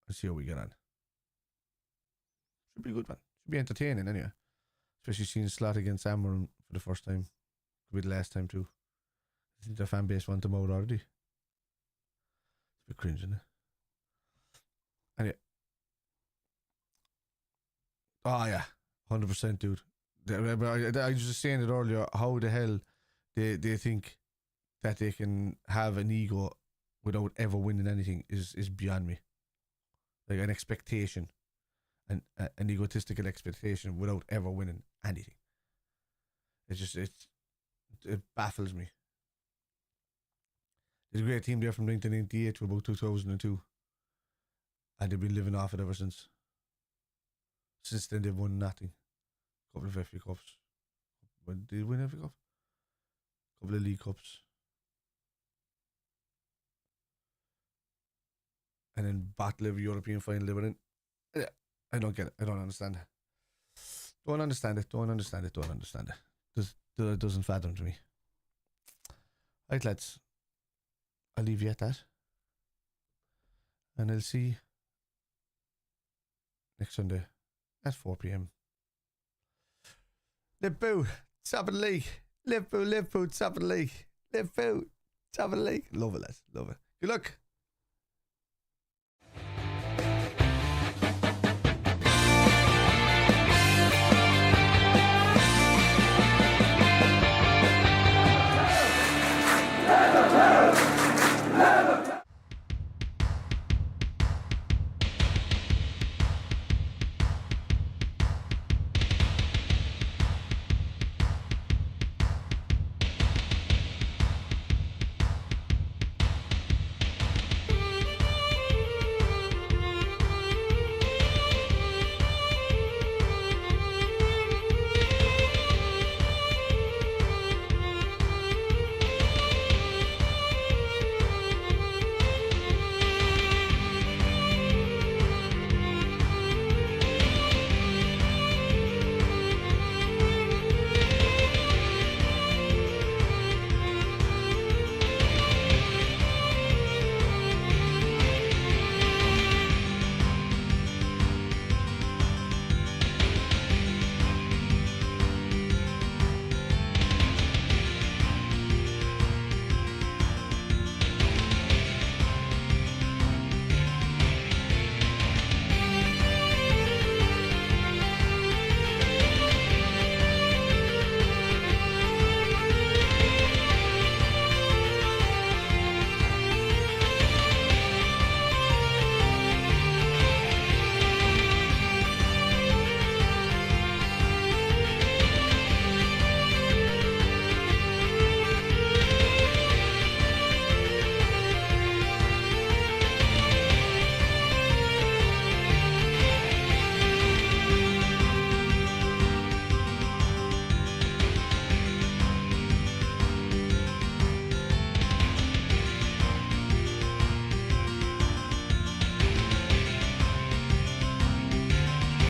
let's see how we get on. Should be a good one. Should be entertaining anyway. Especially seeing Slot against Amarin for the first time. Could be the last time too. I think their fan base want them out already. It's a bit cringe, isn't it? Anyway. Oh yeah. 100%, dude. I was just saying it earlier. How the hell they think that they can have an ego without ever winning anything is beyond me. Like an expectation, an egotistical expectation without ever winning anything. It baffles me. There's a great team there from 1998 to about 2002, and they've been living off it ever since. Since then, they've won nothing. A couple of FA Cups. When did they win FA Cup? A couple of League Cups. And then battle every European final they were in. Yeah, I don't get it. I don't understand it. Don't understand it. It doesn't fathom to me. Right, lads. I'll leave you at that. And I'll see next Sunday at 4 p.m. Liverpool, top of the league. Liverpool, top of the league. Liverpool, top of the league. Love it, lads. Love it. Good luck.